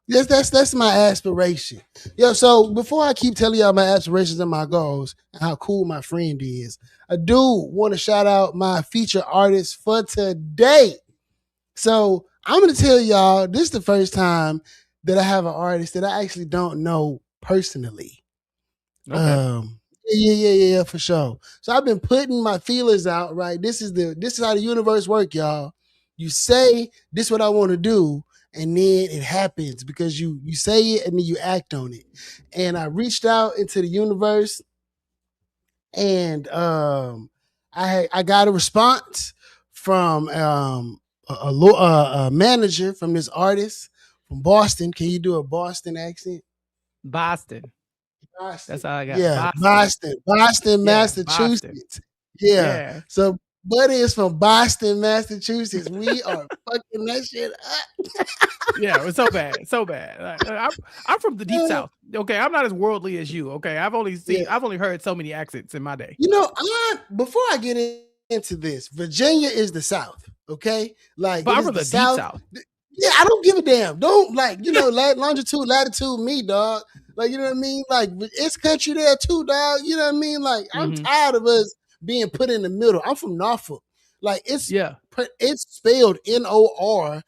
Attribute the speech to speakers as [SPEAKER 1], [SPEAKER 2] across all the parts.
[SPEAKER 1] Yes, that's my aspiration. Yo, so before I keep telling y'all my aspirations and my goals and how cool my friend is, I do want to shout out my feature artist for today. So I'm gonna tell y'all this is the first time that I have an artist that I actually don't know personally.
[SPEAKER 2] Okay.
[SPEAKER 1] Yeah, for sure. So I've been putting my feelers out, right? This is how the universe work, y'all. You say this is what I want to do, and then it happens because you say it and then you act on it. And I reached out into the universe, and I got a response from a manager from this artist from Boston. Can you do a Boston accent?
[SPEAKER 2] Boston. That's
[SPEAKER 1] Boston.
[SPEAKER 2] all I got.
[SPEAKER 1] Yeah,
[SPEAKER 2] Boston.
[SPEAKER 1] Boston,
[SPEAKER 2] Yeah, Boston.
[SPEAKER 1] Massachusetts. Yeah.
[SPEAKER 2] Yeah.
[SPEAKER 1] So Buddy is from Boston, Massachusetts. We are fucking that shit up.
[SPEAKER 2] Yeah, it's so bad, so bad. I'm from the deep south. Okay, I'm not as worldly as you. Okay,
[SPEAKER 1] Yeah.
[SPEAKER 2] I've only heard so many accents in my day.
[SPEAKER 1] Before I get into this, Virginia is the South. Okay, like
[SPEAKER 2] But
[SPEAKER 1] it
[SPEAKER 2] I'm
[SPEAKER 1] is
[SPEAKER 2] from
[SPEAKER 1] the
[SPEAKER 2] the deep
[SPEAKER 1] South.
[SPEAKER 2] south.
[SPEAKER 1] Yeah, I don't give a damn. Don't longitude, latitude, me, dog. Like you know what I mean. Like it's country there too, dog. You know what I mean. Like I'm
[SPEAKER 2] Mhm.
[SPEAKER 1] tired of us being put in the middle. I'm from Norfolk. Like
[SPEAKER 2] Yeah.
[SPEAKER 1] it's spelled Norfolk,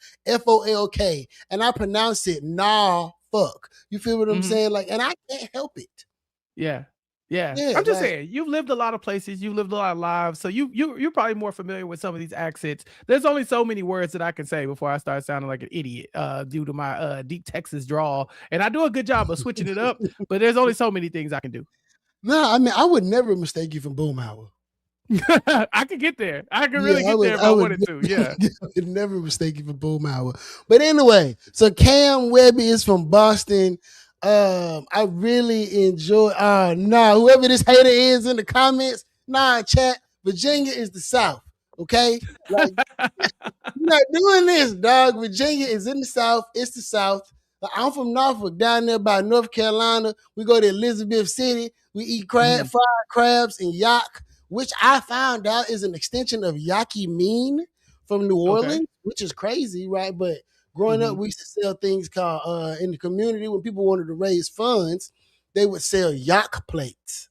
[SPEAKER 1] and I pronounce it nah fuck. You feel what I'm
[SPEAKER 2] Mhm.
[SPEAKER 1] saying? Like, and I can't help it.
[SPEAKER 2] Yeah. Yeah.
[SPEAKER 1] Yeah,
[SPEAKER 2] I'm just
[SPEAKER 1] like
[SPEAKER 2] saying, you've lived a lot of places, you've lived a lot of lives, so you're probably more familiar with some of these accents. There's only so many words that I can say before I start sounding like an idiot, due to my deep Texas drawl. And I do a good job of switching it up, but there's only so many things I can do.
[SPEAKER 1] no, I mean I would never mistake you for Boomhauer.
[SPEAKER 2] I could get there. I could really
[SPEAKER 1] Yeah,
[SPEAKER 2] get there if
[SPEAKER 1] I
[SPEAKER 2] I
[SPEAKER 1] would,
[SPEAKER 2] wanted to. Yeah.
[SPEAKER 1] I would never mistake you for Boomhauer. But anyway, so Cam Webby is from Boston. I really enjoy. Nah, whoever this hater is in the comments, nah, chat. Virginia is the South. Okay, like you're not doing this, dog. Virginia is in the South. It's the South. Like, I'm from Norfolk, down there by North Carolina. We go to Elizabeth City. We eat
[SPEAKER 2] Mhm.
[SPEAKER 1] fried crabs and yak, which I found out is an extension of Yaki Mean from New
[SPEAKER 2] Okay.
[SPEAKER 1] Orleans, which is crazy, right? But growing up,
[SPEAKER 2] Mhm.
[SPEAKER 1] we used to sell things called in the community when people wanted to raise funds, they would sell yak plates.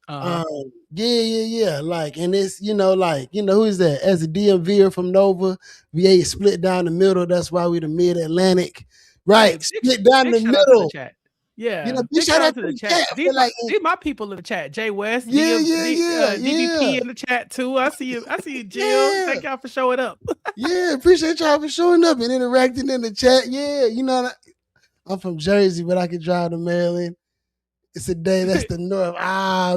[SPEAKER 2] Uh-huh.
[SPEAKER 1] Um, yeah. Like, and it's who is that? As a DMV from Nova, VA is split down the middle. That's why we the Mid Atlantic,
[SPEAKER 2] Hey,
[SPEAKER 1] right? Split down
[SPEAKER 2] big
[SPEAKER 1] the
[SPEAKER 2] shout out to the
[SPEAKER 1] middle.
[SPEAKER 2] chat. Yeah,
[SPEAKER 1] Big
[SPEAKER 2] big
[SPEAKER 1] shout
[SPEAKER 2] shout
[SPEAKER 1] out
[SPEAKER 2] out to
[SPEAKER 1] to
[SPEAKER 2] the
[SPEAKER 1] the
[SPEAKER 2] chat.
[SPEAKER 1] chat. I feel like,
[SPEAKER 2] These my people in the chat. Jay West,
[SPEAKER 1] yeah,
[SPEAKER 2] DVP in the chat too. I see you. I see you, Jill.
[SPEAKER 1] yeah,
[SPEAKER 2] Thank y'all for showing up.
[SPEAKER 1] yeah. Appreciate y'all for showing up and interacting in the chat. Yeah, I'm from Jersey, but I can drive to Maryland. It's a day that's the North.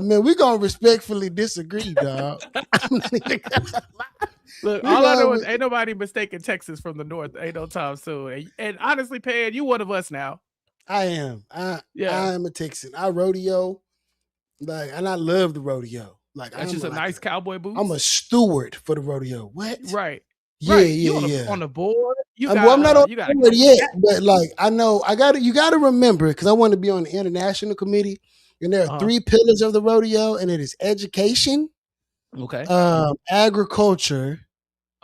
[SPEAKER 1] Man, we gonna respectfully disagree, dog. I'm not even gonna lie.
[SPEAKER 2] Look,
[SPEAKER 1] We
[SPEAKER 2] all I know
[SPEAKER 1] gonna
[SPEAKER 2] is ain't nobody mistaking Texas from the north. Ain't no time soon. And honestly, Pan, you one of us now.
[SPEAKER 1] I am. I
[SPEAKER 2] Yeah,
[SPEAKER 1] am a Texan. I rodeo, and I love the rodeo. Like
[SPEAKER 2] that's just a nice cowboy
[SPEAKER 1] I'm a
[SPEAKER 2] boots.
[SPEAKER 1] steward for the rodeo. What?
[SPEAKER 2] Right,
[SPEAKER 1] Yeah,
[SPEAKER 2] right. You
[SPEAKER 1] yeah, yeah.
[SPEAKER 2] on the board.
[SPEAKER 1] Well, I'm not on
[SPEAKER 2] You
[SPEAKER 1] the
[SPEAKER 2] got a
[SPEAKER 1] board yet,
[SPEAKER 2] cat.
[SPEAKER 1] but like I know I got to you got to remember because I want to be on the international committee, and there are
[SPEAKER 2] Uh huh.
[SPEAKER 1] three pillars of the rodeo, and it is education,
[SPEAKER 2] Okay.
[SPEAKER 1] agriculture.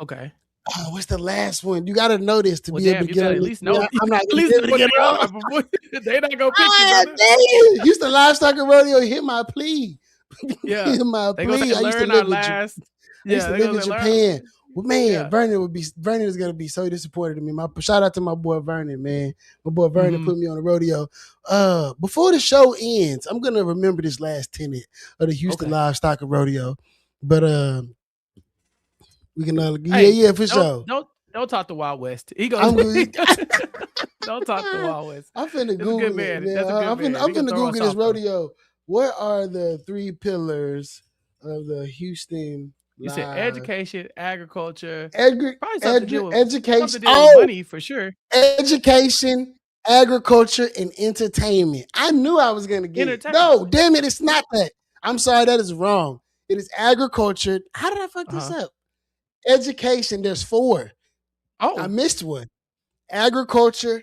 [SPEAKER 2] Okay.
[SPEAKER 1] Oh, what's the last one? You got to know this to
[SPEAKER 2] Well,
[SPEAKER 1] be able
[SPEAKER 2] damn,
[SPEAKER 1] to
[SPEAKER 2] you
[SPEAKER 1] get
[SPEAKER 2] gotta
[SPEAKER 1] on
[SPEAKER 2] at
[SPEAKER 1] this.
[SPEAKER 2] least
[SPEAKER 1] Yeah,
[SPEAKER 2] know. You
[SPEAKER 1] I'm not
[SPEAKER 2] gotta at
[SPEAKER 1] gonna be
[SPEAKER 2] least
[SPEAKER 1] able
[SPEAKER 2] know
[SPEAKER 1] to
[SPEAKER 2] what
[SPEAKER 1] get
[SPEAKER 2] they
[SPEAKER 1] on.
[SPEAKER 2] are before they not gonna pick you,
[SPEAKER 1] Ah,
[SPEAKER 2] brother.
[SPEAKER 1] damn! Houston Livestock and Rodeo hit my plea.
[SPEAKER 2] Yeah.
[SPEAKER 1] Hit my
[SPEAKER 2] They gonna say
[SPEAKER 1] plea.
[SPEAKER 2] learn our last.
[SPEAKER 1] I used
[SPEAKER 2] Yeah,
[SPEAKER 1] to
[SPEAKER 2] they
[SPEAKER 1] live
[SPEAKER 2] gonna
[SPEAKER 1] in
[SPEAKER 2] say learn.
[SPEAKER 1] Japan. Well, man,
[SPEAKER 2] Yeah.
[SPEAKER 1] Vernon is gonna be so disappointed in me. My shout out to my boy Vernon, man. My boy Vernon
[SPEAKER 2] Hmm.
[SPEAKER 1] put me on the rodeo. Before the show ends, I'm gonna remember this last tenet of the Houston
[SPEAKER 2] Okay.
[SPEAKER 1] Livestock and Rodeo. But we can
[SPEAKER 2] Hey,
[SPEAKER 1] yeah, for
[SPEAKER 2] don't
[SPEAKER 1] sure.
[SPEAKER 2] don't don't talk to Wild West. He goes.
[SPEAKER 1] I'm good.
[SPEAKER 2] Don't talk to Wild West.
[SPEAKER 1] I'm finna
[SPEAKER 2] It's a good
[SPEAKER 1] Google it,
[SPEAKER 2] man.
[SPEAKER 1] man.
[SPEAKER 2] That's a good man.
[SPEAKER 1] I'm
[SPEAKER 2] He gonna
[SPEAKER 1] finna
[SPEAKER 2] throw us
[SPEAKER 1] Google this
[SPEAKER 2] off though.
[SPEAKER 1] rodeo. What are the three pillars of the Houston
[SPEAKER 2] You said
[SPEAKER 1] Live?
[SPEAKER 2] education, agriculture, probably
[SPEAKER 1] Education.
[SPEAKER 2] something to deal with
[SPEAKER 1] Oh,
[SPEAKER 2] money for sure.
[SPEAKER 1] education, agriculture, and entertainment. I knew I was gonna get it.
[SPEAKER 2] Entertainment.
[SPEAKER 1] No, damn it, it's not that. I'm sorry, that is wrong. It is agriculture. How did I fuck this
[SPEAKER 2] Uh-huh.
[SPEAKER 1] up? Education, there's four. I
[SPEAKER 2] Oh,
[SPEAKER 1] missed one. Agriculture,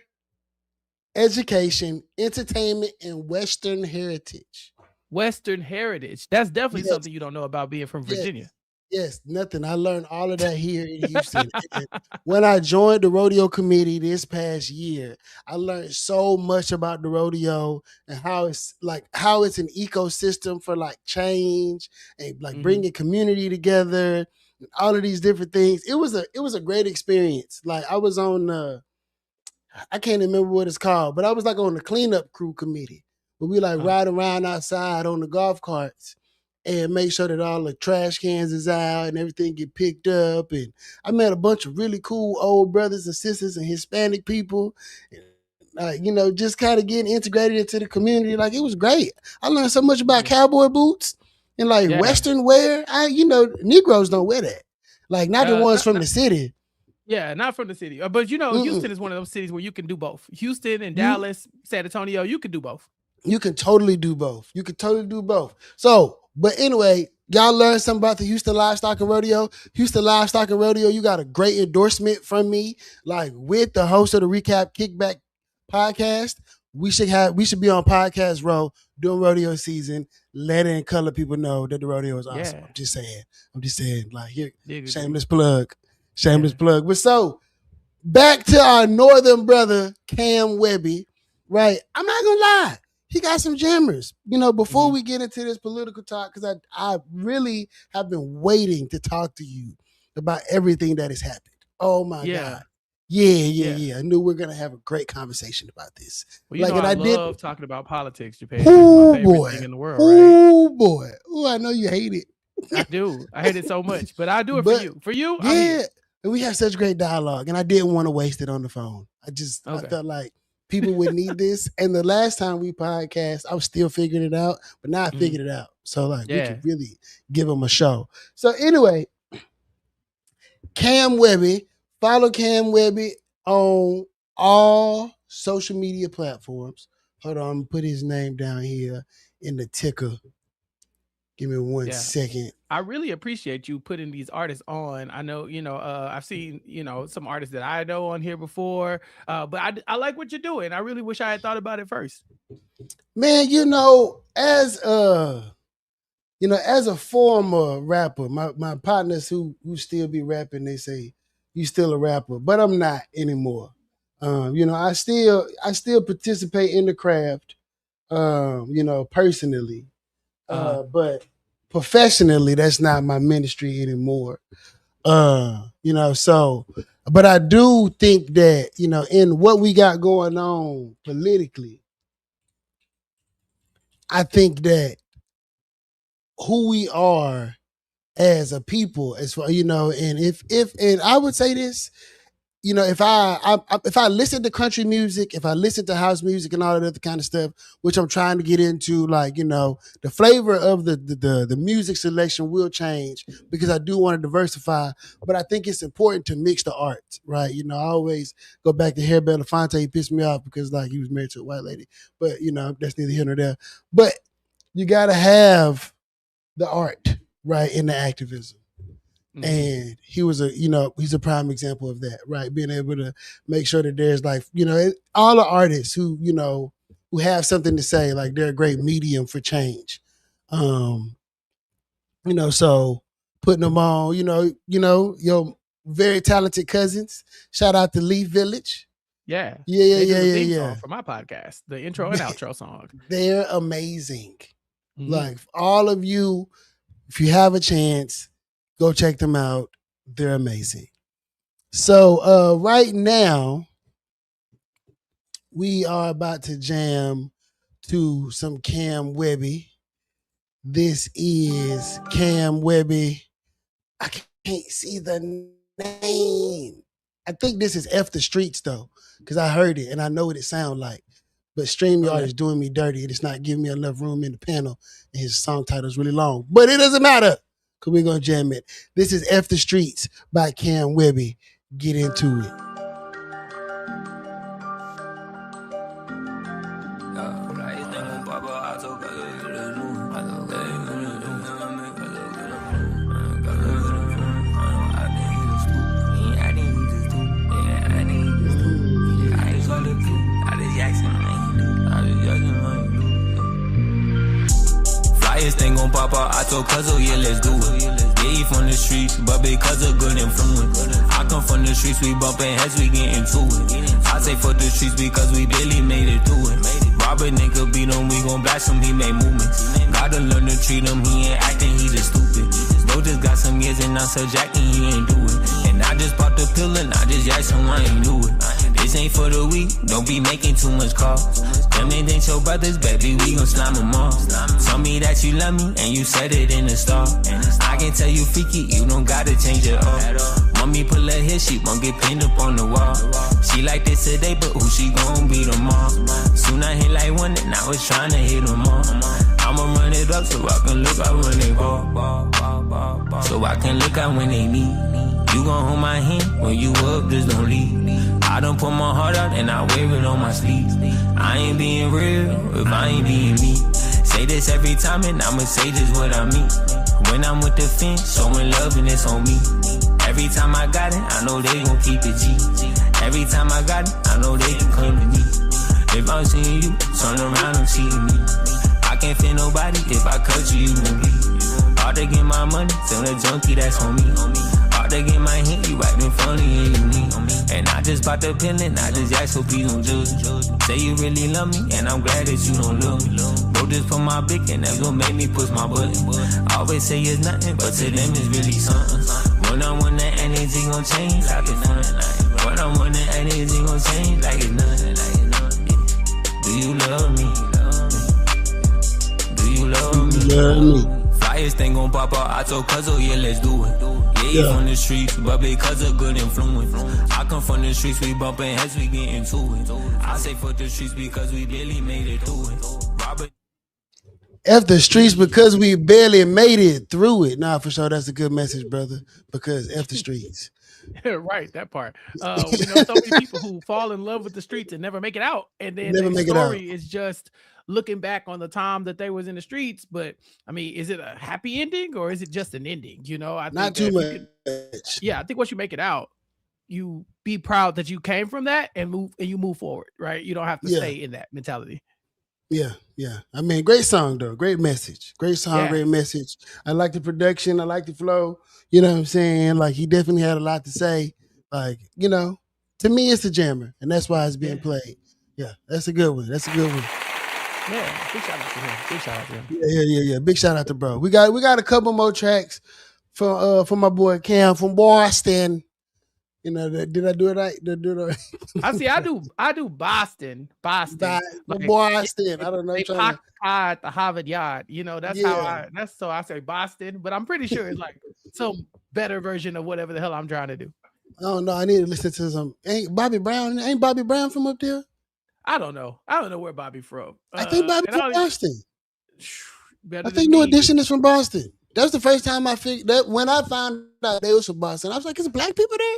[SPEAKER 1] education, entertainment, and Western heritage.
[SPEAKER 2] Western heritage. That's definitely
[SPEAKER 1] Yes,
[SPEAKER 2] something you don't know about being from
[SPEAKER 1] yes.
[SPEAKER 2] Virginia.
[SPEAKER 1] Yes, nothing. I learned all of that here in Houston. And when I joined the rodeo committee this past year, I learned so much about the rodeo and how it's an ecosystem for like change and like
[SPEAKER 2] Mhm.
[SPEAKER 1] bringing community together and all of these different things. It was a great experience. Like I was on I can't remember what it's called, but I was like on the cleanup crew committee where we like
[SPEAKER 2] Uh,
[SPEAKER 1] ride around outside on the golf carts and make sure that all the trash cans is out and everything get picked up. And I met a bunch of really cool old brothers and sisters and Hispanic people. Just kind of getting integrated into the community. Like it was great. I learned so much about
[SPEAKER 2] yeah.
[SPEAKER 1] cowboy boots and like
[SPEAKER 2] Yeah.
[SPEAKER 1] Western wear. Negroes don't wear that. Like not the ones
[SPEAKER 2] Not,
[SPEAKER 1] from
[SPEAKER 2] not,
[SPEAKER 1] the city.
[SPEAKER 2] yeah, not from the city. But
[SPEAKER 1] Mm-mm.
[SPEAKER 2] Houston is one of those cities where you can do both. Houston and
[SPEAKER 1] You
[SPEAKER 2] Dallas, San Antonio, you can do both.
[SPEAKER 1] You can totally do both. You can totally do both. So, but anyway, y'all learned something about the Houston Livestock and Rodeo. Houston Livestock and Rodeo, you got a great endorsement from me, like with the host of the Recap Kickback podcast. We should be on Podcast Row during rodeo season, letting color people know that the rodeo is awesome.
[SPEAKER 2] Yeah.
[SPEAKER 1] I'm just saying, like here,
[SPEAKER 2] Dig
[SPEAKER 1] shameless
[SPEAKER 2] it.
[SPEAKER 1] plug. Shameless
[SPEAKER 2] Yeah.
[SPEAKER 1] plug. But so back to our northern brother, Cam Webby, right? I'm not gonna lie. He got some jammers. Before
[SPEAKER 2] Mhm.
[SPEAKER 1] we get into this political talk, because I really have been waiting to talk to you about everything that has happened. Oh my
[SPEAKER 2] Yeah.
[SPEAKER 1] God. Yeah.
[SPEAKER 2] Yeah.
[SPEAKER 1] I knew we are gonna have a great conversation about this.
[SPEAKER 2] Well,
[SPEAKER 1] And
[SPEAKER 2] I
[SPEAKER 1] I did.
[SPEAKER 2] love talking about politics, Japan. It's my favorite thing in the world, right?
[SPEAKER 1] Oh boy. Oh, I know you hate it.
[SPEAKER 2] I do. I hate it so much, but I do it for
[SPEAKER 1] But
[SPEAKER 2] you. For you, I'm
[SPEAKER 1] yeah,
[SPEAKER 2] here.
[SPEAKER 1] and we have such great dialogue, and I didn't want to waste it on the phone. I
[SPEAKER 2] Okay.
[SPEAKER 1] felt like people would need this. And the last time we podcast, I was still figuring it out, but now I
[SPEAKER 2] Mhm.
[SPEAKER 1] figured it out. So like we
[SPEAKER 2] Yeah.
[SPEAKER 1] could really give them a show. So anyway, Cam Webby, follow Cam Webby on all social media platforms. Hold on, I'm gonna put his name down here in the ticker. Give me one
[SPEAKER 2] Yeah.
[SPEAKER 1] second.
[SPEAKER 2] I really appreciate you putting these artists on. I know, I've seen, some artists that I know on here before, but I like what you're doing. I really wish I had thought about it first.
[SPEAKER 1] Man, as a former rapper, my partners who still be rapping, they say you still a rapper, but I'm not anymore. I still participate in the craft, personally, but professionally, that's not my ministry anymore. But I do think that, in what we got going on politically, I think that who we are as a people, as far, and and I would say this, if I listen to country music, if I listen to house music and all that other kind of stuff, which I'm trying to get into, like, the flavor of the music selection will change because I do want to diversify, but I think it's important to mix the arts, right? I always go back to Harry Belafonte. He pissed me off because like he was married to a white lady, but that's neither here nor there. But you got to have the art, right, in the activism.
[SPEAKER 2] Mhm.
[SPEAKER 1] And he's a prime example of that, right? Being able to make sure that there's like, all the artists who have something to say, like they're a great medium for change. So putting them on, your very talented cousins. Shout out to Leaf Village.
[SPEAKER 2] Yeah.
[SPEAKER 1] Yeah.
[SPEAKER 2] They do the theme song for my podcast, the intro and outro song.
[SPEAKER 1] They're amazing.
[SPEAKER 2] Mhm.
[SPEAKER 1] Like all of you, if you have a chance, go check them out. They're amazing. So right now, we are about to jam to some Cam Webby. This is Cam Webby. I can't see the name. I think this is F the Streets though, because I heard it and I know what it sounds like. But StreamYard is doing me dirty. It's not giving me enough room in the panel. And his song title is really long. But it doesn't matter, because we're going to jam it. This is F the Streets by Cam Webby. Get into it.
[SPEAKER 3] Flyest ain't gon' pop out, I told Cuzzo, yeah, let's do it. Yeah, he from the streets, but because of good influence. I come from the streets, we bumping heads, we get into it. I say fuck the streets because we barely made it through it. Rob a nigga, beat him, we gon' blast him, he made movements. Gotta learn to treat him, he ain't acting, he just stupid. Bro just got some years and I'm so jacking, he ain't do it. And I just bought the pill and I just yacked him, I ain't do it. This ain't for the weak, don't be making too much calls. Them ain't your brothers, baby, we gon' slime them off. Tell me that you love me and you said it in the star. I can tell you freaky, you don't gotta change it all. Mommy pull her hair, she won't get pinned up on the wall. She like this today, but who she gon' be tomorrow? Soon I hit like one and I was trying to hit them all. I'ma run it up so I can look out when they ball. So I can look out when they need. You gon' hold my hand when you up, just don't leave. I done put my heart out and I wear it on my sleeve. I ain't being real if I ain't being me. Say this every time and I'ma say just what I mean. When I'm with the fence, showing love and it's on me. Every time I got it, I know they gon' keep it G. Every time I got it, I know they can come to me. If I'm seeing you, turn around and cheating me. I can't feel nobody if I cut you, you gon' bleed. Hard to get my money, tell the junkie that's on me. Hard to get my hit, you acting funny and you need. And I just bought the pill and I just asked so please don't judge. Say you really love me and I'm glad that you don't love me. Bro just put my blick and that's what made me push my button. Always say it's nothing, but to them it's really something. When I'm on that energy gon' change like it's fun. When I'm on that energy gon' change like it's nothing. Do you love me? Do you love me? Flyers thing gon' pop out, I told Cuzzo, yeah, let's do it. Yeah, he from the streets, but because of good influence. I come from the streets, we bumping heads, we get into it. I say fuck the streets because we barely made it through it. Robert.
[SPEAKER 1] F the streets because we barely made it through it. Nah, for sure, that's a good message, brother. Because F the streets.
[SPEAKER 2] Right, that part. We know so many people who fall in love with the streets and never make it out, and then the story is just looking back on the time that they was in the streets. But I mean, is it a happy ending or is it just an ending? You know, I
[SPEAKER 1] not
[SPEAKER 2] think
[SPEAKER 1] too much.
[SPEAKER 2] I think once you make it out, you be proud that you came from that and move forward. Right, you don't have to stay in that mentality.
[SPEAKER 1] Yeah. I mean, great song though. Great message. Great song, great message. I like the production. I like the flow. You know what I'm saying? Like he definitely had a lot to say. Like, you know, to me it's a jammer, and that's why it's being played. Yeah, that's a good one.
[SPEAKER 2] Yeah, big shout out to him.
[SPEAKER 1] Yeah. Big shout out to bro. We got a couple more tracks from my boy Cam from Boston. You know, did I do it right?
[SPEAKER 2] I do Boston.
[SPEAKER 1] Boston.
[SPEAKER 2] Like,
[SPEAKER 1] Boston. I don't know.
[SPEAKER 2] They pocket at the Harvard Yard. You know, that's so I say Boston, but I'm pretty sure it's like some better version of whatever the hell I'm trying to do.
[SPEAKER 1] Oh no, I need to listen to some. Ain't Bobby Brown from up there?
[SPEAKER 2] I don't know where Bobby from.
[SPEAKER 1] I think Bobby from Boston.
[SPEAKER 2] I
[SPEAKER 1] think New Edition is from Boston. That's the first time I figured that when I found out they was from Boston. I was like, is black people there?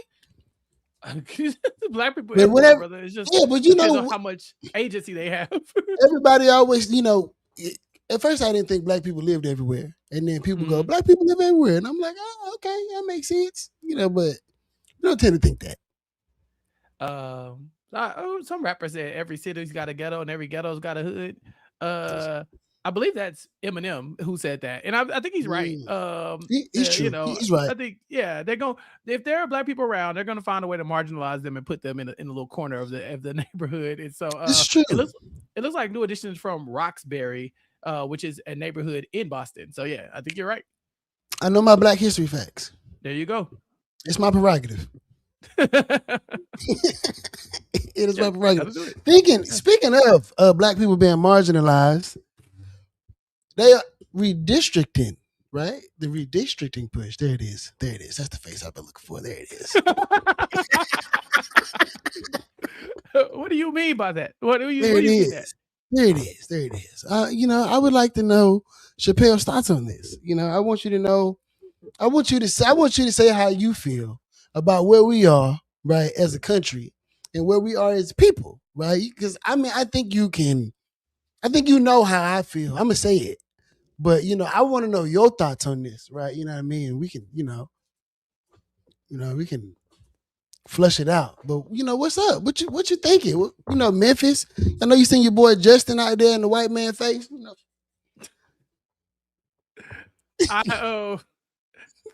[SPEAKER 2] Black people everywhere, brother. It's just
[SPEAKER 1] but you know
[SPEAKER 2] how much agency they have.
[SPEAKER 1] Everybody always, you know, at first I didn't think black people lived everywhere, and then people go, black people live everywhere, and I'm like, oh, okay, that makes sense, you know, but you don't tend to think
[SPEAKER 2] that. Some rappers said every city's got a ghetto and every ghetto's got a hood. I believe that's Eminem who said that, and I think he's right.
[SPEAKER 1] He's true.
[SPEAKER 2] You know,
[SPEAKER 1] he's right.
[SPEAKER 2] I think they're going. If there are black people around, they're going to find a way to marginalize them and put them in a little corner of the neighborhood. And so
[SPEAKER 1] it's true.
[SPEAKER 2] It looks like New Edition is from Roxbury, which is a neighborhood in Boston. So yeah, I think you're right.
[SPEAKER 1] I know my Black history facts.
[SPEAKER 2] There you go.
[SPEAKER 1] It's my prerogative. It is my prerogative. Speaking of black people being marginalized, they are redistricting, right? The redistricting push. There it is. That's the face I've been looking for. There it is.
[SPEAKER 2] What do you mean by that? What do you
[SPEAKER 1] mean
[SPEAKER 2] that?
[SPEAKER 1] There it is. You know, I would like to know Chappelle's thoughts on this. You know, I want you to know. I want you to say how you feel about where we are, right, as a country, and where we are as people, right? Because I mean, I think you know how I feel. I'm gonna say it, but you know, I want to know your thoughts on this, right? You know what I mean? We can, you know, we can flush it out. But you know, what's up? What you thinking? You know, Memphis. I know you seen your boy Justin out there in the white man face. You know.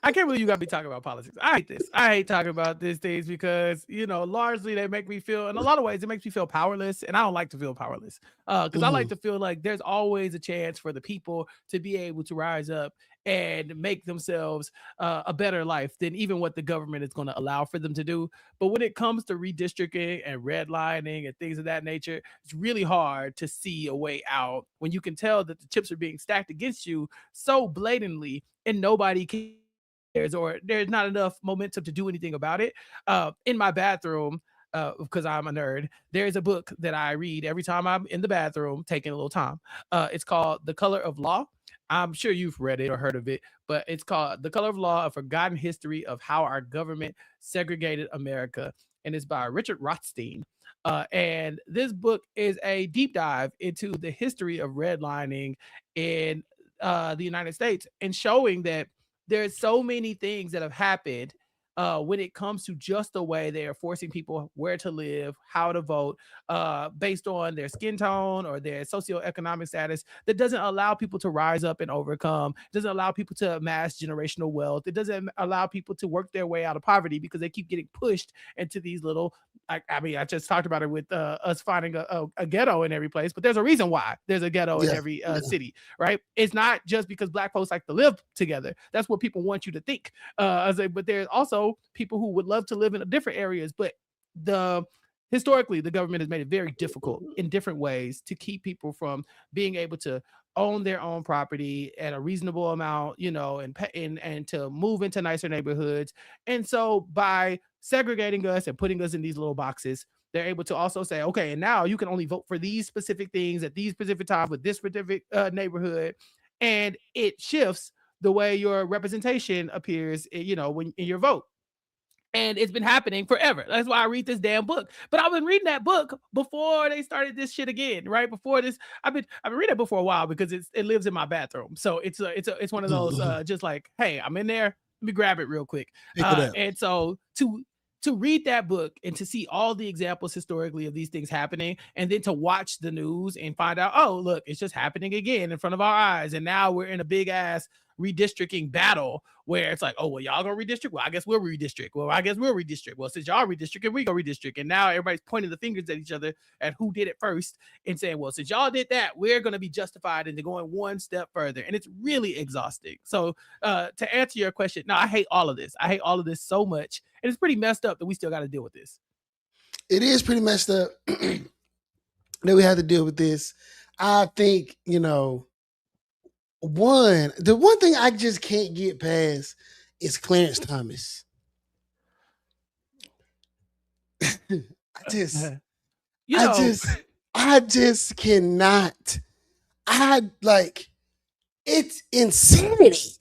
[SPEAKER 2] I can't believe you got me talking about politics. I hate this. I hate talking about these things because, largely they make me feel, in a lot of ways, it makes me feel powerless. And I don't like to feel powerless because I like to feel like there's always a chance for the people to be able to rise up and make themselves a better life than even what the government is going to allow for them to do. But when it comes to redistricting and redlining and things of that nature, it's really hard to see a way out when you can tell that the chips are being stacked against you so blatantly and nobody cares, or there's not enough momentum to do anything about it. In my bathroom, because I'm a nerd, there's a book that I read every time I'm in the bathroom taking a little time. It's called The Color of Law. I'm sure you've read it or heard of it, but it's called The Color of Law, A Forgotten History of How Our Government Segregated America. And it's by Richard Rothstein. And this book is a deep dive into the history of redlining in the United States and showing that there's so many things that have happened when it comes to just the way they are forcing people where to live, how to vote, based on their skin tone or their socioeconomic status, that doesn't allow people to rise up and overcome, doesn't allow people to amass generational wealth. It doesn't allow people to work their way out of poverty because they keep getting pushed into these little, I just talked about it with us finding a ghetto in every place, but there's a reason why there's a ghetto in every city, right? It's not just because Black folks like to live together. That's what people want you to think. But there's also people who would love to live in different areas, but historically the government has made it very difficult in different ways to keep people from being able to own their own property at a reasonable amount, and to move into nicer neighborhoods. And so by segregating us and putting us in these little boxes, they're able to also say, okay, and now you can only vote for these specific things at these specific times with this specific neighborhood. And it shifts the way your representation appears, when in your vote. And it's been happening forever. That's why I read this damn book. But I've been reading that book before they started this shit again, right? Before this, I've been reading it book for a while because it lives in my bathroom. So it's one of those just like, hey, I'm in there. Let me grab it real quick. And so to read that book and to see all the examples historically of these things happening, and then to watch the news and find out, oh, look, it's just happening again in front of our eyes. And now we're in a big ass redistricting battle where it's like, oh, well, y'all gonna redistrict? Well, I guess we'll redistrict. Well, I guess we'll redistrict. Well, since y'all redistricting, we go redistrict. And now everybody's pointing the fingers at each other at who did it first and saying, well, since y'all did that, we're going to be justified into going one step further. And it's really exhausting. So to answer your question, no, I hate all of this. I hate all of this so much. And it's pretty messed up that we still got to deal with this.
[SPEAKER 1] It is pretty messed up that we have to deal with this. I think, the one thing I just can't get past is Clarence Thomas. I just cannot. It's insanity.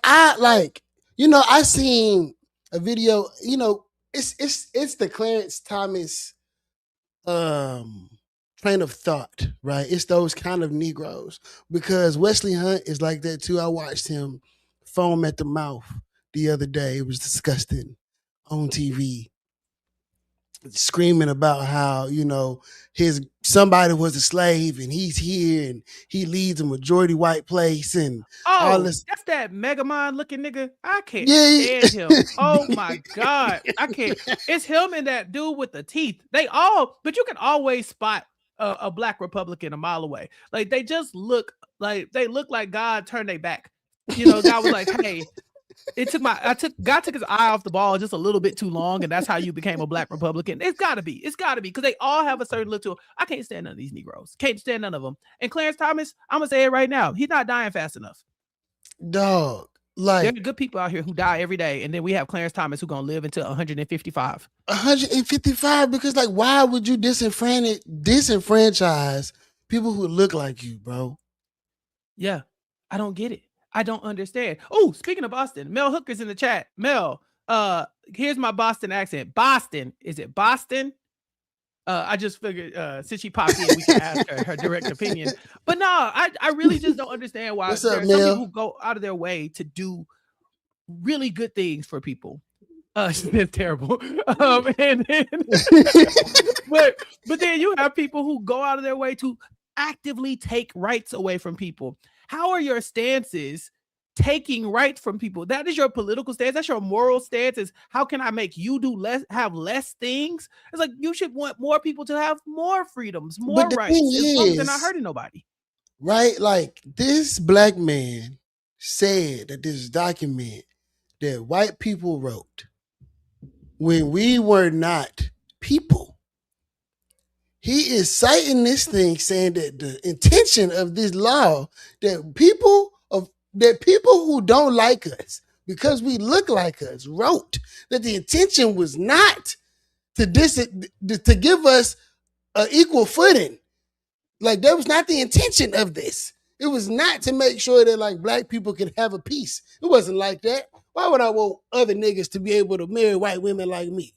[SPEAKER 1] I seen a video, it's the Clarence Thomas train of thought, right? It's those kind of Negroes, because Wesley Hunt is like that too. I watched him foam at the mouth the other day. It was disgusting on TV, screaming about how, somebody was a slave and he's here and he leads a majority white place and all this.
[SPEAKER 2] That's that Megamind looking nigga. I can't stand him. Oh my God. I can't. It's him and that dude with the teeth. But you can always spot a Black Republican a mile away. Like they just look like God turned their back. God was like, hey, God took his eye off the ball just a little bit too long, and that's how you became a Black Republican. It's gotta be because they all have a certain look to them. I can't stand none of these Negroes. Can't stand none of them. And Clarence Thomas, I'm gonna say it right now, he's not dying fast enough.
[SPEAKER 1] Dog,
[SPEAKER 2] there are good people out here who die every day, and then we have Clarence Thomas who's gonna live until 155.
[SPEAKER 1] 155, because why would you disenfranchise people who look like you, bro?
[SPEAKER 2] Yeah, I don't get it. I don't understand. Oh, speaking of Boston, Mel Hooker's in the chat. Mel, here's my Boston accent. Boston. Is it Boston? I just figured since she popped in, we can ask her direct opinion. But no, I really just don't understand why there are some people who go out of their way to do really good things for people. It's terrible. But then you have people who go out of their way to actively take rights away from people. How are your stances taking rights from people. That is your political stance. That's your moral stance. Is how can I make you do less, have less things? It's like you should want more people to have more freedoms, more
[SPEAKER 1] But the
[SPEAKER 2] rights,
[SPEAKER 1] thing
[SPEAKER 2] as long as they're not
[SPEAKER 1] is,
[SPEAKER 2] hurting nobody.
[SPEAKER 1] right? Like this black man said that this document that white people wrote when we were not people. He is citing this thing saying that the intention of this law that people who don't like us because we look like us wrote that the intention was not to give us an equal footing. Like that was not the intention of this. It was not to make sure that like black people could have a peace. It wasn't like that. Why would I want other niggas to be able to marry white women like me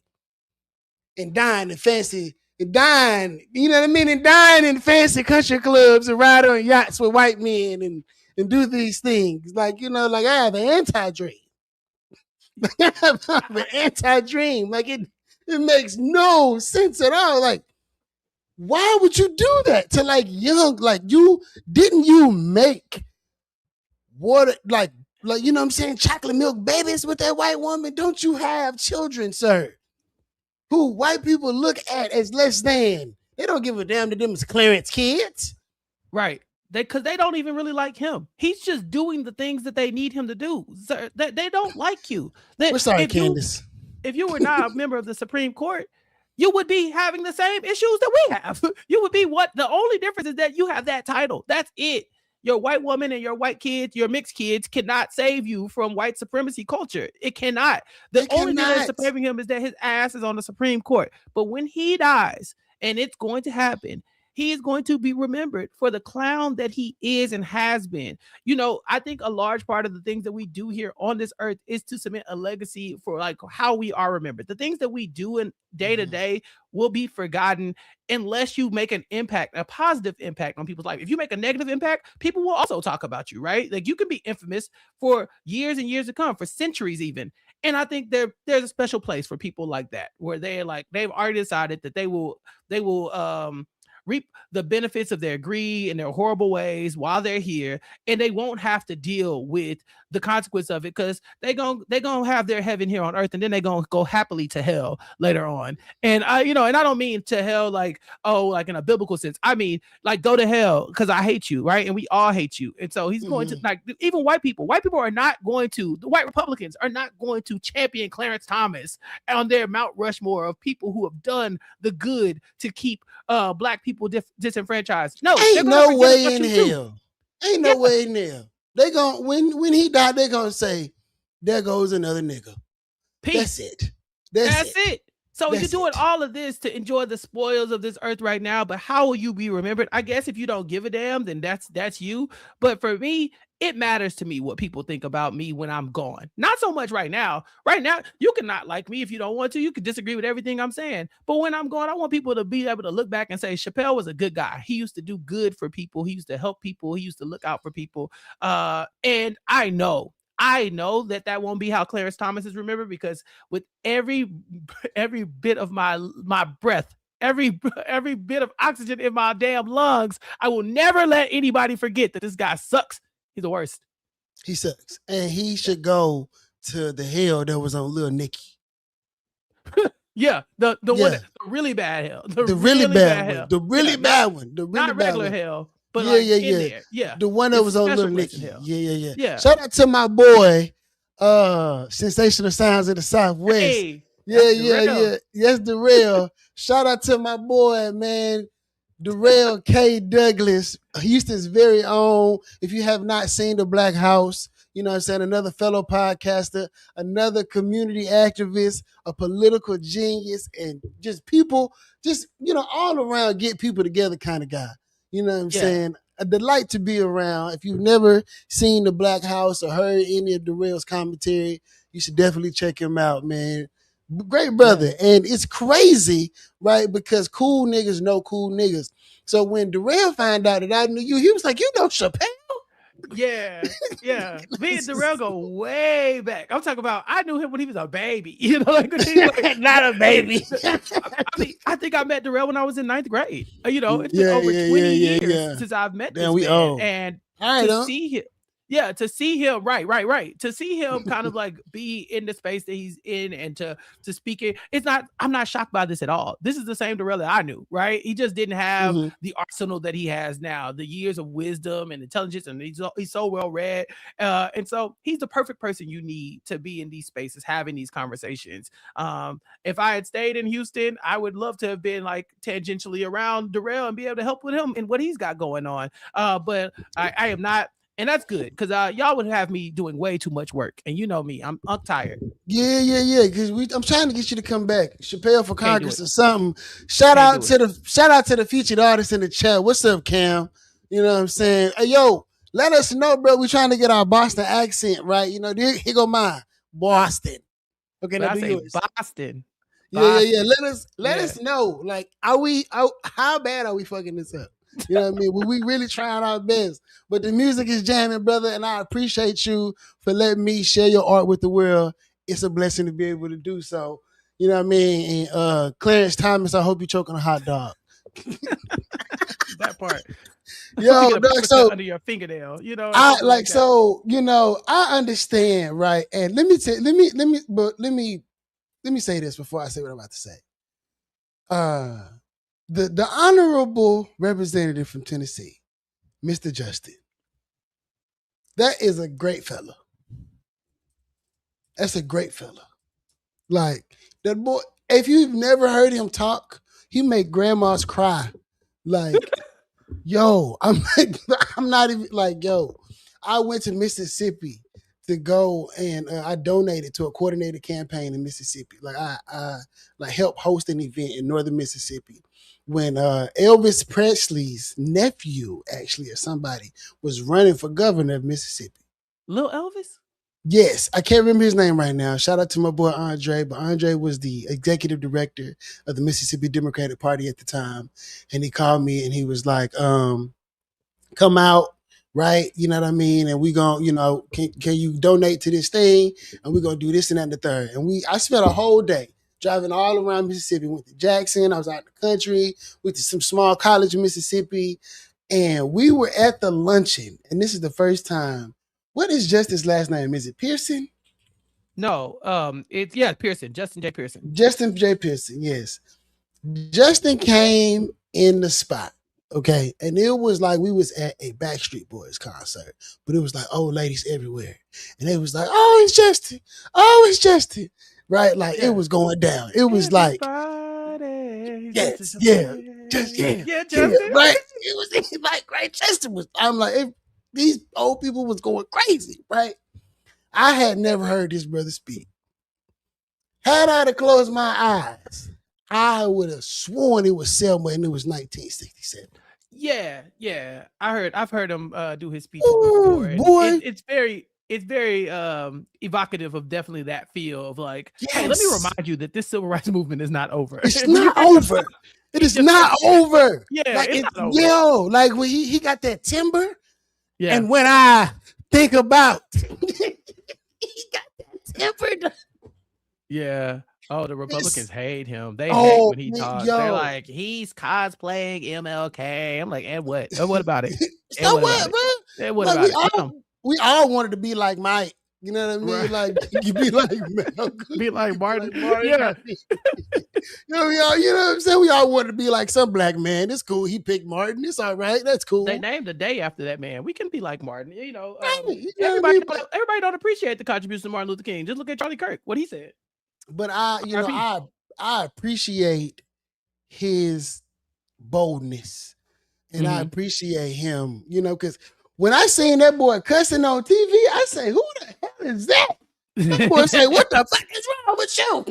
[SPEAKER 1] and dine in fancy and dine, you know what I mean, and dine in fancy country clubs and ride on yachts with white men and do these things? Like, you know, like I have an anti-dream. I have an anti-dream. Like it makes no sense at all. Like, why would you do that to like young, like you make water, like, you know what I'm saying, chocolate milk babies with that white woman? Don't you have children, sir, who white people look at as less than? They don't give a damn to them as Clarence kids.
[SPEAKER 2] Right. Because they don't even really like him. He's just doing the things that they need him to do. Sir, they don't like you.
[SPEAKER 1] We're sorry, Candace.
[SPEAKER 2] If you were not a member of the Supreme Court, you would be having the same issues that we have. You would be the only difference is that you have that title. That's it. Your white woman and your white kids, your mixed kids cannot save you from white supremacy culture. It cannot. The only thing that's saving him is that his ass is on the Supreme Court. But when he dies, and it's going to happen, he is going to be remembered for the clown that he is and has been. You know, I think a large part of the things that we do here on this earth is to cement a legacy for like how we are remembered. The things that we do in day to day will be forgotten unless you make an impact, a positive impact on people's life. If you make a negative impact, people will also talk about you, right? Like you can be infamous for years and years to come, for centuries even. And I think there's a special place for people like that, where they're like, they've already decided that they will reap the benefits of their greed and their horrible ways while they're here, and they won't have to deal with the consequence of it because they're gonna have their heaven here on earth, and then they're gonna go happily to hell later on. And I don't mean to hell like, oh, like in a biblical sense. I mean like go to hell because I hate you, right? And we all hate you. And so he's going to, like, even white people are not going to, the white Republicans are not going to champion Clarence Thomas on their Mount Rushmore of people who have done the good to keep black people disenfranchised. No,
[SPEAKER 1] ain't no way in hell. Ain't no way in hell. They gonna when he died, they gonna say, "There goes another nigga."
[SPEAKER 2] Peace.
[SPEAKER 1] That's it.
[SPEAKER 2] That's it. So you're doing all of this to enjoy the spoils of this earth right now, but how will you be remembered? I guess if you don't give a damn, then that's you. But for me, it matters to me what people think about me when I'm gone. Not so much right now. Right now, you can not like me if you don't want to. You can disagree with everything I'm saying. But when I'm gone, I want people to be able to look back and say, Chappelle was a good guy. He used to do good for people. He used to help people. He used to look out for people. And I know that won't be how Clarence Thomas is remembered, because with every bit of my breath, every bit of oxygen in my damn lungs, I will never let anybody forget that this guy sucks. He's the worst.
[SPEAKER 1] He sucks. And he should go to the hell that was on Lil Nicky.
[SPEAKER 2] Yeah, the one, the really bad hell. The
[SPEAKER 1] really bad one. The really bad one. The really
[SPEAKER 2] not
[SPEAKER 1] bad
[SPEAKER 2] regular
[SPEAKER 1] one.
[SPEAKER 2] hell. But
[SPEAKER 1] yeah. The one that was on Lil Nicky.
[SPEAKER 2] Hell.
[SPEAKER 1] Yeah. Shout out to my boy, Sensational Sounds of the Southwest.
[SPEAKER 2] Hey,
[SPEAKER 1] yeah. Yes, Darrell. Shout out to my boy, man, Darrell K. Douglas, Houston's very own. If you have not seen The Black House, you know what I'm saying, another fellow podcaster, another community activist, a political genius, and just people, all around get people together kind of guy. You know what I'm saying? A delight to be around. If you've never seen The Black House or heard any of Darrell's commentary, you should definitely check him out, man. Great brother. And it's crazy, right? Because cool niggas know cool niggas. So when Darrell found out that I knew you, he was like, you know Chappelle?
[SPEAKER 2] Yeah. Me and Darrell go way back. I'm talking about, I knew him when he was a baby. You know, like,
[SPEAKER 1] not a baby.
[SPEAKER 2] I think I met Darrell when I was in 9th grade. You know, it's been over 20 years since I've met this man.
[SPEAKER 1] We old.
[SPEAKER 2] And
[SPEAKER 1] to
[SPEAKER 2] see him. Yeah, to see him, right. To see him kind of like be in the space that he's in and to speak it, I'm not shocked by this at all. This is the same Darrell that I knew, right? He just didn't have
[SPEAKER 1] Mhm.
[SPEAKER 2] the arsenal that he has now, the years of wisdom and intelligence, and he's so well read. And so he's the perfect person you need to be in these spaces, having these conversations. If I had stayed in Houston, I would love to have been like tangentially around Darrell and be able to help with him and what he's got going on. But I am not, and that's good because y'all would have me doing way too much work, and you know me, I'm tired.
[SPEAKER 1] Yeah. Because I'm trying to get you to come back, Chappelle for
[SPEAKER 2] Can't do
[SPEAKER 1] Congress
[SPEAKER 2] it.
[SPEAKER 1] or something. Shout out to the featured artist in the chat. What's up, Cam? You know what I'm saying? Hey, yo, let us know, bro. We're trying to get our Boston accent right. You know, here go mine, Boston. Okay,
[SPEAKER 2] But
[SPEAKER 1] now
[SPEAKER 2] I
[SPEAKER 1] do
[SPEAKER 2] say
[SPEAKER 1] yours.
[SPEAKER 2] Boston.
[SPEAKER 1] Yeah. Let
[SPEAKER 2] Yeah.
[SPEAKER 1] us know. Like, how bad are we fucking this up? You know what I mean? We really trying our best. But the music is jamming, brother, and I appreciate you for letting me share your art with the world. It's a blessing to be able to do so. You know what I mean? And Clarence Thomas, I hope you choke on a hot dog.
[SPEAKER 2] That part.
[SPEAKER 1] Yo,
[SPEAKER 2] Get a
[SPEAKER 1] dog, so
[SPEAKER 2] under your fingernail, you know.
[SPEAKER 1] I
[SPEAKER 2] something
[SPEAKER 1] like
[SPEAKER 2] that.
[SPEAKER 1] so, you know, I understand, right? And let me say this before I say what I'm about to say. The honorable representative from Tennessee, Mr. Justin. That is a great fella. That's a great fella. Like that boy. If you've never heard him talk, he make grandmas cry. Like, yo, I'm not even like, yo. I went to Mississippi to go and I donated to a coordinated campaign in Mississippi. Like I like helped host an event in northern Mississippi when Elvis Presley's nephew, actually, or somebody, was running for governor of Mississippi.
[SPEAKER 2] Lil Elvis?
[SPEAKER 1] Yes, I can't remember his name right now. Shout out to my boy Andre, but Andre was the executive director of the Mississippi Democratic Party at the time, and he called me and he was like, "Come out, right? You know what I mean? And we gonna, you know, can you donate to this thing? And we gonna do this and that and the third." And I spent a whole day driving all around Mississippi. Went to Jackson. I was out in the country. Went to some small college in Mississippi, and we were at the luncheon. And this is the first time. What is Justin's last name? Is it Pearson?
[SPEAKER 2] No, it's Pearson, Justin J. Pearson.
[SPEAKER 1] Justin J. Pearson, yes. Justin came in the spot, okay? And it was like we was at a Backstreet Boys concert, but it was like old ladies everywhere. And it was like, oh, it's Justin. Oh, it's Justin. Right? Like it was going down. It was like, yes, yeah, Justin. Right? It was like, right? Justin was, I'm like, these old people was going crazy, right? I had never heard this brother speak. Had I to close my eyes, I would have sworn it was Selma and it was 1967.
[SPEAKER 2] Yeah. I've heard him do his speeches
[SPEAKER 1] Ooh,
[SPEAKER 2] before.
[SPEAKER 1] boy.
[SPEAKER 2] It's very evocative of definitely that feel of like, hey, let me remind you that this civil rights movement is not over.
[SPEAKER 1] It's not over. It is not over.
[SPEAKER 2] Yeah,
[SPEAKER 1] like
[SPEAKER 2] it's not over.
[SPEAKER 1] Yo, like when he got that timber.
[SPEAKER 2] Yeah.
[SPEAKER 1] And when I think about he got that timber.
[SPEAKER 2] Yeah. Oh, the Republicans hate him. They hate when he talks. They're like, he's cosplaying MLK. I'm like, and what? And what about it?
[SPEAKER 1] So what, bro?
[SPEAKER 2] And what about it?
[SPEAKER 1] We all wanted to be like Mike. You know what I mean? Right. Like you be like Malcolm.
[SPEAKER 2] Be like Martin.
[SPEAKER 1] Yeah. you know what I'm saying? We all wanted to be like some black man. It's cool. He picked Martin. It's all right. That's cool.
[SPEAKER 2] They named the day after that man. We can be like Martin.
[SPEAKER 1] Everybody
[SPEAKER 2] don't appreciate the contribution of Martin Luther King. Just look at Charlie Kirk, what he said.
[SPEAKER 1] But I appreciate his boldness. And I appreciate him, because when I seen that boy cussing on TV, I say, who the hell is that? That boy say, what the fuck is wrong with you?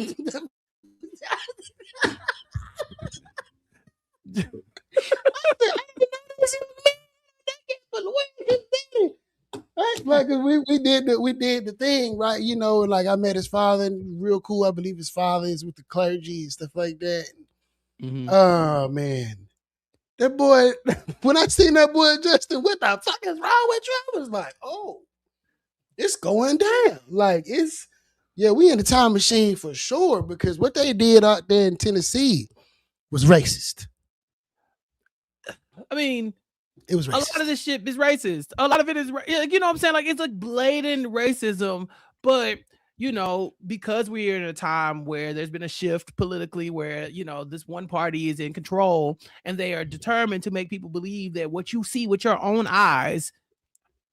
[SPEAKER 1] Like we did the thing, right? Like I met his father, and real cool. I believe his father is with the clergy and stuff like that. Oh man. That boy, when I seen that boy Justin, what the fuck is wrong with you? I was like, oh, it's going down. Like we in the time machine for sure, because what they did out there in Tennessee was racist.
[SPEAKER 2] I mean,
[SPEAKER 1] It was
[SPEAKER 2] A
[SPEAKER 1] racist.
[SPEAKER 2] lot of this shit is racist. A lot of it is, you know what I'm saying? Like, it's like blatant racism, but you know, because we're in a time where there's been a shift politically where, you know, this one party is in control and they are determined to make people believe that what you see with your own eyes,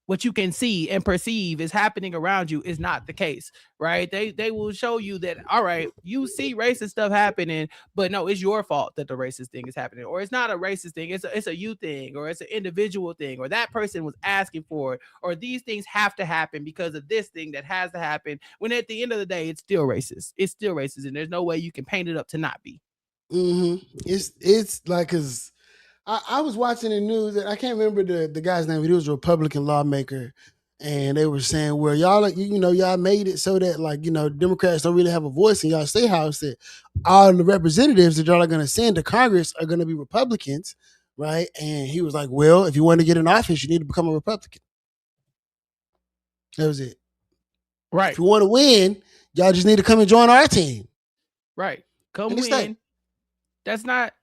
[SPEAKER 2] what you can see and perceive is happening around you is not the case, right? They will show you that, all right, you see racist stuff happening, but no, it's your fault that the racist thing is happening, or it's not a racist thing, it's a you thing, or it's an individual thing, or that person was asking for it, or these things have to happen because of this thing that has to happen, when at the end of the day, it's still racist. It's still racist, and there's no way you can paint it up to not be.
[SPEAKER 1] It's like, cause I was watching the news and I can't remember the guy's name, but he was a Republican lawmaker. And they were saying, well, y'all, you know, y'all made it so that, like, you know, Democrats don't really have a voice in y'all state house, that all the representatives that y'all are going to send to Congress are going to be Republicans, right? And he was like, well, if you want to get in office, you need to become a Republican. That was it.
[SPEAKER 2] Right.
[SPEAKER 1] If you want to win, y'all just need to come and join our team.
[SPEAKER 2] Right. Come
[SPEAKER 1] And it's
[SPEAKER 2] win.
[SPEAKER 1] like,
[SPEAKER 2] That's not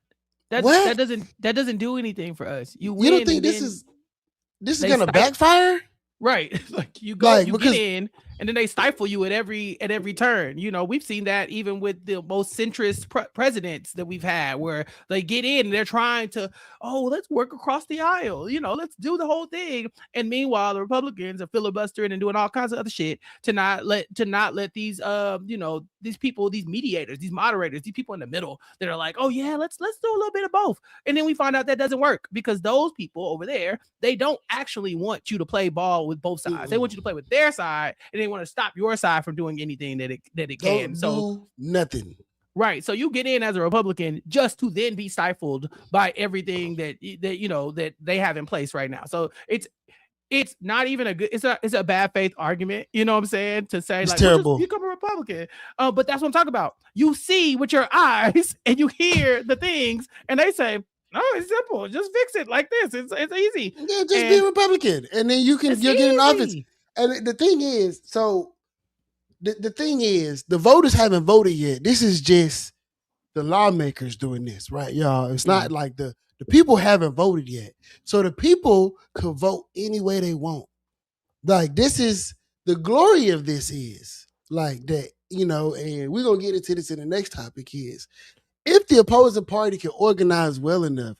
[SPEAKER 2] that
[SPEAKER 1] What?
[SPEAKER 2] that doesn't do anything for us. You win.
[SPEAKER 1] you don't think
[SPEAKER 2] and
[SPEAKER 1] this
[SPEAKER 2] then-
[SPEAKER 1] is
[SPEAKER 2] they
[SPEAKER 1] going to
[SPEAKER 2] stop-
[SPEAKER 1] backfire?
[SPEAKER 2] Right. Like you go,
[SPEAKER 1] Like,
[SPEAKER 2] you
[SPEAKER 1] because-
[SPEAKER 2] get in, and then they stifle you at every turn. You know, we've seen that even with the most centrist presidents that we've had, where they get in and they're trying to, oh, let's work across the aisle. You know, let's do the whole thing. And meanwhile, the Republicans are filibustering and doing all kinds of other shit to not let these you know, these people, these mediators, these moderators, these people in the middle that are like, oh yeah, let's do a little bit of both. And then we find out that doesn't work, because those people over there, they don't actually want you to play ball with both sides. They want you to play with their side, and they want to stop your side from doing anything that it can.
[SPEAKER 1] Don't
[SPEAKER 2] So
[SPEAKER 1] do nothing.
[SPEAKER 2] right, so you get in as a Republican just to then be stifled by everything that you know that they have in place right now. So it's not even a good, it's a bad faith argument, you know what I'm saying, to say,
[SPEAKER 1] It's
[SPEAKER 2] like, well,
[SPEAKER 1] terrible.
[SPEAKER 2] just become a Republican. But that's what I'm talking about. You see with your eyes and you hear the things, and they say, no, it's simple, just fix it like this. It's easy.
[SPEAKER 1] Yeah, just be a
[SPEAKER 2] And
[SPEAKER 1] Republican, and then you'll get in office. And the thing is, so the thing is, the voters haven't voted yet. This is just the lawmakers doing this, right, y'all? It's not like the people haven't voted yet. So the people could vote any way they want. Like, this is the glory of this is like that, you know, and we're gonna get into this in the next topic is, if the opposing party can organize well enough,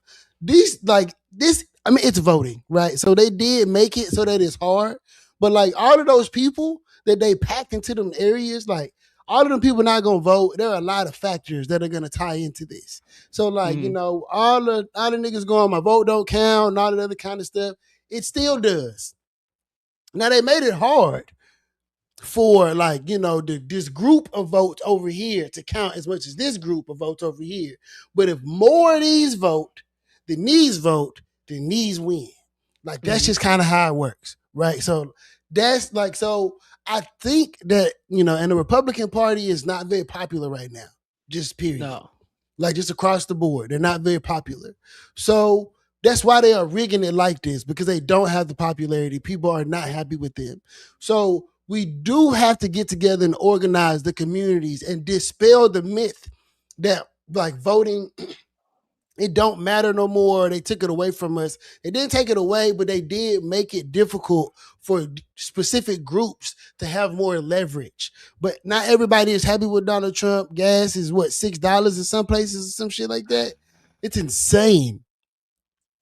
[SPEAKER 1] I mean, it's voting, right? So they did make it so that it's hard. But like, all of those people that they packed into them areas, like, all of them people not gonna vote. There are a lot of factors that are gonna tie into this. So like, you know, all the niggas going, my vote don't count, and all that other kind of stuff. It still does. Now they made it hard for, like, you know, this group of votes over here to count as much as this group of votes over here. But if more of these vote than these vote, then these win. Like, that's just kind of how it works, right? So that's like, so I think that, you know, and the Republican Party is not very popular right now, just period.
[SPEAKER 2] No.
[SPEAKER 1] Like, just across the board, they're not very popular. So that's why they are rigging it like this, because they don't have the popularity. People are not happy with them. So we do have to get together and organize the communities and dispel the myth that, like, voting, it don't matter no more. They took it away from us. They didn't take it away, but they did make it difficult for specific groups to have more leverage. But not everybody is happy with Donald Trump. Gas is what, $6 in some places or some shit like that? It's insane.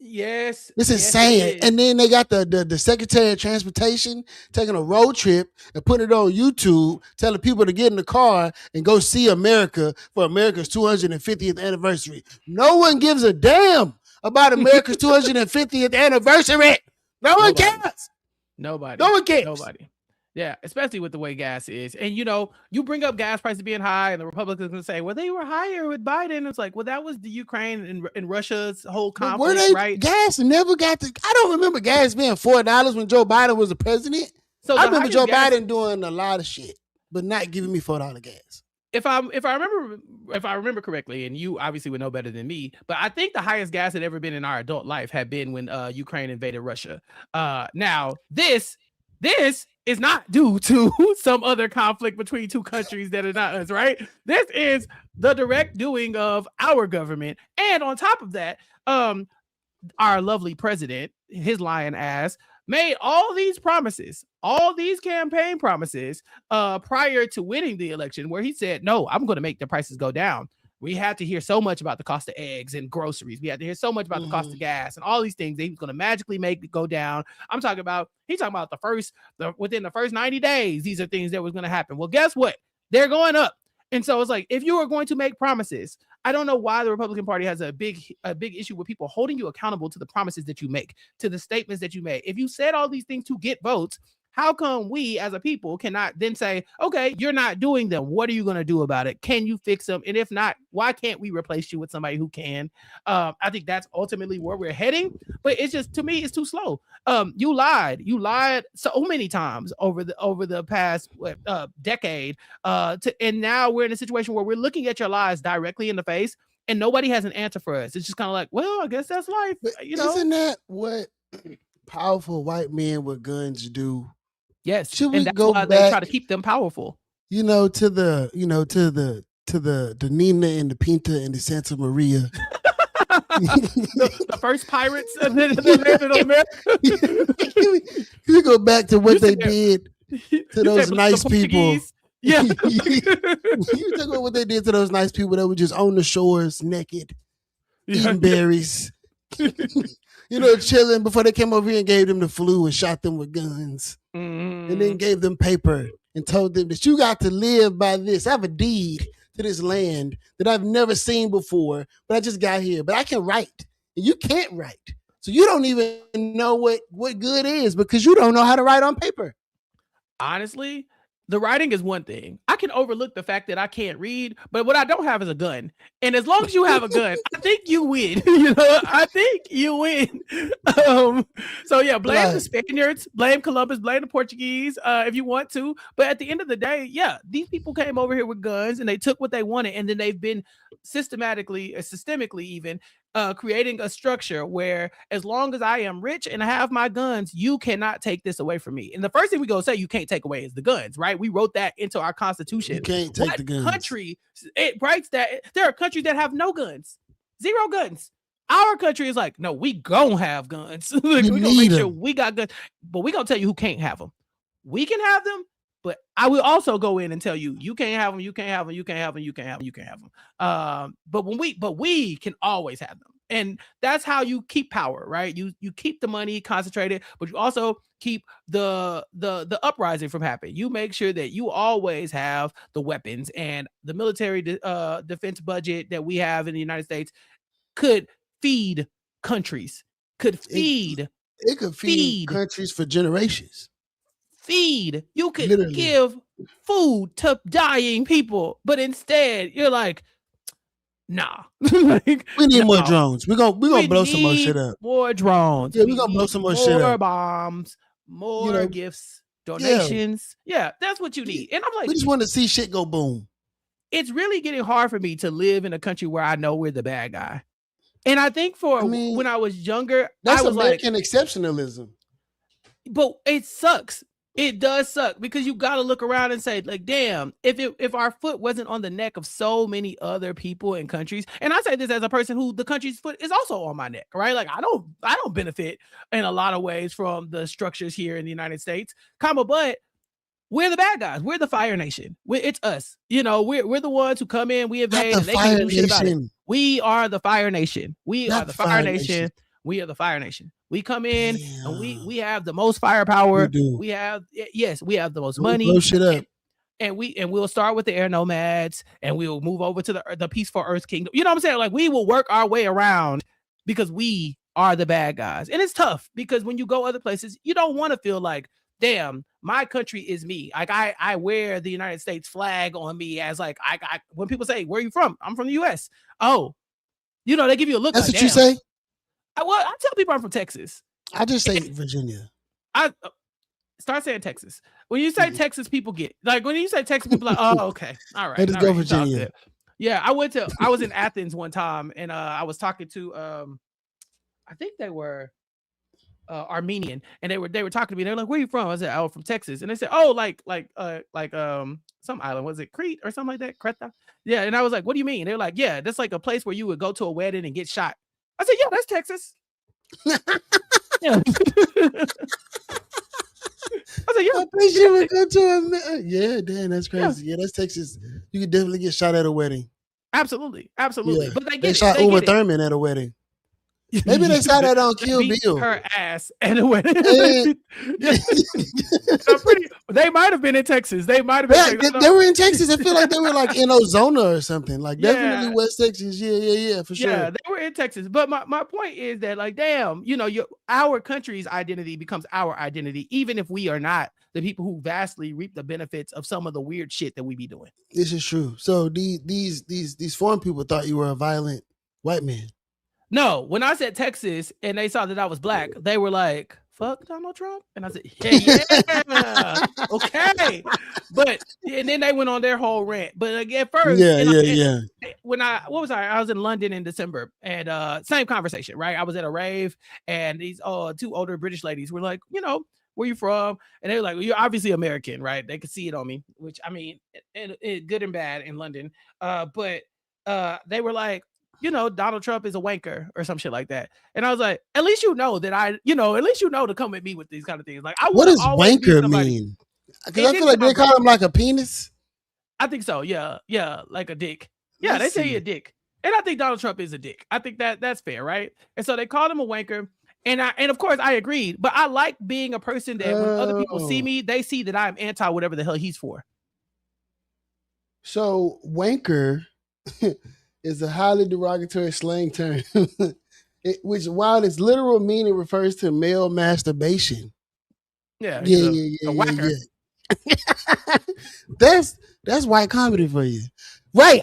[SPEAKER 2] Yes.
[SPEAKER 1] It's
[SPEAKER 2] yes, it
[SPEAKER 1] insane.
[SPEAKER 2] is.
[SPEAKER 1] And then they got the Secretary of Transportation taking a road trip and putting it on YouTube, telling people to get in the car and go see America for America's 250th anniversary. No one gives a damn about America's 250th anniversary. No one
[SPEAKER 2] Nobody.
[SPEAKER 1] cares.
[SPEAKER 2] Nobody.
[SPEAKER 1] No one cares.
[SPEAKER 2] Nobody. Yeah, especially with the way gas is. And, you know, you bring up gas prices being high, and the Republicans going to say, well, they were higher with Biden. It's like, well, that was the Ukraine and Russia's whole
[SPEAKER 1] But
[SPEAKER 2] conflict, right?
[SPEAKER 1] Gas never got to. I don't remember gas being $4 when Joe Biden was the president.
[SPEAKER 2] So
[SPEAKER 1] I
[SPEAKER 2] the
[SPEAKER 1] remember
[SPEAKER 2] highest
[SPEAKER 1] Joe
[SPEAKER 2] gas-
[SPEAKER 1] Biden doing a lot of shit, but not giving me $4 gas.
[SPEAKER 2] If I remember correctly, and you obviously would know better than me, but I think the highest gas had ever been in our adult life had been when Ukraine invaded Russia. Now this is not due to some other conflict between two countries that are not us, right? This is the direct doing of our government, and on top of that, our lovely president, his lying ass, made all these promises, all these campaign promises prior to winning the election, where he said, no, I'm going to make the prices go down. We had to hear so much about the cost of eggs and groceries. We had to hear so much about the cost of gas and all these things that he was going to magically make it go down. He's talking about within the first 90 days, these are things that was going to happen. Well, guess what? They're going up. And so it's like, if you are going to make promises, I don't know why the Republican Party has a big issue with people holding you accountable to the promises that you make, to the statements that you made. If you said all these things to get votes, how come we as a people cannot then say, okay, you're not doing them. What are you going to do about it? Can you fix them? And if not, why can't we replace you with somebody who can? I think that's ultimately where we're heading. But it's just, to me, it's too slow. You lied so many times over the past decade. And now we're in a situation where we're looking at your lies directly in the face, and nobody has an answer for us. It's just kind of like, well, I guess that's life.
[SPEAKER 1] But isn't that what powerful white men with guns do?
[SPEAKER 2] Yes,
[SPEAKER 1] Should we
[SPEAKER 2] and that's
[SPEAKER 1] go
[SPEAKER 2] why
[SPEAKER 1] back,
[SPEAKER 2] they try to keep them powerful.
[SPEAKER 1] to the Nina and the Pinta and the Santa Maria?
[SPEAKER 2] the first pirates that landed on America.
[SPEAKER 1] We go back to what they did to those nice people.
[SPEAKER 2] Yeah.
[SPEAKER 1] You talk about what they did to those nice people that were just on the shores naked, eating berries. Chilling before they came over here and gave them the flu and shot them with guns. And then gave them paper and told them that you got to live by this. I have a deed to this land that I've never seen before, but I just got here. But I can write, and you can't write. So you don't even know what good is, because you don't know how to write on paper.
[SPEAKER 2] Honestly, the writing is one thing. I can overlook the fact that I can't read, but what I don't have is a gun. And as long as you have a gun, I think you win. I think you win. So yeah, blame the Spaniards, blame Columbus, blame the Portuguese, if you want to. But at the end of the day, yeah, these people came over here with guns and they took what they wanted, and then they've been systemically even creating a structure where, as long as I am rich and I have my guns, you cannot take this away from me. And the first thing we go say you can't take away is the guns, right? We wrote that into our Constitution.
[SPEAKER 1] You can't take the guns.
[SPEAKER 2] Country, it writes that there are countries that have no guns, 0 guns. Our country is like, no, we gonna have guns. We're gonna make sure we got guns, but we gonna tell you who can't have them. We can have them, but I will also go in and tell you, you can't have them, you can't have them, you can't have them, you can't have them, you can't have them. But we can always have them. And that's how you keep power, right? You keep the money concentrated, but you also keep the uprising from happening. You make sure that you always have the weapons, and the military defense budget that we have in the United States could feed countries, it could feed
[SPEAKER 1] countries for generations.
[SPEAKER 2] You could give food to dying people, but instead you're like, nah.
[SPEAKER 1] We need more drones. We're gonna blow some more shit up.
[SPEAKER 2] More drones.
[SPEAKER 1] Yeah, we're gonna blow some more shit up.
[SPEAKER 2] More bombs, more gifts, donations. Yeah, that's what you need. And I'm like,
[SPEAKER 1] we just want to see shit go boom.
[SPEAKER 2] It's really getting hard for me to live in a country where I know we're the bad guy. And I think when I was younger,
[SPEAKER 1] that's
[SPEAKER 2] I was
[SPEAKER 1] American exceptionalism.
[SPEAKER 2] But it sucks. It does suck, because you got to look around and say, like, damn, if our foot wasn't on the neck of so many other people and countries, and I say this as a person who the country's foot is also on my neck, right? Like, I don't benefit in a lot of ways from the structures here in the United States, but we're the bad guys. We're the Fire Nation. It's us. We're the ones who come in, we invade, and they can't do shit about it. We are the Fire Nation. We are the Fire Nation. We are the Fire Nation. We come in and we have the most firepower. We have the most money.
[SPEAKER 1] Blow shit up.
[SPEAKER 2] And we'll start with the air nomads, and we'll move over to the peaceful Earth Kingdom. You know what I'm saying? Like, we will work our way around, because we are the bad guys. And it's tough, because when you go other places, you don't want to feel like, damn, my country is me. Like, I wear the United States flag on me, as like, when people say, where are you from? I'm from the US. Oh, they give you a look.
[SPEAKER 1] That's
[SPEAKER 2] like,
[SPEAKER 1] what you say?
[SPEAKER 2] I tell people I'm from Texas.
[SPEAKER 1] I just say Virginia.
[SPEAKER 2] I start saying Texas. When you say Texas, people get like, when you say Texas, people are like, oh, okay, all right.
[SPEAKER 1] Let's go Virginia.
[SPEAKER 2] Yeah, I was in Athens one time, and I was talking to I think they were Armenian, and they were talking to me. They were like, where are you from? I said, oh, from Texas. And they said, oh, like some island, was it Crete or something like that? Creta? Yeah. And I was like, what do you mean? They were like, yeah, that's like a place where you would go to a wedding and get shot. I said, yeah, that's Texas. Yeah. I said, yeah.
[SPEAKER 1] I think she would go to a yeah, damn, that's crazy. Yeah, that's Texas. You could definitely get shot at a wedding.
[SPEAKER 2] Absolutely.
[SPEAKER 1] Yeah,
[SPEAKER 2] But they
[SPEAKER 1] they
[SPEAKER 2] get it.
[SPEAKER 1] shot
[SPEAKER 2] They
[SPEAKER 1] Uma
[SPEAKER 2] get it.
[SPEAKER 1] Thurman at a wedding. Maybe they saw that on
[SPEAKER 2] They
[SPEAKER 1] Kill
[SPEAKER 2] beat
[SPEAKER 1] Bill.
[SPEAKER 2] her ass at a wedding.
[SPEAKER 1] And-
[SPEAKER 2] They might have been in Texas. They might have been.
[SPEAKER 1] Yeah,
[SPEAKER 2] in Texas.
[SPEAKER 1] they were in Texas. I feel like they were like in Ozona or something. Like definitely
[SPEAKER 2] Yeah.
[SPEAKER 1] West Texas. Yeah, for sure.
[SPEAKER 2] Yeah, they were in Texas. But my point is that, like, damn, our country's identity becomes our identity, even if we are not the people who vastly reap the benefits of some of the weird shit that we be doing.
[SPEAKER 1] This is true. So these foreign people thought you were a violent white man.
[SPEAKER 2] No, when I said Texas and they saw that I was black, they were like, fuck Donald Trump. And I said, yeah, okay. But and then they went on their whole rant. But again, first,
[SPEAKER 1] Yeah.
[SPEAKER 2] when I was in London in December, and same conversation, right? I was at a rave, and these two older British ladies were like, where you from? And they were like, well, you're obviously American, right? They could see it on me, which I mean, good and bad in London. But they were like, Donald Trump is a wanker or some shit like that. And I was like, at least that at least to come at me with these kind of things. Like,
[SPEAKER 1] what does wanker mean? Because I feel like they call him like a penis.
[SPEAKER 2] I think so. Yeah, like a dick. Yeah, they say a dick. And I think Donald Trump is a dick. I think that's fair, right? And so they called him a wanker. And of course I agreed. But I like being a person that when other people see me, they see that I'm anti whatever the hell he's for.
[SPEAKER 1] So wanker is a highly derogatory slang term, which while its literal meaning refers to male masturbation.
[SPEAKER 2] Yeah.
[SPEAKER 1] A whacker. That's white comedy for you. Right.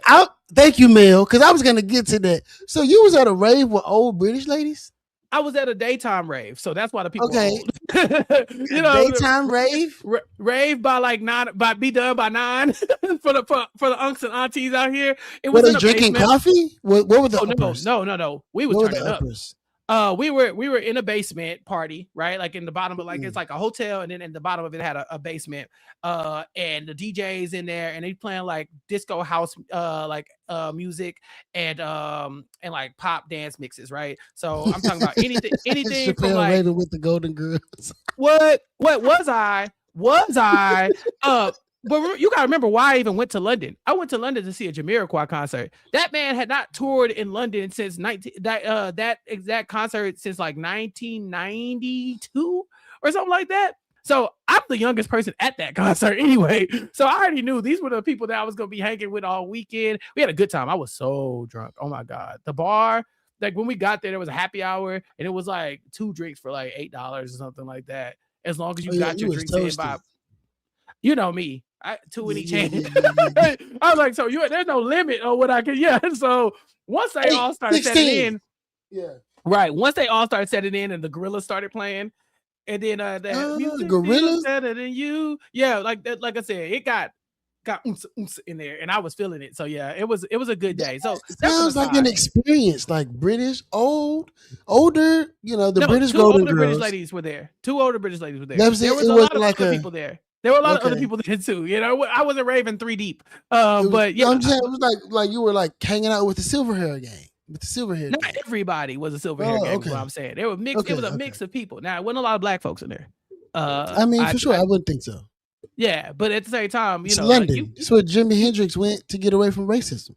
[SPEAKER 1] Thank you, Mel, because I was going to get to that. So you was at a rave with old British ladies?
[SPEAKER 2] I was at a daytime rave, so that's why the people.
[SPEAKER 1] Okay, daytime rave,
[SPEAKER 2] rave by like 9, be done by 9 for the unks and aunties out here. It was
[SPEAKER 1] they drinking coffee. What were the uppers?
[SPEAKER 2] No. We was turning up. We were in a basement party, right? Like in the bottom of it's like a hotel, and then in the bottom of it had a basement. And the DJs in there, and they playing like disco house, music and like pop dance mixes, right? So I'm talking about anything from like
[SPEAKER 1] Raven with the Golden Girls.
[SPEAKER 2] What was I? But you gotta remember why I even went to London. I went to London to see a Jamiroquai concert. That man had not toured in London since that exact concert since like 1992 or something like that. So I'm the youngest person at that concert anyway. So I already knew these were the people that I was gonna be hanging with all weekend. We had a good time. I was so drunk. Oh my God. The bar, like when we got there was a happy hour, and it was like 2 drinks for like $8 or something like that. As long as you got your drinks in by, you know me. 2 any change. I was like, so there's no limit on what I can. Yeah. So once they all started setting in, right. Once they all started setting in, and the Gorillas started playing, and then music
[SPEAKER 1] Gorillas
[SPEAKER 2] better than you. Yeah, like that. Like I said, it got oomps in there, and I was feeling it. So yeah, it was a good day. So
[SPEAKER 1] sounds like an experience, like British older. The British Golden Girls.
[SPEAKER 2] British ladies were there. 2 older British ladies were there.
[SPEAKER 1] There was a lot of other
[SPEAKER 2] people there. There were a lot of other people there too. I wasn't raving 3 deep. But yeah,
[SPEAKER 1] I'm saying it was like you were like hanging out with the silver hair gang. With the silver hair.
[SPEAKER 2] Not everybody was a silver hair gang. Okay. What I'm saying, they were mixed. It was a mix of people. Now, it wasn't a lot of black folks in there.
[SPEAKER 1] I mean, for sure, I wouldn't think so.
[SPEAKER 2] Yeah, but at the same time,
[SPEAKER 1] it's London. That's where Jimi Hendrix went to get away from racism.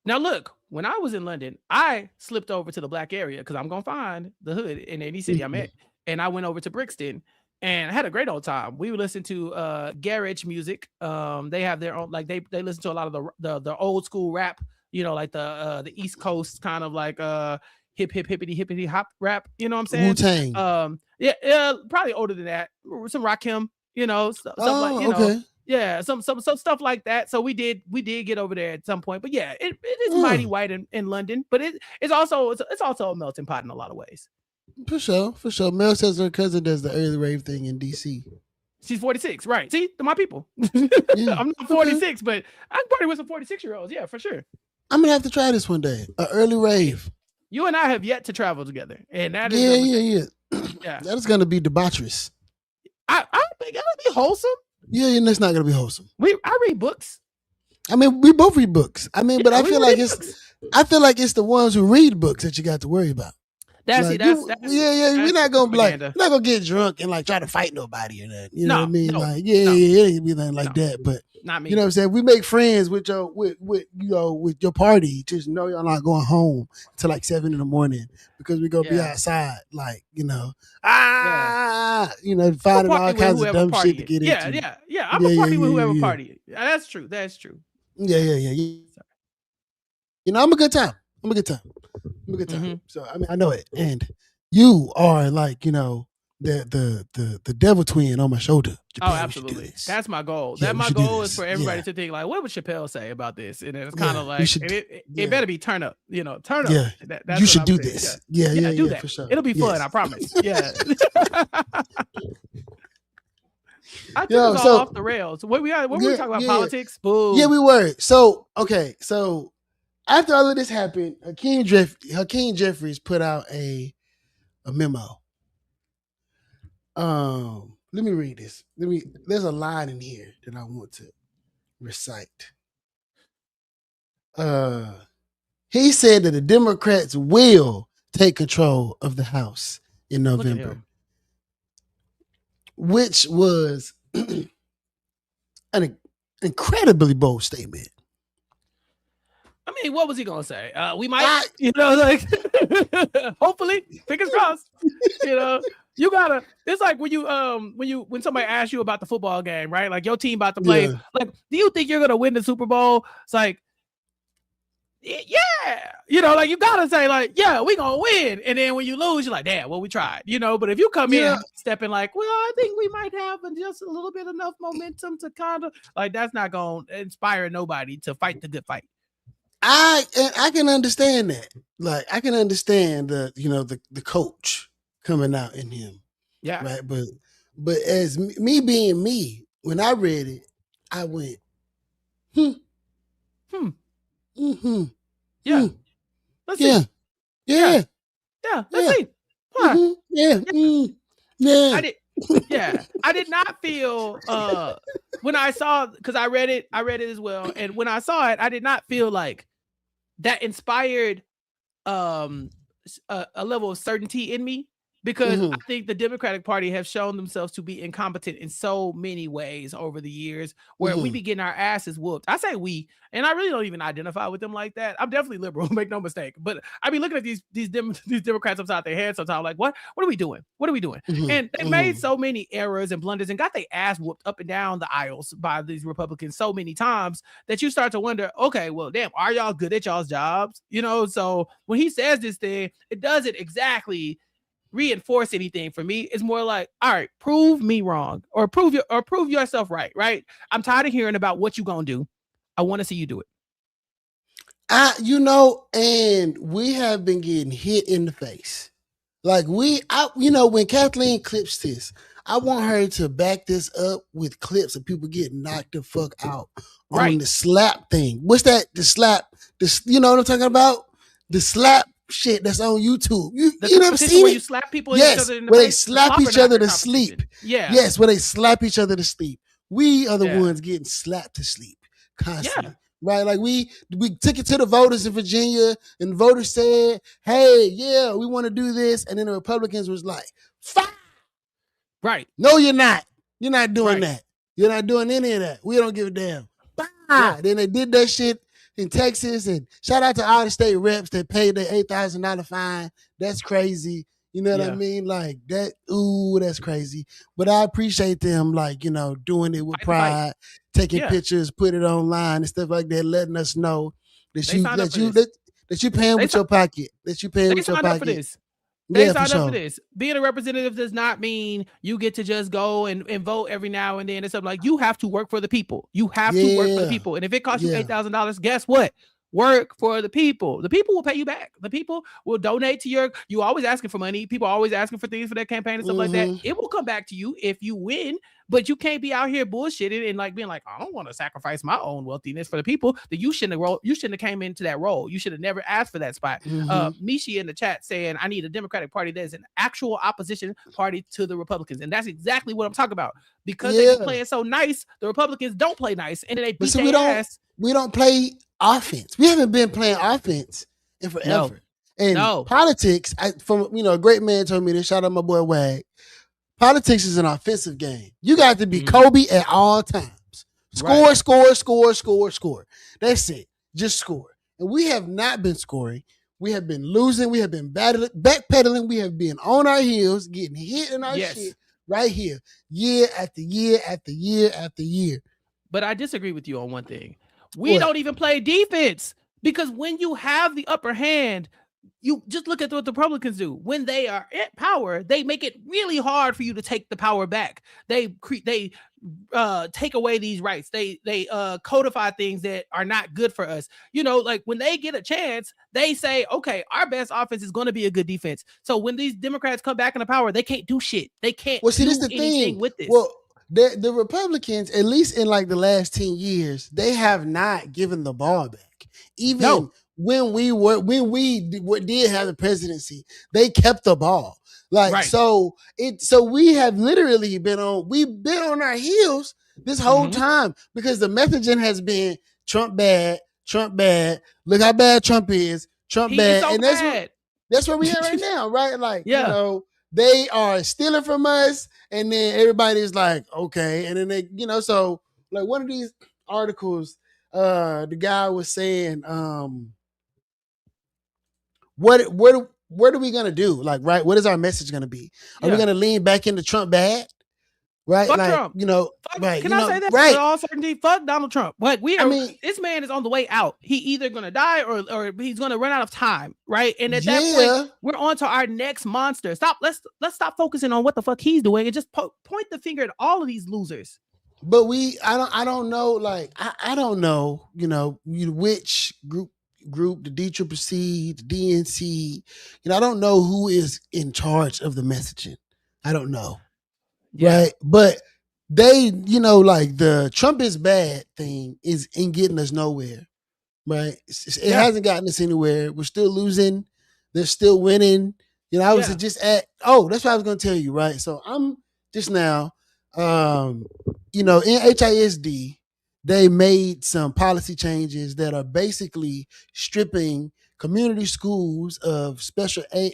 [SPEAKER 2] Now, look, when I was in London, I slipped over to the black area because I'm gonna find the hood in any city I'm at, and I went over to Brixton. And I had a great old time. We would listen to garage music. They have their own, like they listen to a lot of the old school rap, like the East Coast kind of like hip hippity hop rap. You know what I'm saying?
[SPEAKER 1] Wu-Tang.
[SPEAKER 2] Yeah, probably older than that. Some Rakim, stuff like yeah, some stuff like that. So we did get over there at some point. But yeah, it is mighty white in London, but it's also a melting pot in a lot of ways.
[SPEAKER 1] For sure. Mel says her cousin does the early rave thing in DC.
[SPEAKER 2] She's 46, right? See, they're my people. Yeah. I'm not 46, but I can party with some 46-year-olds. Yeah, for sure.
[SPEAKER 1] I'm gonna have to try this one day. An early rave.
[SPEAKER 2] You and I have yet to travel together, and that is
[SPEAKER 1] yeah. That is gonna be debaucherous.
[SPEAKER 2] I think that'll be wholesome.
[SPEAKER 1] Yeah, and that's not gonna be wholesome.
[SPEAKER 2] I read books.
[SPEAKER 1] I mean, we both read books. I mean, but I feel like it's the ones who read books that you got to worry about.
[SPEAKER 2] That's
[SPEAKER 1] Like
[SPEAKER 2] it. That's
[SPEAKER 1] we're not gonna be like,
[SPEAKER 2] propaganda.
[SPEAKER 1] we're not gonna get drunk and like try to fight nobody or nothing. You know what I mean?
[SPEAKER 2] No,
[SPEAKER 1] Like,
[SPEAKER 2] no,
[SPEAKER 1] it ain't be nothing like
[SPEAKER 2] no.
[SPEAKER 1] that. But
[SPEAKER 2] not me.
[SPEAKER 1] you know what I'm saying? We make friends with your with your party. Just know y'all not going home till like 7 a.m. because we're gonna be outside, like, finding all kinds of dumb shit to get into.
[SPEAKER 2] Yeah. I'm a party with whoever party. That's true.
[SPEAKER 1] Yeah. I'm a good time. So I mean, I know it, and you are like, the devil twin on my shoulder.
[SPEAKER 2] Japan, absolutely. That's my goal. My goal is for everybody to think like, what would Chappelle say about this? And it's kind of like, it better be turn up. Turn up.
[SPEAKER 1] Yeah,
[SPEAKER 2] that's
[SPEAKER 1] you should do this. Yeah, do that.
[SPEAKER 2] For sure. It'll be fun. I promise. Yeah. I took us all off the rails. What we were talking about? Politics? Boo.
[SPEAKER 1] Yeah, we were. So okay, so after all of this happened, Hakeem Jeffries put out a memo. Let me read this. There's a line in here that I want to recite. He said that the Democrats will take control of the House in November, which was an incredibly bold statement.
[SPEAKER 2] I mean, what was he gonna say? We might, hopefully, fingers crossed. You gotta. It's like when somebody asks you about the football game, right? Like your team about to play. Yeah. Like, do you think you're gonna win the Super Bowl? It's like, yeah, like you gotta say like, yeah, we gonna win. And then when you lose, you're like, damn, well, we tried, But if you come in stepping like, well, I think we might have just a little bit enough momentum to kind of like, that's not gonna inspire nobody to fight the good fight.
[SPEAKER 1] I can understand that. Like, I can understand the coach coming out in him.
[SPEAKER 2] Yeah.
[SPEAKER 1] Right. But as me being me, when I read it, I went,
[SPEAKER 2] Mm-hmm. Yeah. Let's see.
[SPEAKER 1] Yeah.
[SPEAKER 2] Let's see. Huh.
[SPEAKER 1] Mm-hmm. Yeah.
[SPEAKER 2] I did not feel when I saw, because I read it as well. And when I saw it, I did not feel like that inspired a level of certainty in me, because I think the Democratic Party have shown themselves to be incompetent in so many ways over the years, where we be getting our asses whooped. I say we, and I really don't even identify with them like that. I'm definitely liberal, make no mistake. But I be looking at these Democrats upside their head sometimes, like, what are we doing? And they made so many errors and blunders and got their ass whooped up and down the aisles by these Republicans so many times that you start to wonder, okay, well, damn, are y'all good at y'all's jobs? So when he says this thing, it doesn't exactly reinforce anything for me. It's more like, all right, prove me wrong, or prove yourself right? I'm tired of hearing about what you gonna do. I want to see you do it.
[SPEAKER 1] And we have been getting hit in the face. Like when Kathleen clips this, I want her to back this up with clips of people getting knocked the fuck out on the slap thing. What's that? The slap, you know what I'm talking about? The slap shit that's on YouTube. You never seen
[SPEAKER 2] where
[SPEAKER 1] it?
[SPEAKER 2] You slap people
[SPEAKER 1] yes,
[SPEAKER 2] each other in the
[SPEAKER 1] where
[SPEAKER 2] face,
[SPEAKER 1] they slap each other to sleep.
[SPEAKER 2] Yeah.
[SPEAKER 1] Yes, where they slap each other to sleep. We are the ones getting slapped to sleep constantly. Yeah. Right? Like we took it to the voters in Virginia, and the voters said, hey, yeah, we want to do this. And then the Republicans was like, fine.
[SPEAKER 2] Right.
[SPEAKER 1] No, you're not. You're not doing that. You're not doing any of that. We don't give a damn. Yeah. Then they did that shit in Texas, and shout out to all the state reps that paid their $8,000 fine. That's crazy. You know what I mean? Like that. Ooh, that's crazy. But I appreciate them, like, doing it with pride, taking pictures, put it online and stuff like that, letting us know that you paying with your pocket. That you paying with your pocket.
[SPEAKER 2] For this. They signed up for this. Being a representative does not mean you get to just go and vote every now and then and stuff. Like, you have to work for the people. You have to work for the people. And if it costs you $8,000, guess what? Work for the people. The people will pay you back. The people will donate to you always asking for money. People are always asking for things for their campaign and stuff like that. It will come back to you if you win, but you can't be out here bullshitting and like being like, I don't want to sacrifice my own wealthiness for the people. That you shouldn't have came into that role. You should have never asked for that spot. Mishi in the chat saying, I need a Democratic Party that is an actual opposition party to the Republicans. And that's exactly what I'm talking about. Because they be playing so nice, the Republicans don't play nice, and then they beat their ass.
[SPEAKER 1] We don't play offense. We haven't been playing offense in forever. And
[SPEAKER 2] No.
[SPEAKER 1] politics, from a great man told me this. Shout out my boy Wag. Politics is an offensive game. You got to be Kobe at all times. Score,
[SPEAKER 2] Right.
[SPEAKER 1] score. That's it. Just score. And we have not been scoring. We have been losing. We have been backpedaling. We have been on our heels, getting hit in our
[SPEAKER 2] Yes.
[SPEAKER 1] shit right here, year after year after year after year.
[SPEAKER 2] But I disagree with you on one thing. We
[SPEAKER 1] What?
[SPEAKER 2] don't even play defense because when you have the upper hand, you just look at what the Republicans do. When they are at power, they make it really hard for you to take the power back. They take away these rights. They codify things that are not good for us. Like when they get a chance, they say, okay, our best offense is going to be a good defense. So when these Democrats come back into power, they can't do shit. They can't
[SPEAKER 1] Well, see,
[SPEAKER 2] do
[SPEAKER 1] this the
[SPEAKER 2] anything
[SPEAKER 1] thing.
[SPEAKER 2] with this.
[SPEAKER 1] Well, the Republicans, at least in like the last 10 years, they have not given the ball back. Even
[SPEAKER 2] No.
[SPEAKER 1] when we did have the presidency, they kept the ball. Like
[SPEAKER 2] Right.
[SPEAKER 1] so we have literally been on our heels this whole time because the messaging has been Trump bad. Look how bad Trump is. Trump
[SPEAKER 2] He
[SPEAKER 1] bad.
[SPEAKER 2] is so
[SPEAKER 1] And
[SPEAKER 2] bad.
[SPEAKER 1] that's where we are right now, right? Like,
[SPEAKER 2] Yeah.
[SPEAKER 1] they are stealing from us, and then everybody's like, okay. And then they, so like one of these articles, the guy was saying, what are we gonna do? Like, right? What is our message gonna be? Are we gonna lean back into Trump bad? Right?
[SPEAKER 2] Fuck
[SPEAKER 1] like,
[SPEAKER 2] Trump.
[SPEAKER 1] right.
[SPEAKER 2] Can I say that
[SPEAKER 1] right.
[SPEAKER 2] with all certainty? Fuck Donald Trump. Like this man is on the way out. He either gonna die or he's gonna run out of time, right? And at that point, we're on to our next monster. Let's stop focusing on what the fuck he's doing and just point the finger at all of these losers.
[SPEAKER 1] But I don't know, like I don't know, which group, the DCCC, the DNC, I don't know who is in charge of the messaging. I don't know.
[SPEAKER 2] Yeah.
[SPEAKER 1] Right. But they, like the Trump is bad thing ain't getting us nowhere. Right. It hasn't gotten us anywhere. We're still losing. They're still winning. I was just that's what I was going to tell you. Right. So I'm just now, in HISD, they made some policy changes that are basically stripping community schools of special ed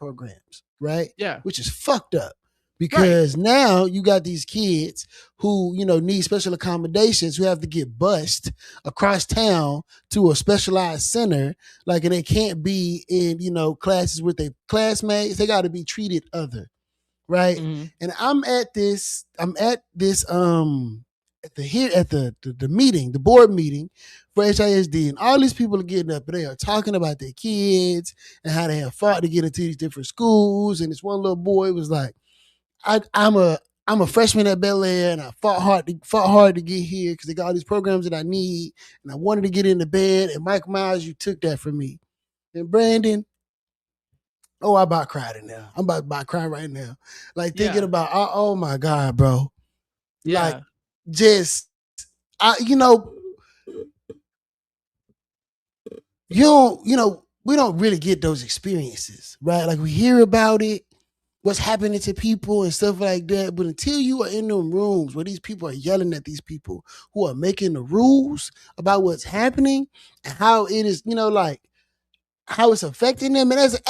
[SPEAKER 1] programs. Right.
[SPEAKER 2] Yeah.
[SPEAKER 1] Which is fucked up. Because now you got these kids who, need special accommodations, who have to get bused across town to a specialized center, and they can't be in, classes with their classmates. They got to be treated other, right? And I'm at the meeting, the board meeting for HISD, and all these people are getting up and they are talking about their kids and how they have fought to get into these different schools. And this one little boy was like, I'm a freshman at Bel Air, and I fought hard to get here because they got all these programs that I need, and I wanted to get into bed. And Mike Miles, you took that from me. And Brandon, I about cried in there. I'm about crying right now, thinking about oh my God, bro,
[SPEAKER 2] yeah,
[SPEAKER 1] just we don't really get those experiences, right? Like we hear about it. What's happening to people and stuff like that. But until you are in them rooms where these people are yelling at these people who are making the rules about what's happening and how it is, how it's affecting them. And as a,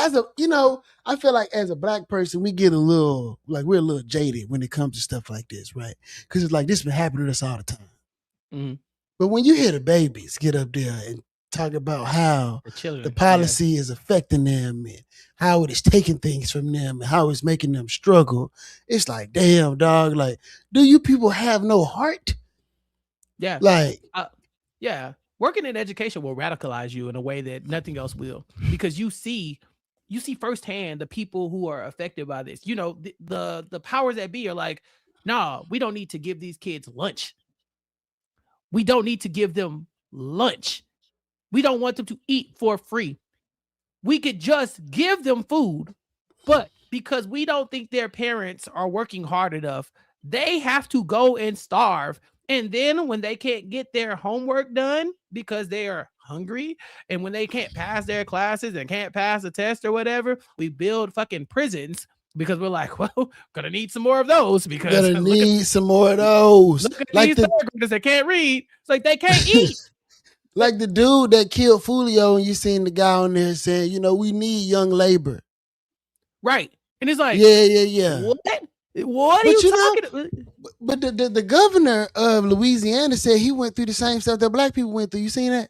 [SPEAKER 1] I feel like as a Black person, we get we're a little jaded when it comes to stuff like this, right? Because it's like, this been happening to us all the time. But when you hear the babies get up there and talk about how the policy is affecting them and how it is taking things from them and how it's making them struggle, it's like, damn, dog, do you people have no heart?
[SPEAKER 2] Yeah. Working in education will radicalize you in a way that nothing else will, because you see firsthand the people who are affected by this. The powers that be are like, nah, we don't need to give these kids lunch. We don't need to give them lunch. We don't want them to eat for free. We could just give them food, but because we don't think their parents are working hard enough, they have to go and starve. And then when they can't get their homework done because they are hungry, and when they can't pass their classes and can't pass the test or whatever, we build fucking prisons because we're like, well, gonna need some more of those because
[SPEAKER 1] gonna need some more of those.
[SPEAKER 2] Look at these third graders that can't read. It's like they can't eat.
[SPEAKER 1] Like the dude that killed Fulio, and you seen the guy on there saying, you know, we need young labor.
[SPEAKER 2] Right. And it's like,
[SPEAKER 1] yeah.
[SPEAKER 2] What? What are you talking about?
[SPEAKER 1] But the governor of Louisiana said he went through the same stuff that black people went through. You seen that?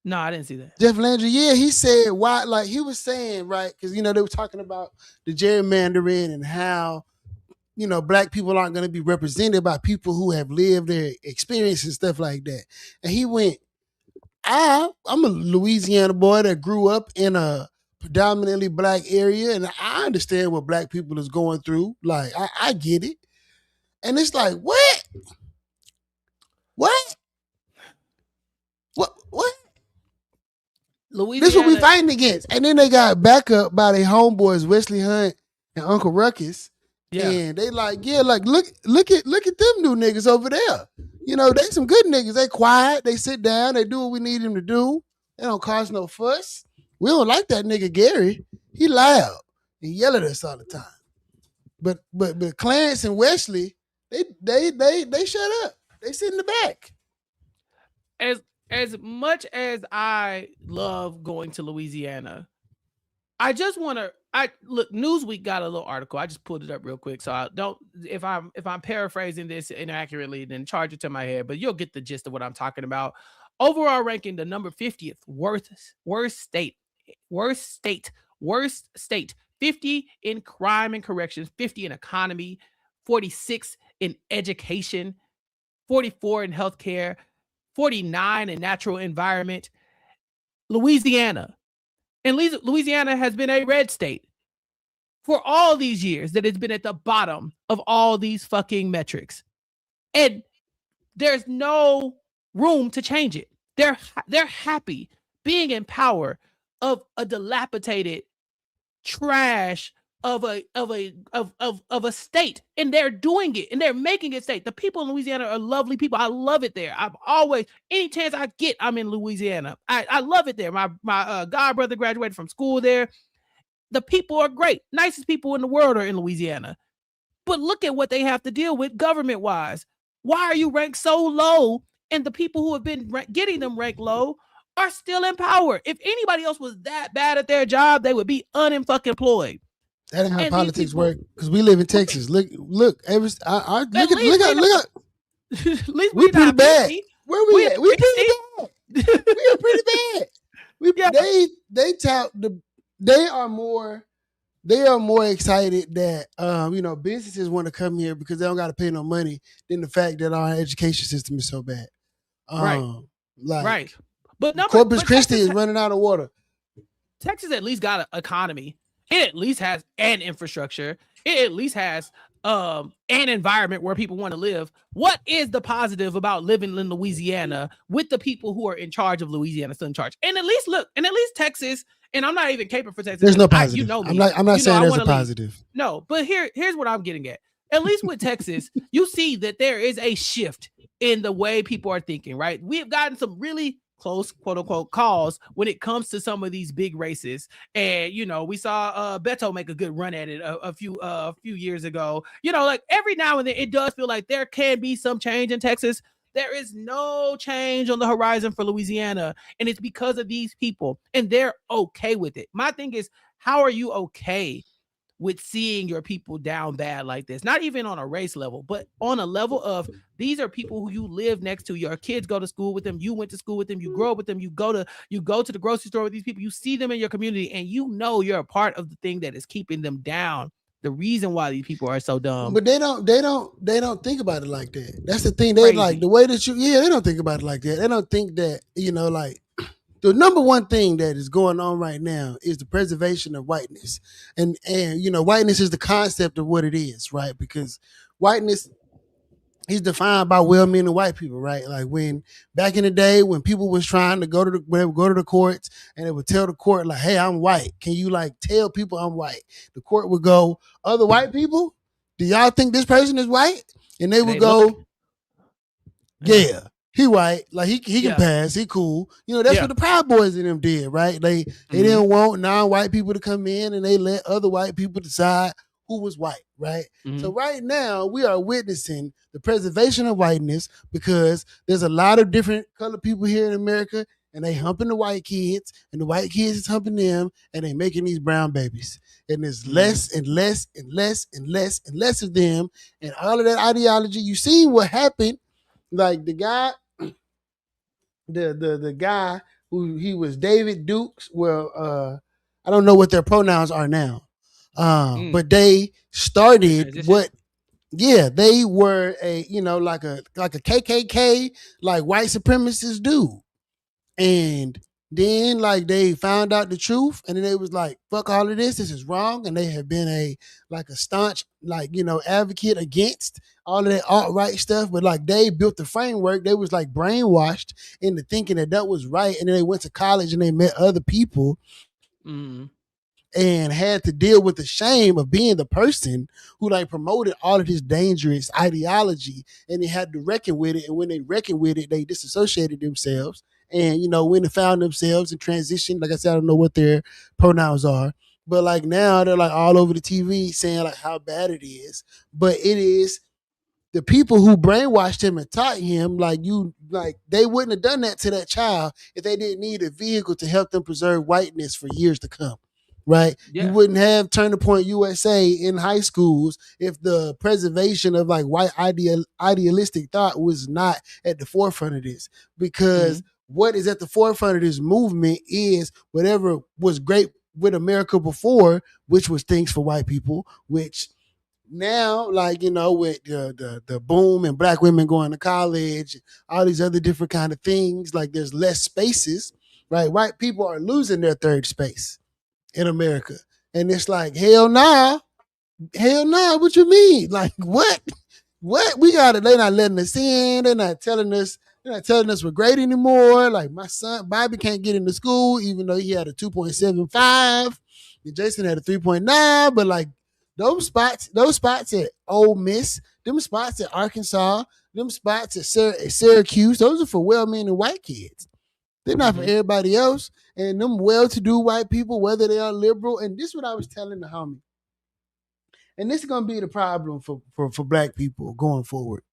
[SPEAKER 2] No, I didn't see that.
[SPEAKER 1] Jeff Landry, yeah, he said why, like he was saying, right? Because you know they were talking about the gerrymandering and how, you know, black people aren't going to be represented by people who have lived their experience and stuff like that. And he went, I'm a Louisiana boy that grew up in a predominantly black area, and I understand what black people is going through. Like I get it. And it's like, what?
[SPEAKER 2] Louisiana.
[SPEAKER 1] This what we fighting against. And then they got backup by their homeboys, Wesley Hunt and Uncle Ruckus.
[SPEAKER 2] Yeah.
[SPEAKER 1] And they like, yeah, like look at them new niggas over there. You know, they some good niggas. They quiet, they sit down, they do what we need them to do. They don't cause no fuss. We don't like that nigga Gary. He loud. He yell at us all the time. But Clarence and Wesley, they shut up. They sit in the back.
[SPEAKER 2] As much as I love going to Louisiana, I just want to. Look, Newsweek got a little article. I just pulled it up real quick, so I don't. If I'm paraphrasing this inaccurately, then charge it to my head. But you'll get the gist of what I'm talking about. Overall ranking, the number 50th worst state, 50 in crime and corrections, 50 in economy, 46 in education, 44 in healthcare, 49 in natural environment. Louisiana. And Louisiana has been a red state for all these years that it's been at the bottom of all these fucking metrics. And there's no room to change it. They're happy being in power of a dilapidated trash of a state, and they're doing it, and they're making it state. The people in Louisiana are lovely people. I love it there. I've always, any chance I get, I'm in Louisiana. I love it there. My god brother graduated from school there. The people are great. Nicest people in the world are in Louisiana. But look at what they have to deal with government wise. Why are you ranked so low? And the people who have been getting them ranked low are still in power. If anybody else was that bad at their job, they would be unemployed.
[SPEAKER 1] That ain't how politics work. Because we live in Texas. Look. Look at. We pretty bad. Where we at? We pretty bad. We are pretty bad. They tout the. They are more excited that you know, businesses want to come here because they don't got to pay no money than the fact that our education system is so bad.
[SPEAKER 2] Right. But
[SPEAKER 1] Corpus Christi is running out of water.
[SPEAKER 2] Texas at least got an economy. It at least has an infrastructure. It at least has an environment where people want to live. What is the positive about living in Louisiana with the people who are in charge of Louisiana still in charge? And at least Texas, and I'm not even caping for Texas.
[SPEAKER 1] There's no positive.
[SPEAKER 2] You know me.
[SPEAKER 1] I'm not saying there's a positive.
[SPEAKER 2] Leave. No, but here's what I'm getting at. At least with Texas, you see that there is a shift in the way people are thinking, right? We have gotten some really close, quote unquote, calls when it comes to some of these big races. And, you know, we saw Beto make a good run at it a few years ago. You know, like every now and then it does feel like there can be some change in Texas. There is no change on the horizon for Louisiana. And it's because of these people, and they're okay with it. My thing is, how are you okay with seeing your people down bad like this? Not even on a race level, but on a level of, these are people who you live next to. Your kids go to school with them. You went to school with them. You grow up with them. You go to the grocery store with these people. You see them in your community, and you know you're a part of the thing that is keeping them down. The reason why these people are so dumb.
[SPEAKER 1] But they don't think about it like that. That's the thing. They like the way that they don't think about it like that. They don't think that, you know, like, the number one thing that is going on right now is the preservation of whiteness. And you know, whiteness is the concept of what it is, right? Because whiteness is defined by well-meaning white people, right? Like when back in the day when people was trying to go to the courts and they would tell the court like, hey, I'm white. Can you like tell people I'm white? The court would go, other white people, do y'all think this person is white? And they would go, yeah. He white, like he can pass, he cool. You know, that's what the Proud Boys and them did, right? They didn't want non-white people to come in, and they let other white people decide who was white, right?
[SPEAKER 2] Mhm.
[SPEAKER 1] So right now we are witnessing the preservation of whiteness because there's a lot of different colored people here in America, and they humping the white kids, and the white kids is humping them, and they making these brown babies. And there's less and less and less and less and less of them, and all of that ideology. You see what happened? Like the guy, the guy who he was David Dukes. Well, I don't know what their pronouns are now, but they started
[SPEAKER 4] Transition.
[SPEAKER 1] what. Yeah, they were a like a KKK, like white supremacist dude. And then like they found out the truth, and then they was like, fuck all of this is wrong. And they have been a staunch advocate against all of that alt-right stuff. But like they built the framework, they was like brainwashed into thinking that was right. And then they went to college and they met other people and had to deal with the shame of being the person who like promoted all of this dangerous ideology, and they had to reckon with it. And when they reckoned with it, they disassociated themselves. And when they found themselves in transition, like I said, I don't know what their pronouns are, but like now they're like all over the TV saying like how bad it is. But it is the people who brainwashed him and taught him, they wouldn't have done that to that child if they didn't need a vehicle to help them preserve whiteness for years to come. Right?
[SPEAKER 4] Yeah.
[SPEAKER 1] You wouldn't have Turning Point USA in high schools if the preservation of like white idealistic thought was not at the forefront of this. Because what is at the forefront of this movement is whatever was great with America before, which was things for white people, which now, with the boom and black women going to college, all these other different kind of things, like there's less spaces, right? White people are losing their third space in America. And it's like, hell nah, what you mean? Like, what? We got it. They're not letting us in. They're not telling us we're great anymore. Like my son, Bobby can't get into school, even though he had a 2.75. And Jason had a 3.9. But like those spots at Ole Miss, them spots at Arkansas, them spots at Syracuse, those are for well-meaning white kids. They're not for everybody else. And them well-to-do white people, whether they are liberal, and this is what I was telling the homie. And this is going to be the problem for black people going forward.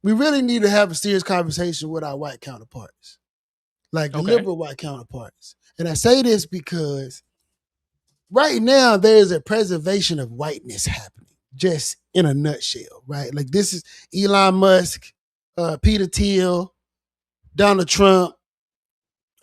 [SPEAKER 1] We really need to have a serious conversation with our white counterparts, like the liberal white counterparts. And I say this because right now there is a preservation of whiteness happening, just in a nutshell, right? Like this is Elon Musk, Peter Thiel, Donald Trump,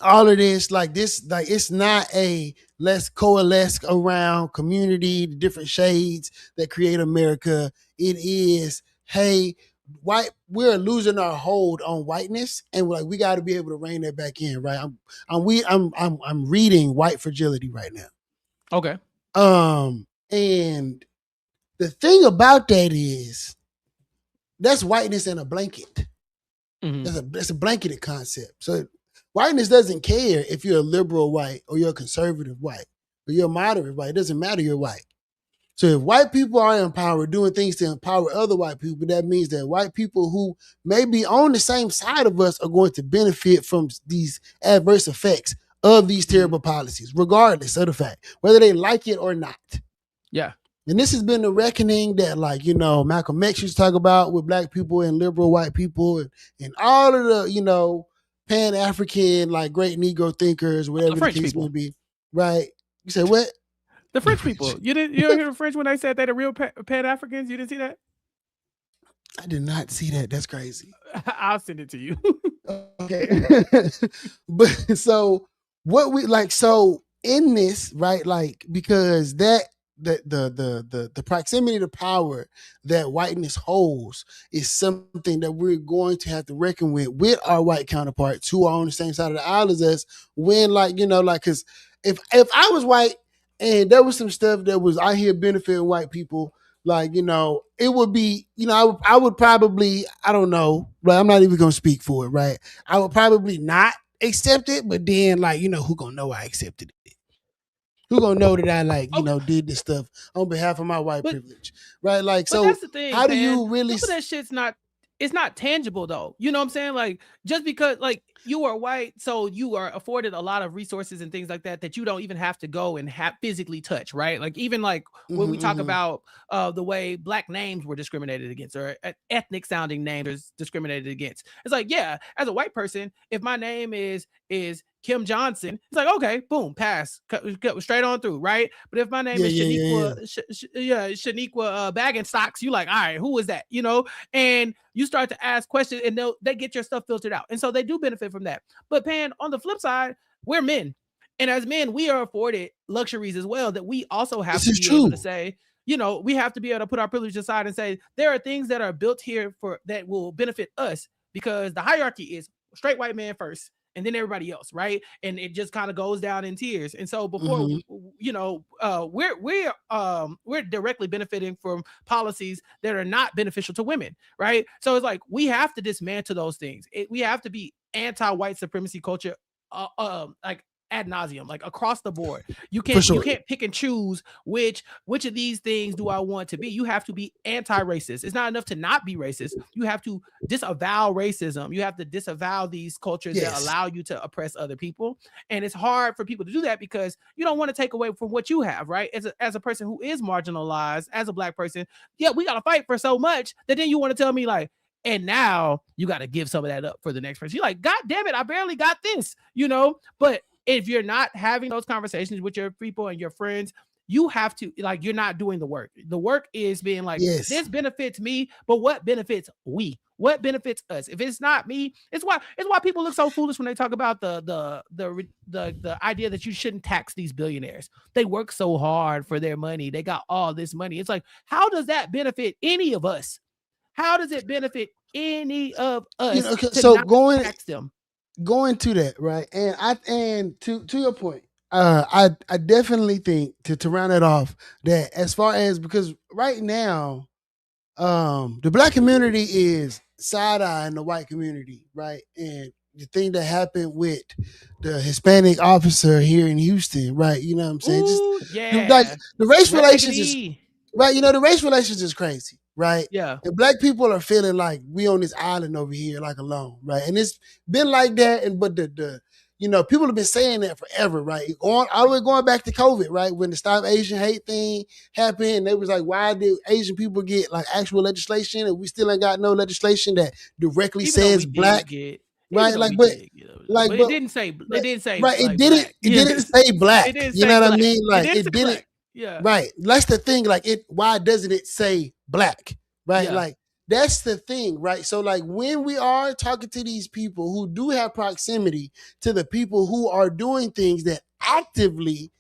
[SPEAKER 1] all of this, like this, like it's not a let's coalesce around community, the different shades that create America. It is, hey, we're losing our hold on whiteness, and we got to be able to rein that back in, right? I'm reading White Fragility right now.
[SPEAKER 2] Okay.
[SPEAKER 1] And the thing about that is that's whiteness in a blanket. That's a blanketed concept. So whiteness doesn't care if you're a liberal white or you're a conservative white or you're a moderate white. It doesn't matter, you're white. So if white people are in power doing things to empower other white people, that means that white people who may be on the same side of us are going to benefit from these adverse effects of these terrible policies, regardless of the fact, whether they like it or not.
[SPEAKER 2] Yeah.
[SPEAKER 1] And this has been the reckoning that, Malcolm X used to talk about with black people and liberal white people and all of the, Pan-African, great Negro thinkers, whatever the case may be. Right? You said what?
[SPEAKER 2] The French people. You don't hear the French when they said they're the real Pan-Africans? You didn't see that?
[SPEAKER 1] I did not see that. That's crazy.
[SPEAKER 2] I'll send it to you.
[SPEAKER 1] Okay. But so what so in this, right, because that the proximity to power that whiteness holds is something that we're going to have to reckon with our white counterparts who are on the same side of the aisle as us when because if I was white and there was some stuff that was out here benefiting white people, it would be, I would probably, I don't know, right? I'm not even going to speak for it, right? I would probably not accept it, but then who gonna know I accepted it? Who gonna know that I did this stuff on behalf of my white privilege, right? So
[SPEAKER 2] that's the thing,
[SPEAKER 1] how do you really?
[SPEAKER 2] Some of that shit's not it's not tangible though. You know what I'm saying? Like, just because like you are white, so you are afforded a lot of resources and things like that that you don't even have to go and physically touch, right? Like even like when we talk about the way black names were discriminated against, or ethnic sounding names are discriminated against. It's like, yeah, as a white person, if my name is Kim Johnson, it's like, okay, boom, pass, cut straight on through, right? But if my name is Shaniqua Bagginstocks, you like, all right, who is that? You know, and you start to ask questions, and they get your stuff filtered out, and so they do benefit from that. But Pan, on the flip side, we're men, and as men, we are afforded luxuries as well that we also have to be able to say. You know, we have to be able to put our privilege aside and say there are things that are built here for that will benefit us, because the hierarchy is straight white man first, and then everybody else, right? And it just kind of goes down in tiers. And so before you know, we're directly benefiting from policies that are not beneficial to women, right? So it's like we have to dismantle those things. We have to be anti-white supremacy culture, like ad nauseum, like across the board. You can't pick and choose which of these things do I want to be. You have to be anti-racist. It's not enough to not be racist. You have to disavow racism. You have to disavow these cultures that allow you to oppress other people. And it's hard for people to do that because you don't want to take away from what you have, right? As a person who is marginalized, as a black person, yeah, we got to fight for so much that then you want to tell me like, and now you got to give some of that up for the next person. You're like, God damn it, I barely got this, you know? But if you're not having those conversations with your people and your friends, you have to, like, you're not doing the work. The work is being like, this benefits me, but what benefits we? What benefits us? If it's not me, it's why people look so foolish when they talk about the idea that you shouldn't tax these billionaires. They work so hard for their money. They got all this money. It's like, how does that benefit any of us? How does it benefit any of us?
[SPEAKER 1] So going to that, right? And to your point, I definitely think to round it off that as far as, because right now, the black community is side-eyeing the white community, right? And the thing that happened with the Hispanic officer here in Houston, right? You know what I'm saying?
[SPEAKER 2] Ooh,
[SPEAKER 1] like the race relations is right. You know, the race relations is crazy. Right?
[SPEAKER 2] Yeah.
[SPEAKER 1] And black people are feeling like we on this island over here, like alone, right? And it's been like that. But the you know, people have been saying that forever, right? Going back to COVID, right? When the Stop Asian Hate thing happened, they was like, why did Asian people get like actual legislation, and we still ain't got no legislation that directly says black? Right, like, but
[SPEAKER 2] it didn't say. It didn't say.
[SPEAKER 1] Right, it didn't. It didn't say black. You know what I mean? Like, it didn't.
[SPEAKER 2] Yeah.
[SPEAKER 1] Right. That's the thing. Like, why doesn't it say black? Right. Yeah. Like, that's the thing. Right. So, like, when we are talking to these people who do have proximity to the people who are doing things that actively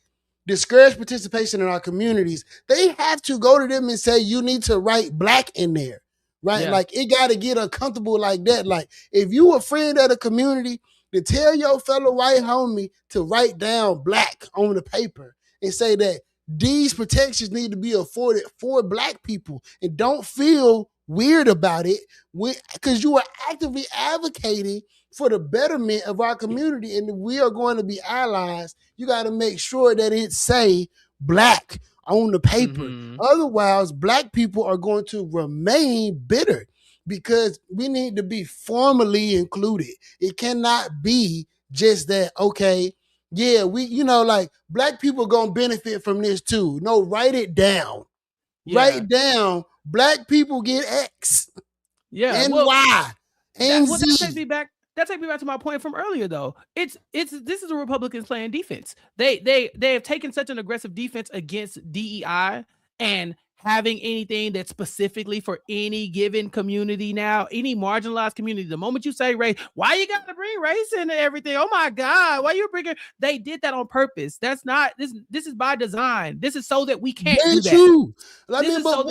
[SPEAKER 1] discourage participation in our communities, they have to go to them and say, you need to write black in there. Right. Yeah. Like, it got to get uncomfortable like that. Like, if you a friend of the community, to tell your fellow white homie to write down black on the paper and say that these protections need to be afforded for black people, and don't feel weird about it because you are actively advocating for the betterment of our community, and we are going to be allies. You got to make sure that it say black on the paper. Otherwise, black people are going to remain bitter because we need to be formally included. It cannot be just that, okay, yeah, we, you know, like, black people gonna benefit from this too. No, write it down. Yeah. Write down. Black people get X.
[SPEAKER 2] Yeah.
[SPEAKER 1] And Y. And Z.
[SPEAKER 2] That takes me back to my point from earlier, though. This is the Republicans playing defense. They have taken such an aggressive defense against DEI and having anything that's specifically for any given community now, any marginalized community. The moment you say race, why you got to bring race into everything? Oh my God, why you bringing? They did that on purpose. That's not this. This is by design. This is so that we can't do that.
[SPEAKER 1] True. I mean, but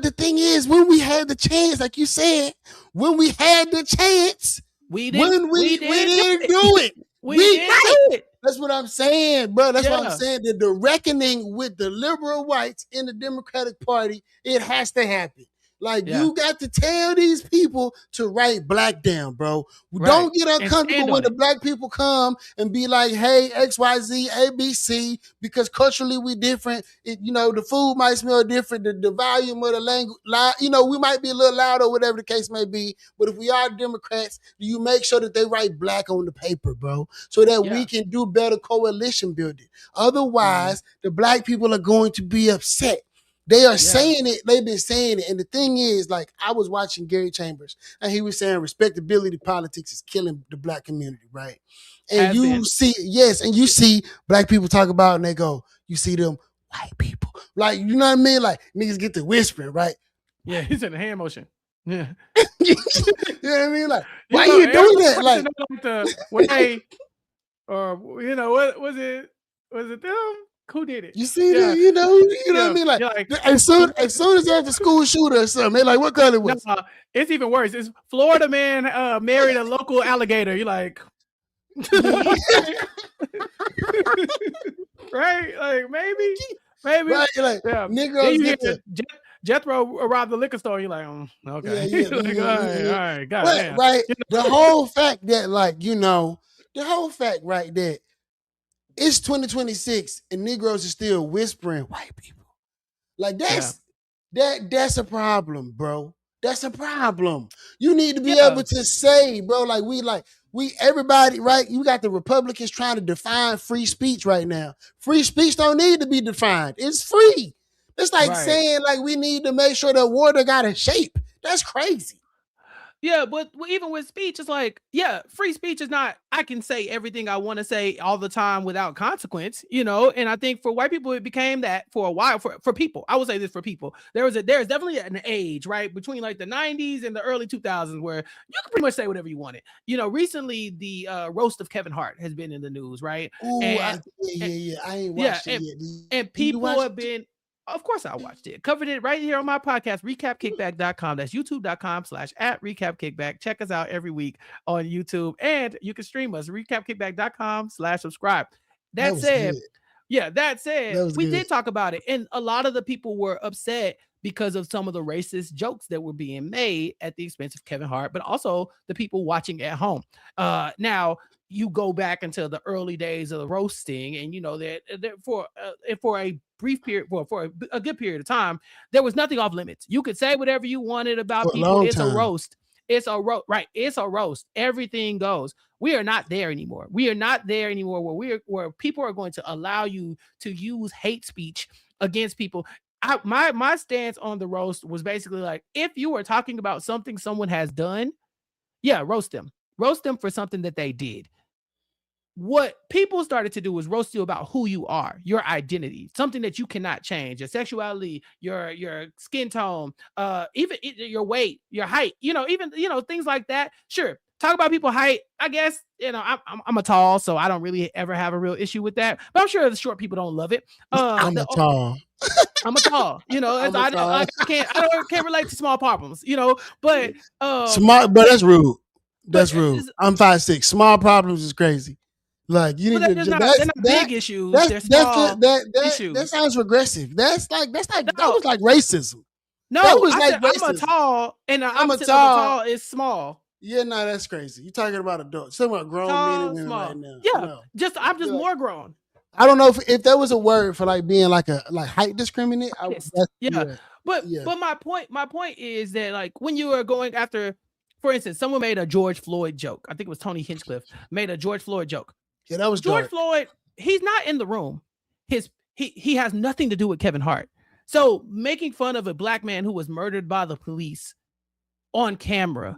[SPEAKER 1] the thing is, when we had the chance, like you said, when we had the chance, we didn't do it. We didn't do it. That's what I'm saying, bro. That's what I'm saying. That the reckoning with the liberal whites in the Democratic Party, it has to happen. Like you got to tell these people to write black down, bro.
[SPEAKER 2] Right.
[SPEAKER 1] Don't get
[SPEAKER 2] And
[SPEAKER 1] uncomfortable
[SPEAKER 2] stand
[SPEAKER 1] when
[SPEAKER 2] on
[SPEAKER 1] the
[SPEAKER 2] it.
[SPEAKER 1] black people come and be like, hey, XYZ, ABC, because culturally we different. The food might smell different, the volume of the language, we might be a little loud or whatever the case may be. But if we are Democrats, do you make sure that they write black on the paper, bro? So that we can do better coalition building. Otherwise, the black people are going to be upset. They are saying it. They've been saying it. And the thing is, like, I was watching Gary Chambers, and he was saying respectability politics is killing the black community, right? And you see black people talk about, and they go, you see them white people. Like, you know what I mean? Like, niggas get to whispering, right?
[SPEAKER 2] Yeah, he's in the hand motion. Yeah.
[SPEAKER 1] You know what I mean? Like, why are you doing that? Like
[SPEAKER 2] what was it? Was it them? Who did it?
[SPEAKER 1] You see that? You know what I mean? Like as soon as there's a school shooter or something, they like, what color was?
[SPEAKER 2] No, it's even worse. It's Florida man married a local alligator. You're like, right? Like maybe.
[SPEAKER 1] Right? Like Negroes
[SPEAKER 2] Jethro arrived at the liquor store. You're like, okay. All right, got it.
[SPEAKER 1] Right. The whole fact that, right, that it's 2026 and Negroes are still whispering white people. Like that's a problem, bro. That's a problem. You need to be able to say, bro, everybody, right? You got the Republicans trying to define free speech right now. Free speech don't need to be defined. It's free. It's like saying we need to make sure that water got a shape. That's crazy.
[SPEAKER 2] Yeah, but even with speech, it's like, free speech is not, I can say everything I want to say all the time without consequence, and I think for white people, it became that for a while, for people. I would say this for people. There's definitely an age, right, between like the 90s and the early 2000s where you can pretty much say whatever you wanted. Recently, the roast of Kevin Hart has been in the news, right?
[SPEAKER 1] Ooh, I ain't watched it yet.
[SPEAKER 2] And people have been... Of course I watched it. Covered it right here on my podcast, recapkickback.com. That's youtube.com/@recapkickback. Check us out every week on YouTube. And you can stream us, recapkickback.com/subscribe. That said, we did talk about it. And a lot of the people were upset because of some of the racist jokes that were being made at the expense of Kevin Hart, but also the people watching at home. Now, you go back into the early days of the roasting, and that for a brief period, for a good period of time, there was nothing off limits. You could say whatever you wanted about people. It's a roast. It's a roast, right? It's a roast. Everything goes. We are not there anymore. We are not there anymore where people are going to allow you to use hate speech against people. My stance on the roast was basically like, if you were talking about something someone has done, roast them. Roast them for something that they did. What people started to do was roast you about who you are, your identity, something that you cannot change, your sexuality, your skin tone, even your weight, your height, even things like that. Sure, talk about people's height. I guess I'm a tall, so I don't really ever have a real issue with that. But I'm sure the short people don't love it.
[SPEAKER 1] I'm a tall.
[SPEAKER 2] I can't relate to small problems, but
[SPEAKER 1] smart, but that's rude. That's rude. I'm 5'6". Small problems is crazy. Like you need to.
[SPEAKER 2] They're not big issues. They're small issues.
[SPEAKER 1] That sounds regressive. That was like racism.
[SPEAKER 2] No, I'm a tall, and I'm a tall is small.
[SPEAKER 1] Yeah, no, that's crazy. You're talking about adults. You're talking about grown men and women right now.
[SPEAKER 2] Yeah, I'm just more grown.
[SPEAKER 1] I don't know if there was a word for being like height discriminant.
[SPEAKER 2] But my point is that when you are going after, for instance, someone made a George Floyd joke. I think it was Tony Hinchcliffe made a George Floyd joke.
[SPEAKER 1] Yeah, that was
[SPEAKER 2] George Floyd. He's not in the room. He has nothing to do with Kevin Hart. So making fun of a black man who was murdered by the police on camera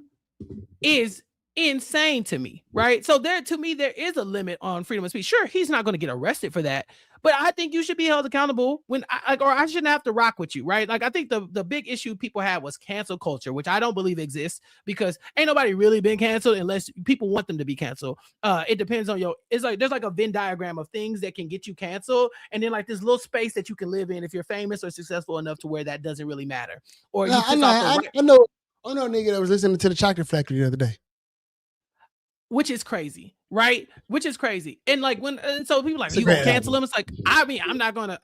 [SPEAKER 2] is insane to me, right? So there is a limit on freedom of speech. Sure, he's not going to get arrested for that, but I think you should be held accountable or I shouldn't have to rock with you, right? Like I think the big issue people had was cancel culture, which I don't believe exists because ain't nobody really been canceled unless people want them to be canceled. It depends on there's like a Venn diagram of things that can get you canceled, and then like this little space that you can live in if you're famous or successful enough to where that doesn't really matter. Or
[SPEAKER 1] I know a nigga that was listening to the Chocolate Factory the other day.
[SPEAKER 2] Which is crazy, right? Which is crazy. And so people are like, you gonna cancel them? It's like, I'm not gonna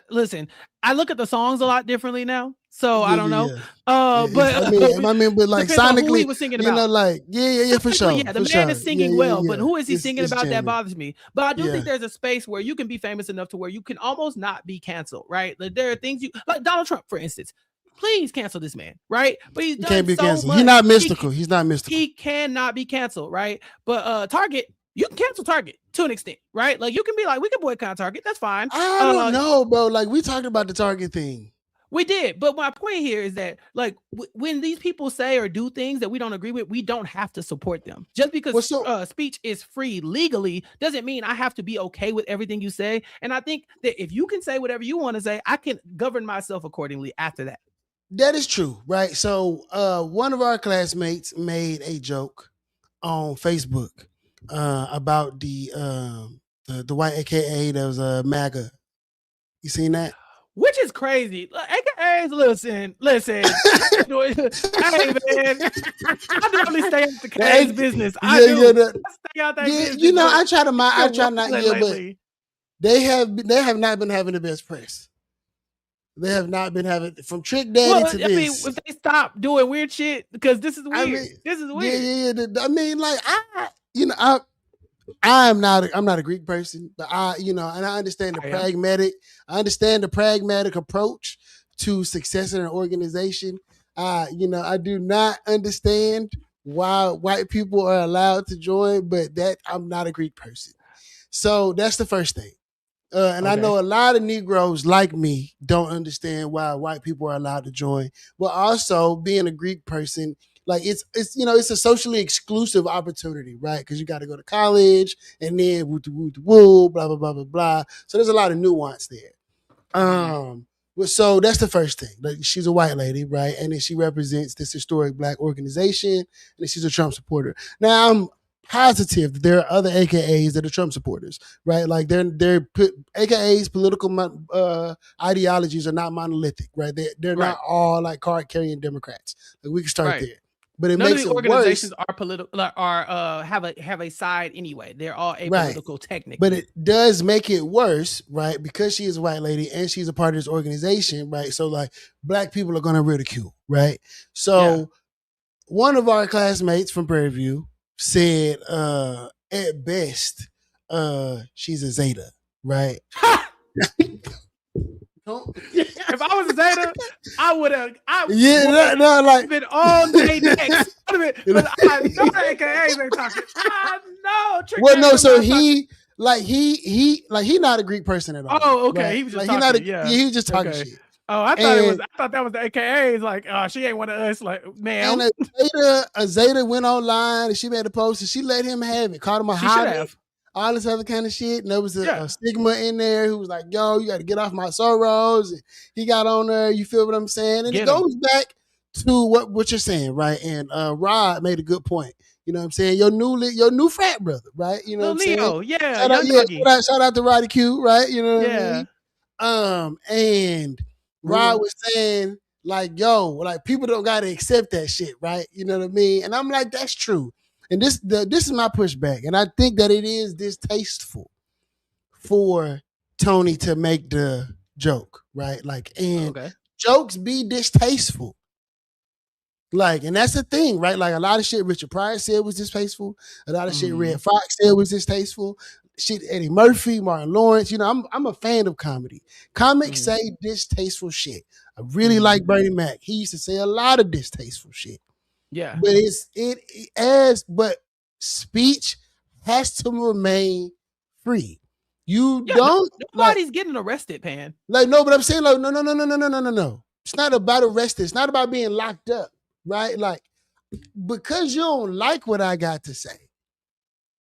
[SPEAKER 2] listen. I look at the songs a lot differently now. So I don't know. But
[SPEAKER 1] I mean, but like
[SPEAKER 2] depends on who he
[SPEAKER 1] sonically,
[SPEAKER 2] was singing
[SPEAKER 1] you know,
[SPEAKER 2] about.
[SPEAKER 1] like yeah, for sure.
[SPEAKER 2] Yeah, the
[SPEAKER 1] for
[SPEAKER 2] man
[SPEAKER 1] sure.
[SPEAKER 2] is singing well, but who is he singing
[SPEAKER 1] It's
[SPEAKER 2] about? That
[SPEAKER 1] jamming.
[SPEAKER 2] bothers me. But I do
[SPEAKER 1] Yeah.
[SPEAKER 2] think there's a space where you can be famous enough to where you can almost not be canceled, right? Like there are things you like Donald Trump, for instance. Please cancel this man, right? But he's
[SPEAKER 1] He
[SPEAKER 2] done
[SPEAKER 1] can't be
[SPEAKER 2] so
[SPEAKER 1] canceled.
[SPEAKER 2] much.
[SPEAKER 1] He's not mystical. He's not mystical.
[SPEAKER 2] He cannot be canceled, right? But Target, you can cancel Target to an extent, right? Like you can be like, we can boycott Target, that's fine.
[SPEAKER 1] I don't know, bro. Like we talked about the Target thing.
[SPEAKER 2] We did, but my point here is that, like, when these people say or do things that we don't agree with, we don't have to support them. Just because speech is free legally doesn't mean I have to be okay with everything you say. And I think that if you can say whatever you want to say, I can govern myself accordingly after that.
[SPEAKER 1] That is true, right? So one of our classmates made a joke on Facebook about the white AKA that was MAGA. You seen that?
[SPEAKER 2] Which is crazy. AKAs, listen. Hey, man. I normally stay out the KA's business. I stay out that business.
[SPEAKER 1] You know, I try not, but they have not been having the best press. They have not been having from Trick Daddy to this. I mean,
[SPEAKER 2] if they stop doing weird shit, because this is weird. This is weird.
[SPEAKER 1] Yeah. I mean, like I'm not a Greek person, but and I understand the pragmatic. I understand the pragmatic approach to success in an organization. I do not understand why white people are allowed to join, but that I'm not a Greek person. So that's the first thing. I know a lot of Negroes like me don't understand why white people are allowed to join, but also being a Greek person, like it's a socially exclusive opportunity, right? Because you got to go to college and then woo, blah blah blah blah blah. So there's a lot of nuance there. So that's the first thing. Like she's a white lady, right? And then she represents this historic Black organization, and she's a Trump supporter. Now I'm positive that there are other AKAs that are Trump supporters, right? Like they're AKAs, political ideologies are not monolithic, right? They're not all like card carrying Democrats. Like we can start there. But it makes it
[SPEAKER 2] organizations
[SPEAKER 1] worse.
[SPEAKER 2] Are political, have a side anyway. They're all apolitical, technically.
[SPEAKER 1] But it does make it worse, right? Because she is a white lady and she's a part of this organization, right? So like Black people are going to ridicule, right? So one of our classmates from Prairie View said, at best, she's a Zeta, right?
[SPEAKER 2] If I was a Zeta, I would have.
[SPEAKER 1] Been
[SPEAKER 2] all day next. But I know AKAs ain't talking. I know.
[SPEAKER 1] Well, no. So he not a Greek person at all.
[SPEAKER 2] Oh, okay.
[SPEAKER 1] Right?
[SPEAKER 2] He was just talking.
[SPEAKER 1] He was just talking shit.
[SPEAKER 2] Oh, I thought that was the AKAs. Like, she ain't one of us. Like, man.
[SPEAKER 1] And a Zeta went online and she made a post and she let him have it. Called him a hobby. All this other kind of shit. And there was a stigma in there who was like, yo, you got to get off my sorrows. And he got on there. You feel what I'm saying? And it goes back to what you're saying, right? And Rod made a good point. You know what I'm saying? Your new frat brother, right? You know what I'm
[SPEAKER 2] Leo,
[SPEAKER 1] saying?
[SPEAKER 2] Yeah.
[SPEAKER 1] Shout out to Roddy Q, right? You know what I mean? And Rod was saying, like, yo, like people don't gotta accept that shit, right? You know what I mean? And I'm like, that's true. And this is my pushback. And I think that it is distasteful for Tony to make the joke, right? Like, and jokes be distasteful. Like, and that's the thing, right? Like a lot of shit Richard Pryor said was distasteful. A lot of shit Red Fox said was distasteful. Shit Eddie Murphy, Martin Lawrence. You know, I'm a fan of comedy. Comics say distasteful shit. I really like Bernie Mac. He used to say a lot of distasteful shit.
[SPEAKER 2] Yeah.
[SPEAKER 1] But but speech has to remain free.
[SPEAKER 2] Nobody's getting arrested, Pan.
[SPEAKER 1] Like, no, but I'm saying like no. It's not about arrested. It's not about being locked up, right? Like, because you don't like what I got to say.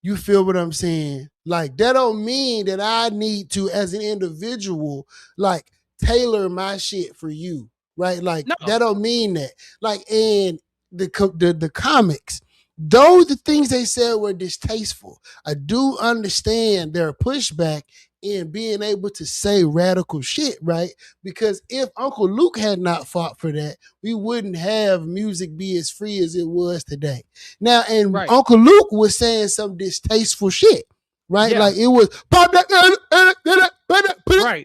[SPEAKER 1] You feel what I'm saying? Like, that don't mean that I need to, as an individual, like, tailor my shit for you, right? Like, that don't mean that. Like, and the comics, though the things they said were distasteful, I do understand their pushback in being able to say radical shit, right? Because if Uncle Luke had not fought for that, we wouldn't have music be as free as it was today. Now, and Uncle Luke was saying some distasteful shit, right? Yeah. Like it was pop that,
[SPEAKER 2] Right.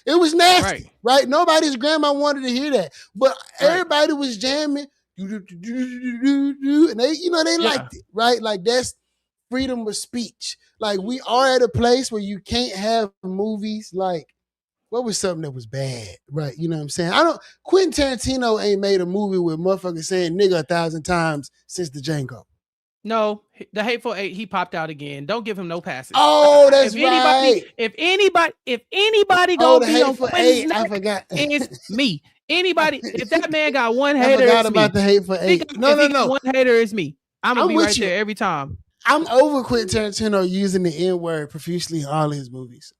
[SPEAKER 1] It was nasty,
[SPEAKER 2] Right.
[SPEAKER 1] right? Nobody's grandma wanted to hear that, but
[SPEAKER 2] Right.
[SPEAKER 1] everybody was jamming, and they, they
[SPEAKER 2] Yeah.
[SPEAKER 1] liked it, right? Like that's freedom of speech. Like we are at a place where you can't have movies like what was something that was bad, right? You know what I'm saying? Quentin Tarantino ain't made a movie with motherfuckers saying nigga 1,000 times since the Django.
[SPEAKER 2] No, the Hateful Eight, he popped out again. Don't give him no passes.
[SPEAKER 1] Oh, that's right.
[SPEAKER 2] If anybody gonna be on Quentin's neck,
[SPEAKER 1] I forgot.
[SPEAKER 2] it's me. Anybody, if that man got one hater,
[SPEAKER 1] I forgot
[SPEAKER 2] it's
[SPEAKER 1] about
[SPEAKER 2] me.
[SPEAKER 1] the Hateful Eight. No.
[SPEAKER 2] One hater is me. I'm gonna
[SPEAKER 1] I'm
[SPEAKER 2] be
[SPEAKER 1] with
[SPEAKER 2] right
[SPEAKER 1] you.
[SPEAKER 2] there every time.
[SPEAKER 1] I'm over Quentin Tarantino using the N-word profusely in all of his movies.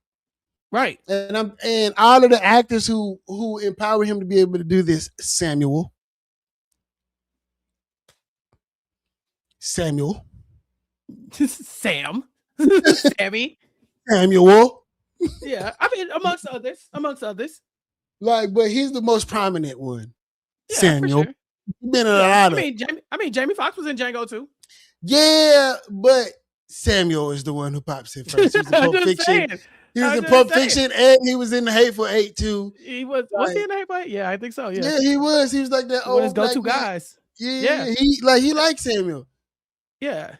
[SPEAKER 2] Right.
[SPEAKER 1] And all of the actors who empower him to be able to do this, Samuel.
[SPEAKER 2] Sammy.
[SPEAKER 1] Samuel.
[SPEAKER 2] Yeah, I mean, amongst others.
[SPEAKER 1] Like, but he's the most prominent one.
[SPEAKER 2] Yeah,
[SPEAKER 1] Samuel.
[SPEAKER 2] for sure.
[SPEAKER 1] He's been in a lot of.
[SPEAKER 2] I mean, Jamie Foxx was in Django too.
[SPEAKER 1] Yeah, but Samuel is the one who pops in first. He was in Pulp Fiction. He was in Pulp Fiction, and he was in the Hateful Eight too.
[SPEAKER 2] He was. Was he in the Hateful Eight? Yeah, I think so. Yeah.
[SPEAKER 1] Yeah, he was. He was like that old
[SPEAKER 2] his go-to guys.
[SPEAKER 1] Yeah. He likes Samuel.
[SPEAKER 2] Yeah.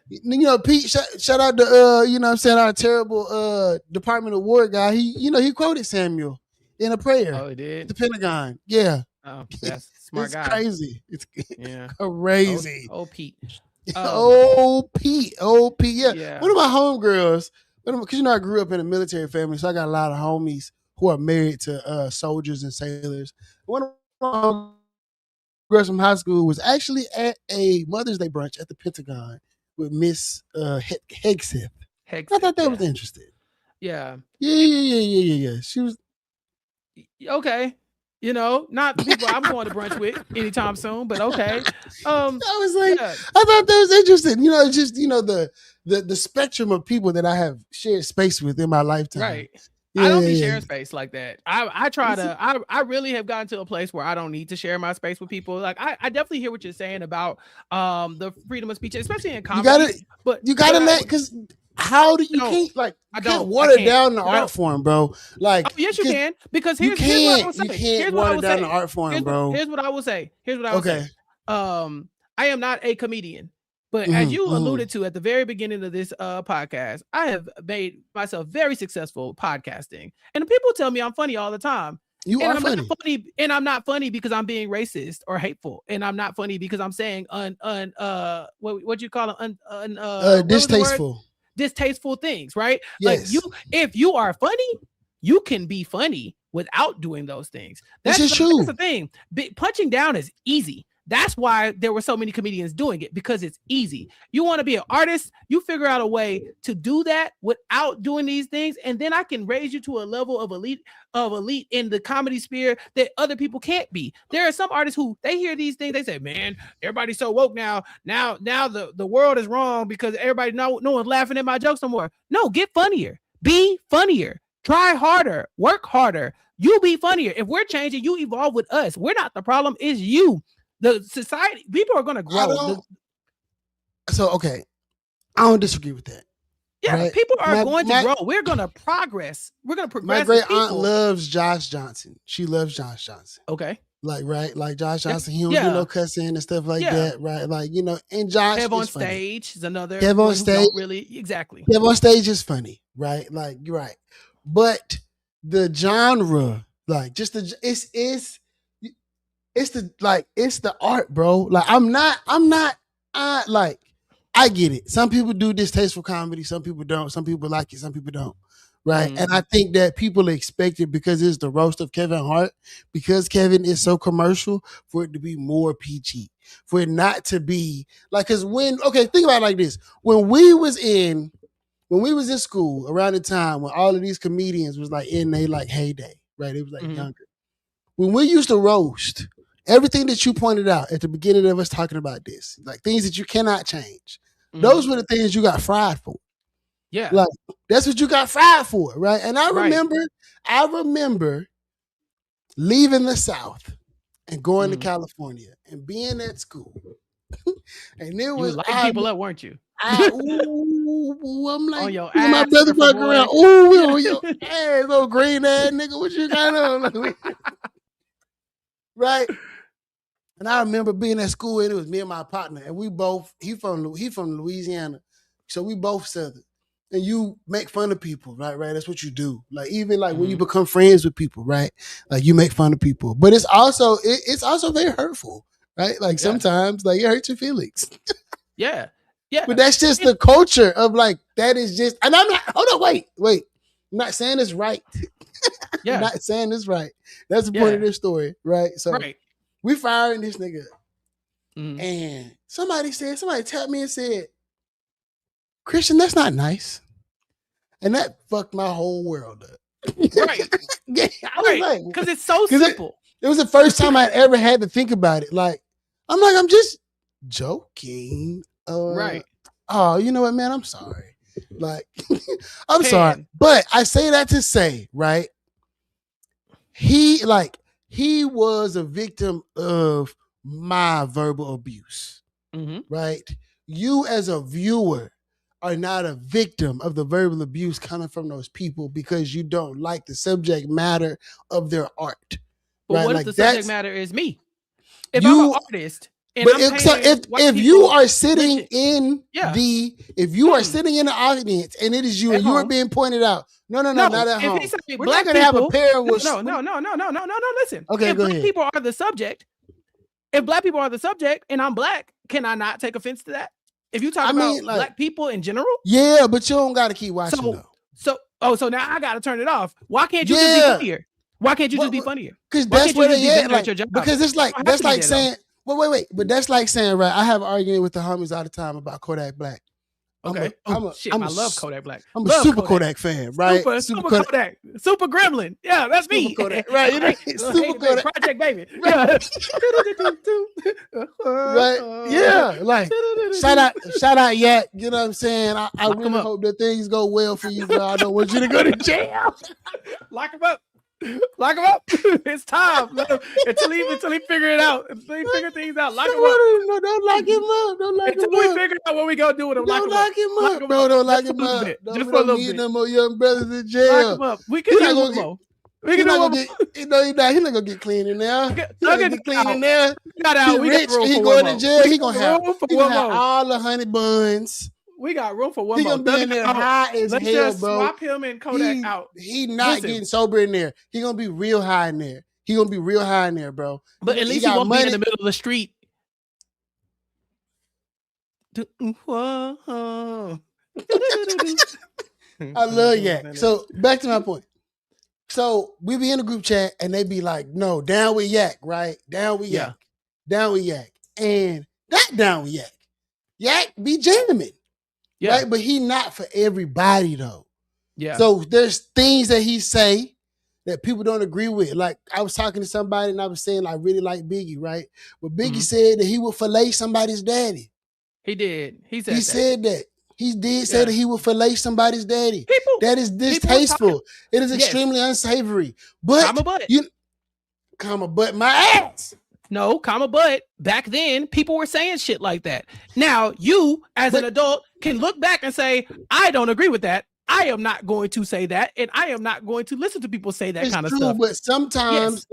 [SPEAKER 1] Pete, shout out to our terrible Department of War guy. He quoted Samuel in a prayer.
[SPEAKER 2] Oh, he did?
[SPEAKER 1] The Pentagon. Yeah.
[SPEAKER 2] Oh, that's smart
[SPEAKER 1] it's
[SPEAKER 2] guy.
[SPEAKER 1] Crazy. It's
[SPEAKER 2] yeah.
[SPEAKER 1] crazy.
[SPEAKER 2] Oh, Pete.
[SPEAKER 1] Pete. Yeah. One of my homegirls, because I grew up in a military family, so I got a lot of homies who are married to soldiers and sailors. One of my girls from high school was actually at a Mother's Day brunch at the Pentagon with Miss Hegseth. I thought that was interesting.
[SPEAKER 2] Yeah.
[SPEAKER 1] Yeah. She was
[SPEAKER 2] okay. Not the people I'm going to brunch with anytime soon, but okay.
[SPEAKER 1] I was like, I thought that was interesting. It's just the spectrum of people that I have shared space with in my lifetime.
[SPEAKER 2] Right. I don't be sharing space like that. I really have gotten to a place where I don't need to share my space with people. Like I definitely hear what you're saying about the freedom of speech, especially in comedy.
[SPEAKER 1] You gotta let, because how do you can't water down the art form, bro? Like,
[SPEAKER 2] yes, you can, because here's what I will say.
[SPEAKER 1] You can't water down the art form, bro.
[SPEAKER 2] Here's what I will say. I am not a comedian. But as you alluded to at the very beginning of this podcast, I have made myself very successful podcasting. And people tell me I'm funny all the time.
[SPEAKER 1] I'm
[SPEAKER 2] funny. And I'm not funny because I'm being racist or hateful. And I'm not funny because I'm saying what you call it? Distasteful things, right?
[SPEAKER 1] Yes.
[SPEAKER 2] Like if you are funny, you can be funny without doing those things.
[SPEAKER 1] That's true.
[SPEAKER 2] That's the thing. Punching down is easy. That's why there were so many comedians doing it, because it's easy. You want to be an artist, you figure out a way to do that without doing these things, and then I can raise you to a level of elite in the comedy sphere that other people can't be. There are some artists who they hear these things, they say, "Man, everybody's so woke now. Now the world is wrong because everybody no one's laughing at my jokes no more." No, get funnier. Be funnier. Try harder. Work harder. You be funnier. If we're changing, you evolve with us. We're not the problem. It's you. The society, people are going to grow.
[SPEAKER 1] Okay. I don't disagree with that.
[SPEAKER 2] Yeah, right? People are going to grow. We're going to progress. We're going to progress.
[SPEAKER 1] My great aunt loves Josh Johnson. She loves Josh Johnson.
[SPEAKER 2] Okay.
[SPEAKER 1] Like Josh Johnson. He don't do no cussing and stuff like that, right? Like, and Josh
[SPEAKER 2] Kev on
[SPEAKER 1] funny.
[SPEAKER 2] Stage is another.
[SPEAKER 1] Kev on Stage.
[SPEAKER 2] Exactly.
[SPEAKER 1] Kev on Stage is funny, right? Like, you're right. But the genre, like, just it's the art, bro. Like, I get it. Some people do distasteful comedy. Some people don't. Some people like it. Some people don't. Right. Mm-hmm. And I think that people expect it because it's the roast of Kevin Hart, because Kevin is so commercial, for it to be more PG, for it not to be like, because think about it like this. When we was in school around the time when all of these comedians was like in their like heyday, right? It was like younger. When we used to roast, everything that you pointed out at the beginning of us talking about this, like things that you cannot change, those were the things you got fried for.
[SPEAKER 2] Yeah.
[SPEAKER 1] Like, that's what you got fried for, right? And I remember leaving the South and going to California and being at school. And it was
[SPEAKER 2] you light people up, weren't you?
[SPEAKER 1] woo, woo. I'm like,
[SPEAKER 2] On your
[SPEAKER 1] look at my
[SPEAKER 2] ass,
[SPEAKER 1] brother
[SPEAKER 2] surfer
[SPEAKER 1] walking
[SPEAKER 2] boy.
[SPEAKER 1] around. Ooh, we on your ass, little green ass nigga. What you got on? Right? And I remember being at school, and it was me and my partner, and we both, he from Louisiana. So we both Southern. And you make fun of people, right? That's what you do. Like, even like when you become friends with people, right? Like, you make fun of people. But it's also very hurtful, right? Like, sometimes like it hurts your feelings.
[SPEAKER 2] Yeah. Yeah.
[SPEAKER 1] But that's just the culture of like, that is just, and I'm not, hold on, wait. I'm not saying it's right.
[SPEAKER 2] Yeah.
[SPEAKER 1] I'm not saying it's right. That's the point of this story, right? So we firing this nigga. And somebody tapped me and said, Christian, that's not nice. And that fucked my whole world up.
[SPEAKER 2] Right.
[SPEAKER 1] I was like,
[SPEAKER 2] because it's so simple.
[SPEAKER 1] It was the first time I'd ever had to think about it. Like, I'm just joking.
[SPEAKER 2] Right.
[SPEAKER 1] Oh, you know what, man? I'm sorry. Like, I'm sorry. But I say that to say, right? He was a victim of my verbal abuse, right? You as a viewer are not a victim of the verbal abuse coming from those people because you don't like the subject matter of their art.
[SPEAKER 2] But
[SPEAKER 1] right?
[SPEAKER 2] what
[SPEAKER 1] Like,
[SPEAKER 2] if the subject matter is me? If I'm an artist, and
[SPEAKER 1] if you are sitting in if you are sitting in the audience and it is you and you are being pointed out, no, not at home. We're not going to have a pair with
[SPEAKER 2] no. Listen.
[SPEAKER 1] Okay,
[SPEAKER 2] if
[SPEAKER 1] go
[SPEAKER 2] black
[SPEAKER 1] ahead.
[SPEAKER 2] people are the subject, if black people are the subject and I'm black, can I not take offense to that? If you talk about black people in general,
[SPEAKER 1] yeah, but you don't got to keep watching though.
[SPEAKER 2] So now I got to turn it off. Why can't you just be funnier? Why can't you just be funnier?
[SPEAKER 1] Because that's where they at. Like, because it's like that's like saying. Wait. But that's like saying, right? I have an argument with the homies all the time about Kodak Black.
[SPEAKER 2] Okay. I love Kodak Black.
[SPEAKER 1] I'm a super Kodak fan, right?
[SPEAKER 2] Super Kodak. Super Gremlin. Yeah, that's me.
[SPEAKER 1] Super Kodak, right? Super Kodak.
[SPEAKER 2] Project Baby.
[SPEAKER 1] Right. Right. Yeah. Like, shout out, Yak. You know what I'm saying? I really hope that things go well for you, bro. I don't want you to go to jail.
[SPEAKER 2] Lock him up. Lock him up. It's time. Until he figure it out. Until he figure things out. Lock him up.
[SPEAKER 1] No, don't lock him up. Don't lock him up.
[SPEAKER 2] Until we figure out what we gonna do with him.
[SPEAKER 1] Don't lock him up, bro. Don't lock him up.
[SPEAKER 2] Just for a little bit.
[SPEAKER 1] No more young brothers in jail.
[SPEAKER 2] Lock him up. We can do one more. We can do one more.
[SPEAKER 1] He's not gonna get clean in there. He's not gonna get clean in there.
[SPEAKER 2] He's
[SPEAKER 1] rich. He going to jail. He gonna have all the honey buns.
[SPEAKER 2] We got room for one
[SPEAKER 1] he
[SPEAKER 2] more.
[SPEAKER 1] He gonna be in there high as
[SPEAKER 2] Let's
[SPEAKER 1] hell,
[SPEAKER 2] just
[SPEAKER 1] bro.
[SPEAKER 2] swap him and Kodak out.
[SPEAKER 1] He not getting sober in there. He gonna be real high in there. He gonna be real high in there, bro.
[SPEAKER 2] But at least he won't be in the middle of the street.
[SPEAKER 1] I love Yak. So back to my point. So we be in a group chat and they be like, no, down with Yak, right? Down with Yak. Down with Yak. And not down with Yak. Yak be jamming. Yeah. Right? But he not for everybody though.
[SPEAKER 2] Yeah.
[SPEAKER 1] So there's things that he say that people don't agree with. Like I was talking to somebody and I was saying I really like Biggie, right? But Biggie said that he would fillet somebody's daddy.
[SPEAKER 2] He did. He said
[SPEAKER 1] that. He did say that he would fillet somebody's daddy. That is distasteful. It is extremely unsavory. But
[SPEAKER 2] comma butt.
[SPEAKER 1] Comma butt my ass.
[SPEAKER 2] No, comma but back then people were saying shit like that. Now you as an adult can look back and say, I don't agree with that. I am not going to say that, and I am not going to listen to people say that kind of stuff.
[SPEAKER 1] But sometimes,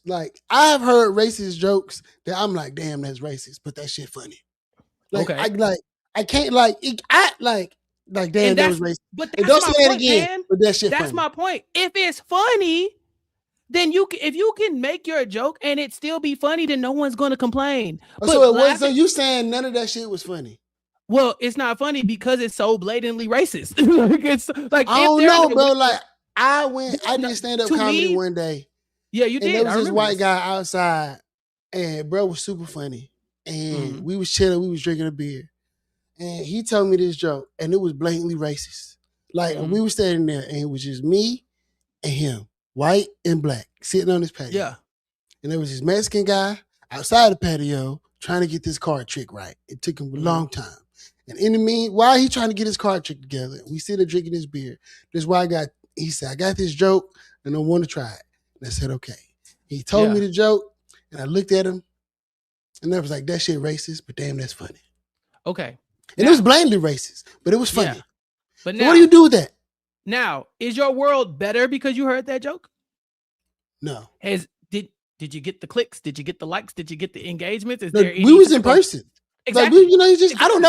[SPEAKER 1] like I've heard racist jokes that I'm like, damn, that's racist, but that shit funny. Like, I can't damn, that was racist.
[SPEAKER 2] But
[SPEAKER 1] don't say it again. Man. But that shit
[SPEAKER 2] that's
[SPEAKER 1] funny.
[SPEAKER 2] My point. If it's funny, then if you can make your joke and it still be funny, then no one's going to complain.
[SPEAKER 1] So you saying none of that shit was funny?
[SPEAKER 2] Well, it's not funny because it's so blatantly racist. It's like
[SPEAKER 1] I don't know, bro. Like I did stand-up comedy one day.
[SPEAKER 2] Yeah, you did.
[SPEAKER 1] And there was this white guy outside, and bro was super funny. And we was chilling, we was drinking a beer. And he told me this joke, and it was blatantly racist. Like we were standing there, and it was just me and him, white and black, sitting on this patio.
[SPEAKER 2] Yeah.
[SPEAKER 1] And there was this Mexican guy outside the patio trying to get this card trick right. It took him a long time. And in the meanwhile, he trying to get his card trick together. We sit there drinking this beer. This white guy, he said, I got this joke and I want to try it. And I said, okay. He told me the joke and I looked at him and I was like, that shit racist, but damn, that's funny.
[SPEAKER 2] Okay.
[SPEAKER 1] And it was blatantly racist, but it was funny.
[SPEAKER 2] Yeah. But
[SPEAKER 1] So
[SPEAKER 2] now,
[SPEAKER 1] what do you do with that?
[SPEAKER 2] Now, is your world better because you heard that joke?
[SPEAKER 1] No.
[SPEAKER 2] Did you get the clicks? Did you get the likes? Did you get the engagements? Is
[SPEAKER 1] No,
[SPEAKER 2] there
[SPEAKER 1] we was in person.
[SPEAKER 2] Exactly.
[SPEAKER 1] Like, you know, it's just I don't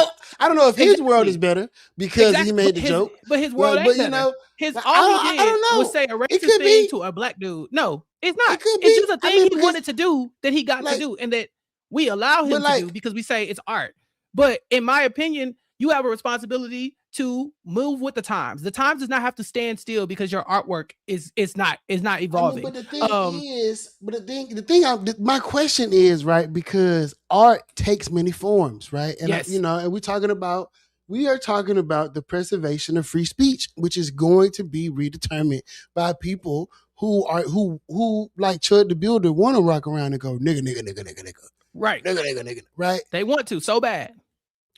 [SPEAKER 1] know if his world is better because he made the joke.
[SPEAKER 2] But his world ain't
[SPEAKER 1] but
[SPEAKER 2] better.
[SPEAKER 1] you know,
[SPEAKER 2] His
[SPEAKER 1] I
[SPEAKER 2] all he
[SPEAKER 1] don't
[SPEAKER 2] did
[SPEAKER 1] know.
[SPEAKER 2] was say a
[SPEAKER 1] It
[SPEAKER 2] racist
[SPEAKER 1] could
[SPEAKER 2] thing
[SPEAKER 1] be.
[SPEAKER 2] to a black dude. No, it's not.
[SPEAKER 1] It could
[SPEAKER 2] It's
[SPEAKER 1] be.
[SPEAKER 2] just a
[SPEAKER 1] I
[SPEAKER 2] thing
[SPEAKER 1] mean,
[SPEAKER 2] he wanted to do that he got to do, and that we allow him to do because we say it's art. But in my opinion, you have a responsibility to move with the times. The times does not have to stand still because your artwork is not evolving.
[SPEAKER 1] I mean, but the thing is, my question is, right, because art takes many forms, right? And
[SPEAKER 2] yes.
[SPEAKER 1] and we are talking about the preservation of free speech, which is going to be redetermined by people who like Chud the Builder want to rock around and go nigga.
[SPEAKER 2] Right.
[SPEAKER 1] Nigga. Right.
[SPEAKER 2] They want to so bad.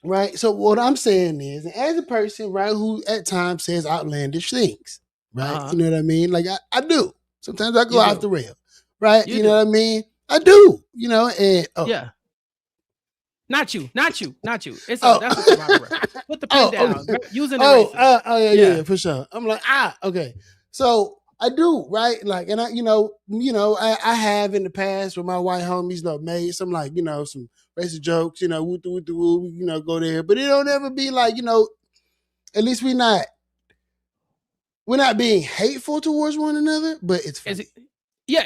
[SPEAKER 1] Right. So what I'm saying is, as a person, right, who at times says outlandish things, right? You know what I mean? Like I do. Sometimes I go off the rail, right? You know what I mean? I do. You know, and
[SPEAKER 2] yeah. Not you. It's that's what put the pen down. Okay. Using the
[SPEAKER 1] yeah, for sure. I'm like, okay. So I do, right? Like, and I have in the past with my white homies, made some like, some racist jokes, woo, go there. But it don't ever be like, at least we're not being hateful towards one another, but it's funny.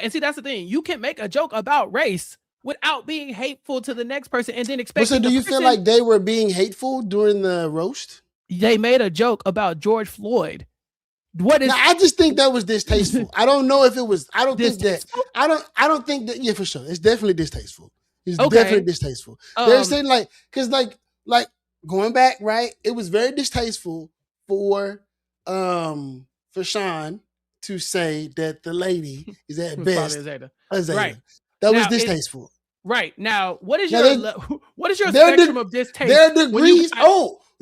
[SPEAKER 2] And see, that's the thing. You can make a joke about race without being hateful to the next person and then expecting.
[SPEAKER 1] So do you feel like they were being hateful during the roast?
[SPEAKER 2] They made a joke about George Floyd.
[SPEAKER 1] I just think that was distasteful. I don't know if it was. I don't think that. I don't think that. Yeah, for sure, it's definitely distasteful. It's definitely distasteful. They're saying because going back, right? It was very distasteful for Sean to say that the lady is at best a Zeta. Right. That was distasteful.
[SPEAKER 2] Right. Now, what is your spectrum of distaste?
[SPEAKER 1] There are degrees.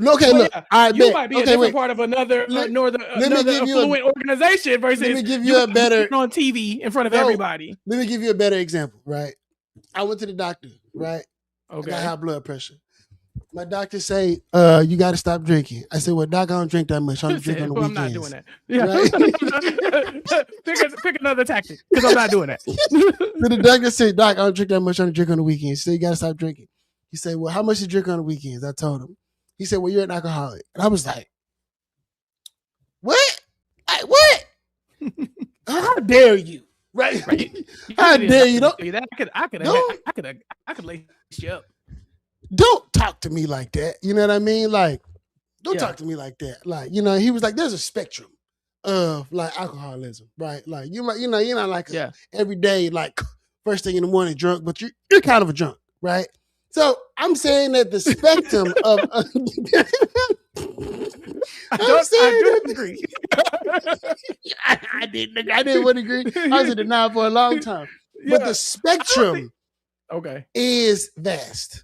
[SPEAKER 1] Okay, look.
[SPEAKER 2] You might be a different part of another affluent organization versus
[SPEAKER 1] let me give you a better
[SPEAKER 2] on TV in front of everybody.
[SPEAKER 1] Let me give you a better example, right? I went to the doctor, right?
[SPEAKER 2] Okay.
[SPEAKER 1] I got high blood pressure. My doctor say, you got to stop drinking. I said, well, doc, I don't drink that much. I only drink on the weekends.
[SPEAKER 2] I'm not doing that. Yeah. Right? pick another tactic because I'm not doing that.
[SPEAKER 1] So the doctor said, doc, I don't drink that much. I only drink on the weekends. So you got to stop drinking. He said, well, how much you drink on the weekends? I told him. He said, well, you're an alcoholic. And I was like, what? What? How dare you? Right? How dare you?
[SPEAKER 2] I could lace you up.
[SPEAKER 1] Don't talk to me like that. You know what I mean? Like, don't talk to me like that. Like, he was like, there's a spectrum of like alcoholism, right? Like, you're not like every day, like first thing in the morning drunk, but you're kind of a drunk, right? So I'm saying that the spectrum of
[SPEAKER 2] I don't agree.
[SPEAKER 1] I didn't agree. I was in denial for a long time. But the spectrum is vast.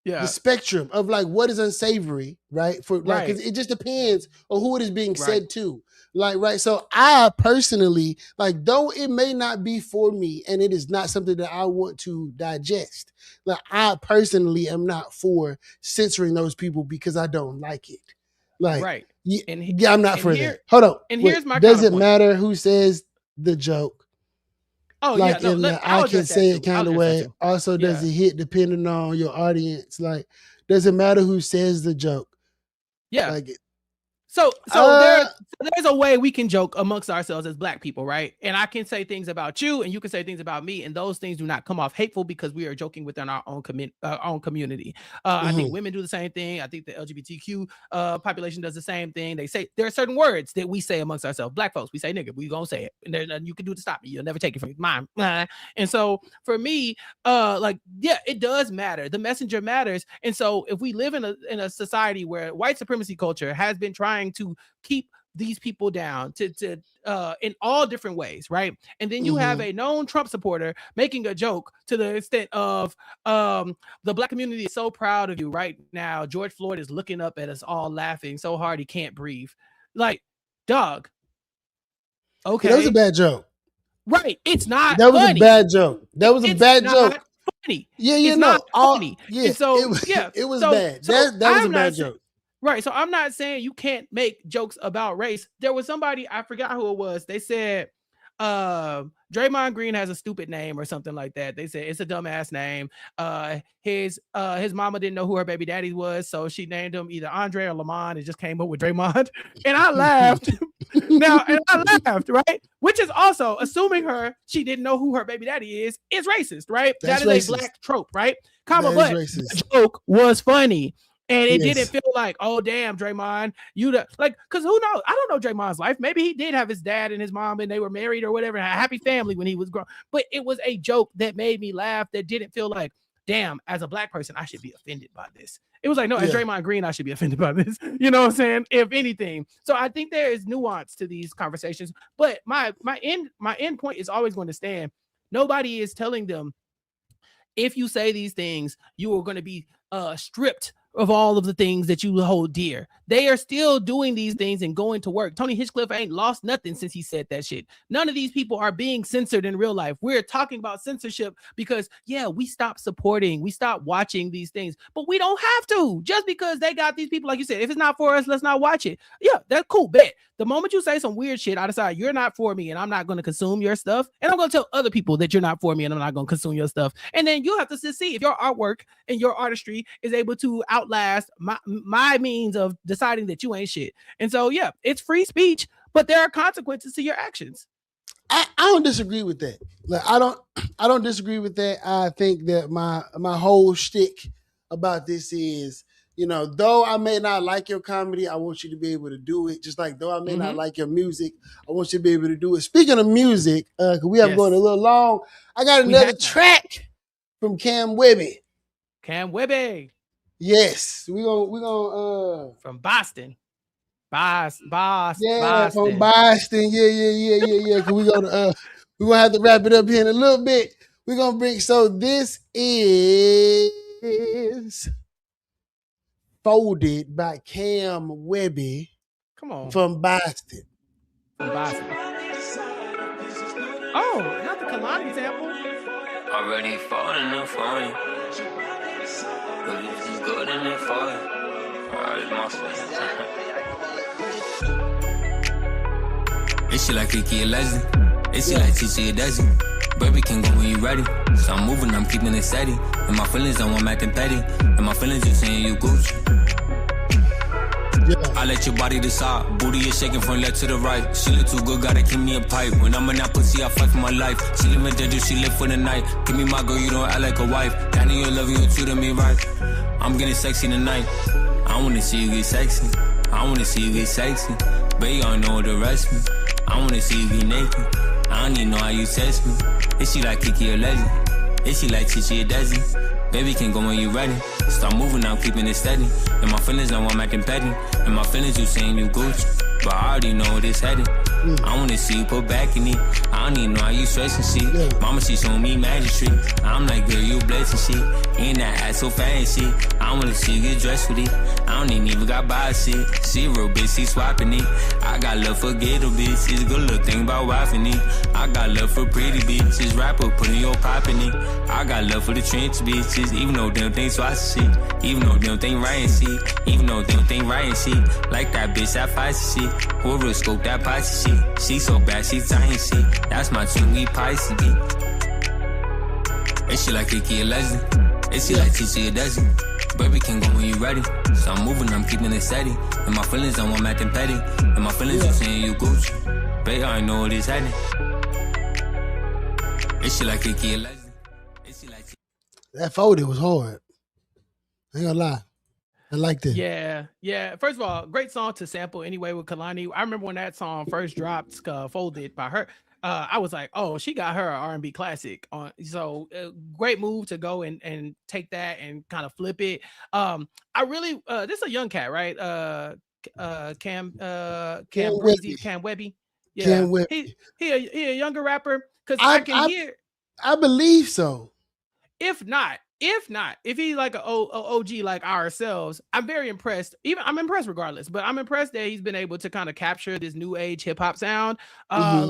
[SPEAKER 2] Yeah.
[SPEAKER 1] The spectrum of like what is unsavory, right? For like it just depends on who it is being said to. Like, right. So I personally, like, though it may not be for me and it is not something that I want to digest, like I personally am not for censoring those people because I don't like it. Like, I'm not for that. Hold on.
[SPEAKER 2] And here's my
[SPEAKER 1] does it matter who says the joke?
[SPEAKER 2] Oh,
[SPEAKER 1] like,
[SPEAKER 2] yeah. No,
[SPEAKER 1] I can say it kind of way. Also, does it hit depending on your audience? Like, does it matter who says the joke?
[SPEAKER 2] Yeah.
[SPEAKER 1] Like,
[SPEAKER 2] So there's a way we can joke amongst ourselves as Black people, right? And I can say things about you, and you can say things about me, and those things do not come off hateful because we are joking within our own community. I think women do the same thing. I think the LGBTQ population does the same thing. They say there are certain words that we say amongst ourselves. Black folks, we say nigga, we gonna say it, and there's nothing you can do to stop me. You'll never take it from mine. And so for me, it does matter. The messenger matters. And so if we live in a society where white supremacy culture has been trying to keep these people down to in all different ways, right? And then you have a known Trump supporter making a joke to the extent of the Black community is so proud of you right now. George Floyd is looking up at us all laughing so hard he can't breathe. Like, dog. Okay.
[SPEAKER 1] That was a bad joke.
[SPEAKER 2] Right. It's not
[SPEAKER 1] That was
[SPEAKER 2] funny.
[SPEAKER 1] a bad joke. That was a bad joke.
[SPEAKER 2] funny.
[SPEAKER 1] Yeah,
[SPEAKER 2] It's not funny.
[SPEAKER 1] yeah,
[SPEAKER 2] And so,
[SPEAKER 1] it was,
[SPEAKER 2] yeah.
[SPEAKER 1] it was
[SPEAKER 2] So,
[SPEAKER 1] bad.
[SPEAKER 2] so
[SPEAKER 1] That was a
[SPEAKER 2] I'm
[SPEAKER 1] bad
[SPEAKER 2] not
[SPEAKER 1] joke.
[SPEAKER 2] right. So I'm not saying you can't make jokes about race. There was somebody, I forgot who it was. They said, Draymond Green has a stupid name or something like that. They said it's a dumbass name. His mama didn't know who her baby daddy was, so she named him either Andre or Lamont and just came up with Draymond. And I laughed. And I laughed, right? Which is also assuming she didn't know who her baby daddy is racist, right?
[SPEAKER 1] That's
[SPEAKER 2] that is
[SPEAKER 1] racist.
[SPEAKER 2] a black trope, right?
[SPEAKER 1] That
[SPEAKER 2] But
[SPEAKER 1] is
[SPEAKER 2] the
[SPEAKER 1] racist.
[SPEAKER 2] joke was funny. And it
[SPEAKER 1] Yes.
[SPEAKER 2] didn't feel like, oh damn, Draymond, because who knows? I don't know Draymond's life. Maybe he did have his dad and his mom, and they were married or whatever, and a happy family when he was grown. But it was a joke that made me laugh. That didn't feel like, damn, as a black person, I should be offended by this. It was like, no, as Draymond Green, I should be offended by this. You know what I'm saying? If anything. So I think there is nuance to these conversations. But my end point is always going to stand. Nobody is telling them, if you say these things, you are going to be stripped of all of the things that you hold dear. They are still doing these things and going to work. Tony Hinchcliffe ain't lost nothing since he said that shit. None of these people are being censored in real life. We're talking about censorship because, we stopped supporting, we stopped watching these things, but we don't have to. Just because they got these people, like you said, if it's not for us, let's not watch it. Yeah, that's cool, bet. The moment you say some weird shit, I decide you're not for me and I'm not going to consume your stuff. And I'm going to tell other people that you're not for me and I'm not going to consume your stuff. And then you have to see if your artwork and your artistry is able to outlast my means of deciding that you ain't shit. And so, it's free speech, but there are consequences to your actions.
[SPEAKER 1] I don't disagree with that. Like I don't disagree with that. I think that my whole shtick about this is, though I may not like your comedy, I want you to be able to do it. Just like though I may not like your music, I want you to be able to do it. Speaking of music, because we have going a little long, I got another track from Cam Webby.
[SPEAKER 2] Cam Webby.
[SPEAKER 1] Yes, we're gonna
[SPEAKER 2] from Boston. Boston.
[SPEAKER 1] From Boston. Yeah. Cause we're gonna have to wrap it up here in a little bit. We're gonna bring this is Folded by Cam Webby.
[SPEAKER 2] Come on.
[SPEAKER 1] From Boston.
[SPEAKER 2] Oh, not the Kalani sample.
[SPEAKER 3] Already falling and falling. But if you good in it falling. Alright, my It's like Kiki a legend. It's like Chichi a dozen. Baby can go when you ready. So I'm moving, I'm keeping it steady. And my feelings don't want acting petty. And my feelings you saying you Gucci. I let your body decide. Booty is shaking from left to the right. She look too good, gotta keep me a pipe. When I'm in that pussy, I fight for my life. She live in danger, she live for the night. Give me my girl, you don't act like a wife. Danny, you love you, you treating me right. I'm getting sexy tonight. I wanna see you get sexy. I wanna see you get sexy. Baby, I know the rest me. I wanna see you get naked. I don't even know how you test me. Is she like Kiki a legend? Is she like Chichi a dozen? Baby can go when you ready. Start moving, I'm keeping it steady. And my feelings don't want acting petty. And my feelings you saying you Gucci. But I already know where this headed. I wanna see you put back in it. I don't even know how you stressing shit. Mama, she showing me magic tricks. I'm like, girl, you blessing shit. Ain't that ass so fancy. I wanna see you get dressed with it. I don't even got by shit. She real bitch, she swapping it. I got love for ghetto bitches. Good little thing about wifing it. I got love for pretty bitches. Rapper putting your pop in it. I got love for the trench bitches. Even though them things swatch shit. Even though them think right and shit. Even though them think right and shit. Like that bitch that fights shit. Horoscope that Pisces shit. She so bad, she tiny shit. That's my twin, we Pisces beat. Is she like Kiki a legend? Is she like Chichi a dozen? Baby can go when you ready. So I'm moving, I'm keeping it steady. And my feelings don't want acting petty. And my feelings you saying you Gucci. Baby, I know what is heading. Is she like Kiki a legend? Is she like
[SPEAKER 1] that Folded was hard. I ain't gonna lie. I like that.
[SPEAKER 2] Yeah. First of all, great song to sample anyway with Kalani. I remember when that song first dropped, Folded by her. I was like, oh, she got her R&B classic on. So great move to go and take that and kind of flip it. I really, this is a young cat, right? Cam Breezy, Cam Webby. Yeah,
[SPEAKER 1] Cam Webby.
[SPEAKER 2] He a younger rapper because I can hear.
[SPEAKER 1] I believe so.
[SPEAKER 2] If not, If not, if he's like an OG like ourselves, I'm very impressed. I'm impressed regardless, but I'm impressed that he's been able to kind of capture this new age hip hop sound.
[SPEAKER 1] Mhm.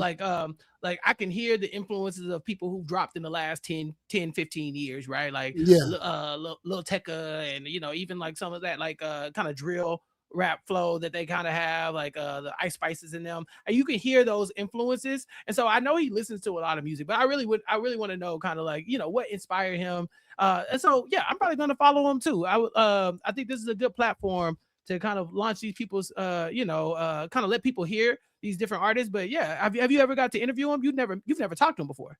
[SPEAKER 2] Like I can hear the influences of people who dropped in the last 10, 15 years, right? Like
[SPEAKER 1] Yeah.
[SPEAKER 2] Lil Tecca, and even like some of that like kind of drill rap flow that they kind of have, like the Ice Spices in them, and you can hear those influences. And so I know he listens to a lot of music, but I really want to know kind of like what inspired him. And so yeah, I'm probably going to follow him too. I think this is a good platform to kind of launch these people's kind of let people hear these different artists. But yeah, have you ever got to interview him? You've never talked to him before.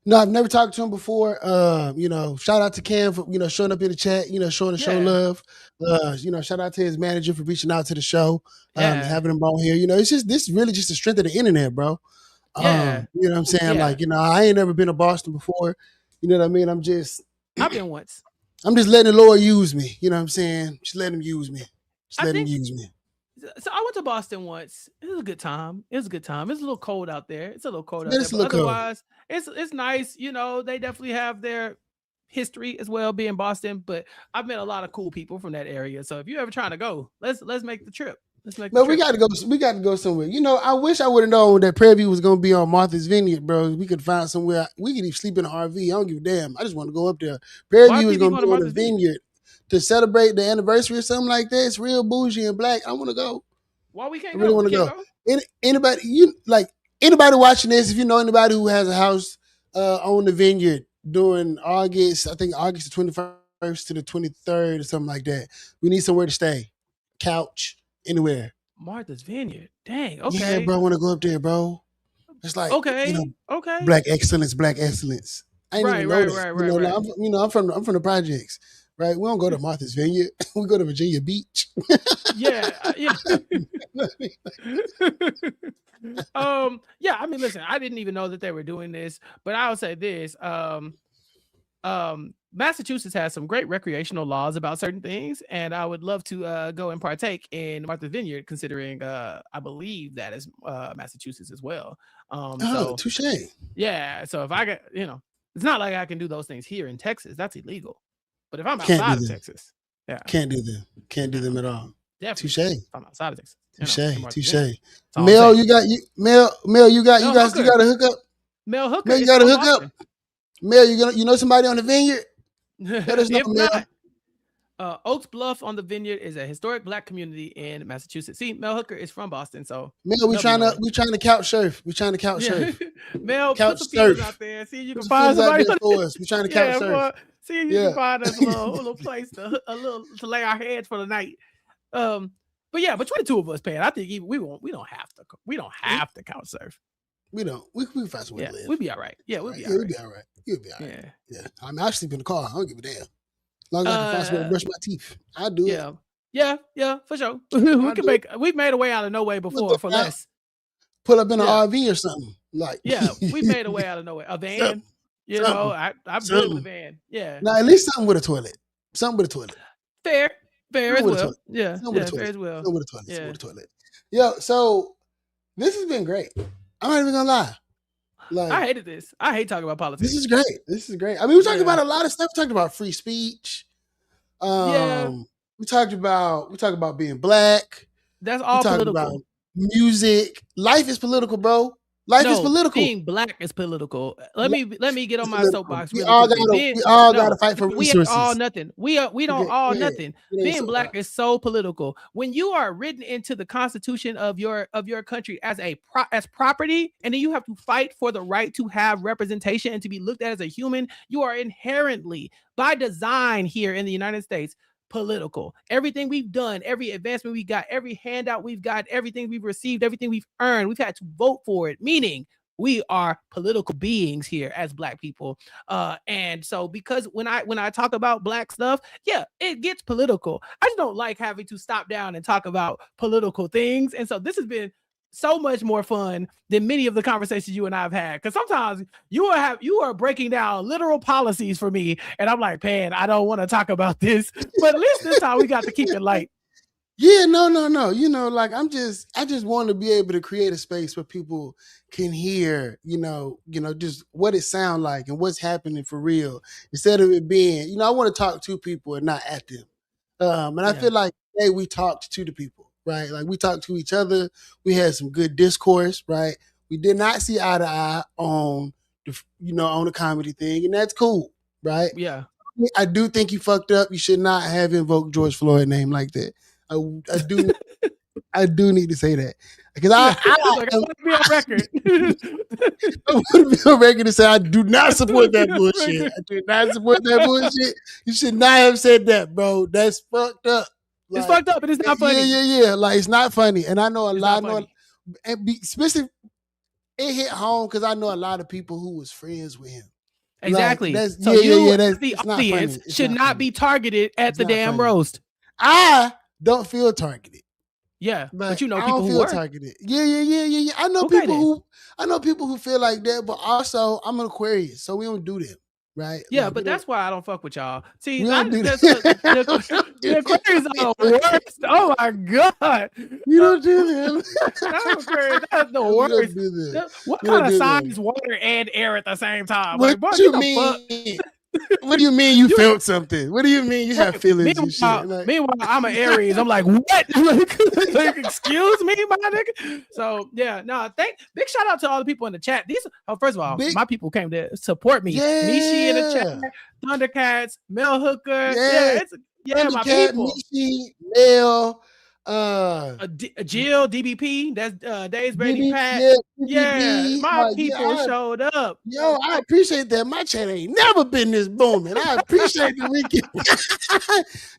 [SPEAKER 1] No, I've never talked to him before. Shout out to Cam for showing up in the chat, showing the show love. Shout out to his manager for reaching out to the show, having him on here. It's just this is really just the strength of the internet, bro. You know what I'm saying?
[SPEAKER 2] Yeah.
[SPEAKER 1] Like, I ain't never been to Boston before. You know what I mean?
[SPEAKER 2] I've been once.
[SPEAKER 1] I'm just letting the Lord use me. You know what I'm saying? Just let him use me. Just let him use me.
[SPEAKER 2] So I went to Boston once. It was a good time. It's a little cold out there. But
[SPEAKER 1] Cold.
[SPEAKER 2] otherwise, it's nice. They definitely have their history as well, being Boston. But I've met a lot of cool people from that area. So if you're ever trying to go, let's make the trip.
[SPEAKER 1] We got to go. We got to go somewhere. I wish I would have known that Prairie View was going to be on Martha's Vineyard, bro. We could find somewhere. We could even sleep in an RV. I don't give a damn. I just want to go up there. Prairie View is going to be on the vineyard to celebrate the anniversary or something like that. It's real bougie and black. I want to go.
[SPEAKER 2] Why we can't
[SPEAKER 1] go? I really want to go. Anybody watching this, if you know anybody who has a house on the vineyard during August, I think August the 21st to the 23rd or something like that, we need somewhere to stay. Couch. Anywhere.
[SPEAKER 2] Martha's Vineyard. Dang. Okay.
[SPEAKER 1] Yeah, bro. I want to go up there, bro. It's like
[SPEAKER 2] okay.
[SPEAKER 1] Black excellence. I ain't even know that.
[SPEAKER 2] Right.
[SPEAKER 1] I'm from the projects, right? We don't go to Martha's Vineyard. We go to Virginia Beach.
[SPEAKER 2] Yeah. Yeah. I mean, listen. I didn't even know that they were doing this, but I'll say this. Massachusetts has some great recreational laws about certain things, and I would love to go and partake in Martha's Vineyard, considering I believe that is Massachusetts as well. So
[SPEAKER 1] touche.
[SPEAKER 2] Yeah, so if I get, it's not like I can do those things here in Texas. That's illegal. But if I'm outside of Texas,
[SPEAKER 1] can't do them. Can't do them at all.
[SPEAKER 2] Definitely.
[SPEAKER 1] Touche.
[SPEAKER 2] If I'm outside of Texas.
[SPEAKER 1] Touche. Mel, you got a hookup.
[SPEAKER 2] Mel Hooker.
[SPEAKER 1] Mel, you got a hookup. Mel, you know somebody on the vineyard? Let us know, Mel.
[SPEAKER 2] Oaks Bluff on the Vineyard is a historic Black community in Massachusetts. See, Mel Hooker is from Boston, so
[SPEAKER 1] Mel, we trying to couch surf. Surf.
[SPEAKER 2] Mel, put some feelers out there. See if you can find somebody
[SPEAKER 1] for us. We trying to couch surf.
[SPEAKER 2] See if you can find us a little place to lay our heads for the night. But yeah, between the two of us, Pat, I think we don't have to couch surf.
[SPEAKER 1] We don't. We can find somewhere to live.
[SPEAKER 2] We'll be all right. Yeah, we'll be all right.
[SPEAKER 1] You'll be all right. Yeah. I mean, I sleep in the car. I don't give a damn. As long as I can find somewhere to brush my teeth, I'll do it.
[SPEAKER 2] Yeah, for sure. We've made a way out of no way before for less.
[SPEAKER 1] Pull up in an RV or something.
[SPEAKER 2] We made a way out of nowhere. A van. I'm good with a van. Yeah.
[SPEAKER 1] Now at least something with a toilet.
[SPEAKER 2] Fair as well. Yeah. Fair as well.
[SPEAKER 1] Something with a toilet. Yo, so this has been great. I'm not even gonna lie.
[SPEAKER 2] I hated this. I hate talking about politics.
[SPEAKER 1] This is great. I mean, we talked about a lot of stuff. We talked about free speech. We talked about being Black.
[SPEAKER 2] That's all political.
[SPEAKER 1] About music. Life is political, bro. Life is political.
[SPEAKER 2] Being Black is political. Let me get on my soapbox.
[SPEAKER 1] We all gotta fight for resources.
[SPEAKER 2] We all nothing. We don't all nothing. Being Black is so political. When you are written into the Constitution of your country as property, and then you have to fight for the right to have representation and to be looked at as a human, you are inherently, by design here in the United States, political. Everything we've done, every advancement we got, every handout we've got, everything we've received, everything we've earned, we've had to vote for it, meaning we are political beings here as Black people. And so because when I talk about Black stuff, it gets political. I just don't like having to stop down and talk about political things. And so this has been so much more fun than many of the conversations you and I have had. Because sometimes you are breaking down literal policies for me, and I'm like, man, I don't want to talk about this. But at least this time we got to keep it light.
[SPEAKER 1] Yeah, no. Like I just want to be able to create a space where people can hear, just what it sound like and what's happening for real, instead of it being, I want to talk to people and not at them. And I
[SPEAKER 2] Yeah.
[SPEAKER 1] feel like today we talked to the people, right? Like we talked to each other. We had some good discourse, right? We did not see eye to eye on on the comedy thing, and that's cool, right?
[SPEAKER 2] Yeah.
[SPEAKER 1] I do think you fucked up. You should not have invoked George Floyd name like that. I do need to say that because I
[SPEAKER 2] want to be on record.
[SPEAKER 1] I want to be on record to say I do not support that bullshit. I do not support that bullshit. You should not have said that, bro. That's fucked up.
[SPEAKER 2] It's fucked up, and it's not funny.
[SPEAKER 1] Yeah. Like it's not funny, and I know a
[SPEAKER 2] It's
[SPEAKER 1] lot.
[SPEAKER 2] not funny.
[SPEAKER 1] Especially it hit home because I know a lot of people who was friends with him.
[SPEAKER 2] Exactly.
[SPEAKER 1] Like,
[SPEAKER 2] so the audience should not be targeted at the damn roast.
[SPEAKER 1] I don't feel targeted.
[SPEAKER 2] Yeah, but
[SPEAKER 1] people
[SPEAKER 2] I don't feel
[SPEAKER 1] targeted. Yeah. I know people who feel like that, but also I'm an Aquarius, so we don't do them, right?
[SPEAKER 2] Yeah,
[SPEAKER 1] like,
[SPEAKER 2] but that's why I don't fuck with y'all. See,
[SPEAKER 1] the
[SPEAKER 2] Aquarius are the worst. Oh my god,
[SPEAKER 1] you don't do them.
[SPEAKER 2] That's the worst. What kind of sign is water and air at the same time?
[SPEAKER 1] What
[SPEAKER 2] like,
[SPEAKER 1] you mean? What do you mean you felt something? What do you mean you have feelings and shit?
[SPEAKER 2] Meanwhile, I'm an Aries. I'm like, what? like, excuse me, my nigga. So yeah, big shout out to all the people in the chat. First of all, my people came to support me.
[SPEAKER 1] Yeah.
[SPEAKER 2] Nishi in the chat, Thundercats, Mel Hooker. My people.
[SPEAKER 1] Nishi, Mel,
[SPEAKER 2] Jill, DBP, that's Dave's Brady Pat. My people showed up.
[SPEAKER 1] Yo, I appreciate that. My chat ain't never been this booming. I appreciate the weekend.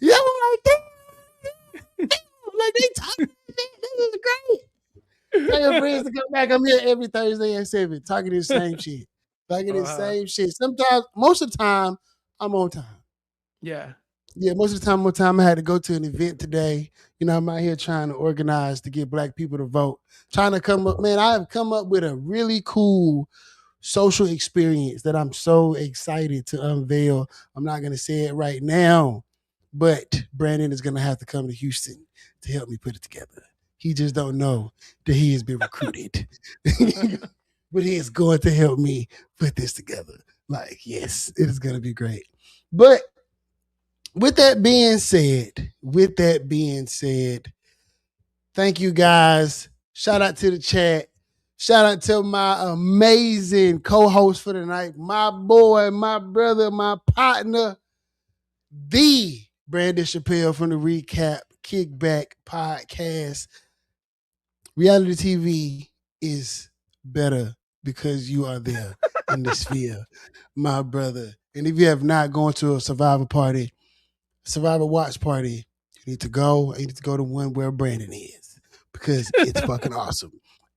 [SPEAKER 1] Yo, like they talking. This is great. Tell your friends to come back. I'm here every Thursday at 7, talking the same shit. Sometimes, most of the time, I'm on time. Yeah, most of the time I'm on time. I had to go to an event today. I'm out here trying to organize to get Black people to vote. Trying to come up, man, I have come up with a really cool social experience that I'm so excited to unveil. I'm not going to say it right now, but Brandon is going to have to come to Houston to help me put it together. He just don't know that he has been recruited. But he is going to help me put this together. Like, yes, it is going to be great. But with that being said, thank you guys. Shout out to the chat. Shout out to my amazing co-host for the night, my boy, my brother, my partner, the Brandon Chappelle from the Recap Kickback Podcast. Reality TV is better because you are there in the sphere, my brother. And if you have not gone to a Survivor watch party, you need to go. You need to go to one where Brandon is because it's fucking awesome.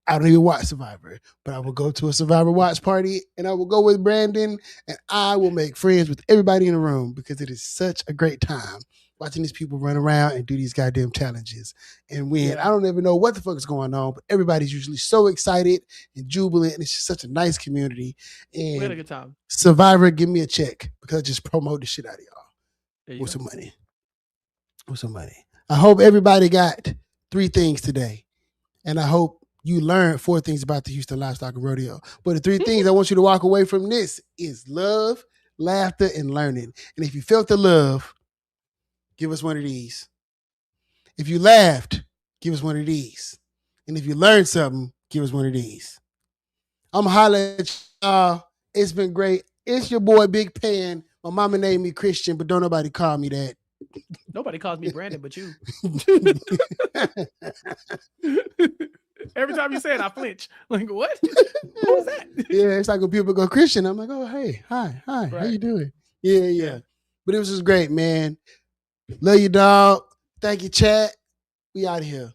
[SPEAKER 1] I don't even watch Survivor, but I will go to a Survivor watch party and I will go with Brandon and I will make friends with everybody in the room because it is such a great time watching these people run around and do these goddamn challenges and win. Yeah. I don't even know what the fuck is going on, but everybody's usually so excited and jubilant and it's just such a nice community. And
[SPEAKER 2] we had a good time.
[SPEAKER 1] Survivor, give me a check because I just promote the shit out of y'all. With some money. I hope everybody got 3 things today. And I hope you learned 4 things about the Houston Livestock and Rodeo. But the 3 things I want you to walk away from this is love, laughter, and learning. And if you felt the love, give us one of these. If you laughed, give us one of these. And if you learned something, give us one of these. I'm hollering at y'all. It's been great. It's your boy, Big Pan. My mama named me Christian, but don't nobody call me that.
[SPEAKER 2] Nobody calls me Brandon but you. Every time you say it, I flinch. Like, what? What was that?
[SPEAKER 1] Yeah, it's like when people go Christian. I'm like, oh, hey, hi, right. How you doing? Yeah. But it was just great, man. Love you, dog. Thank you, chat. We out of here.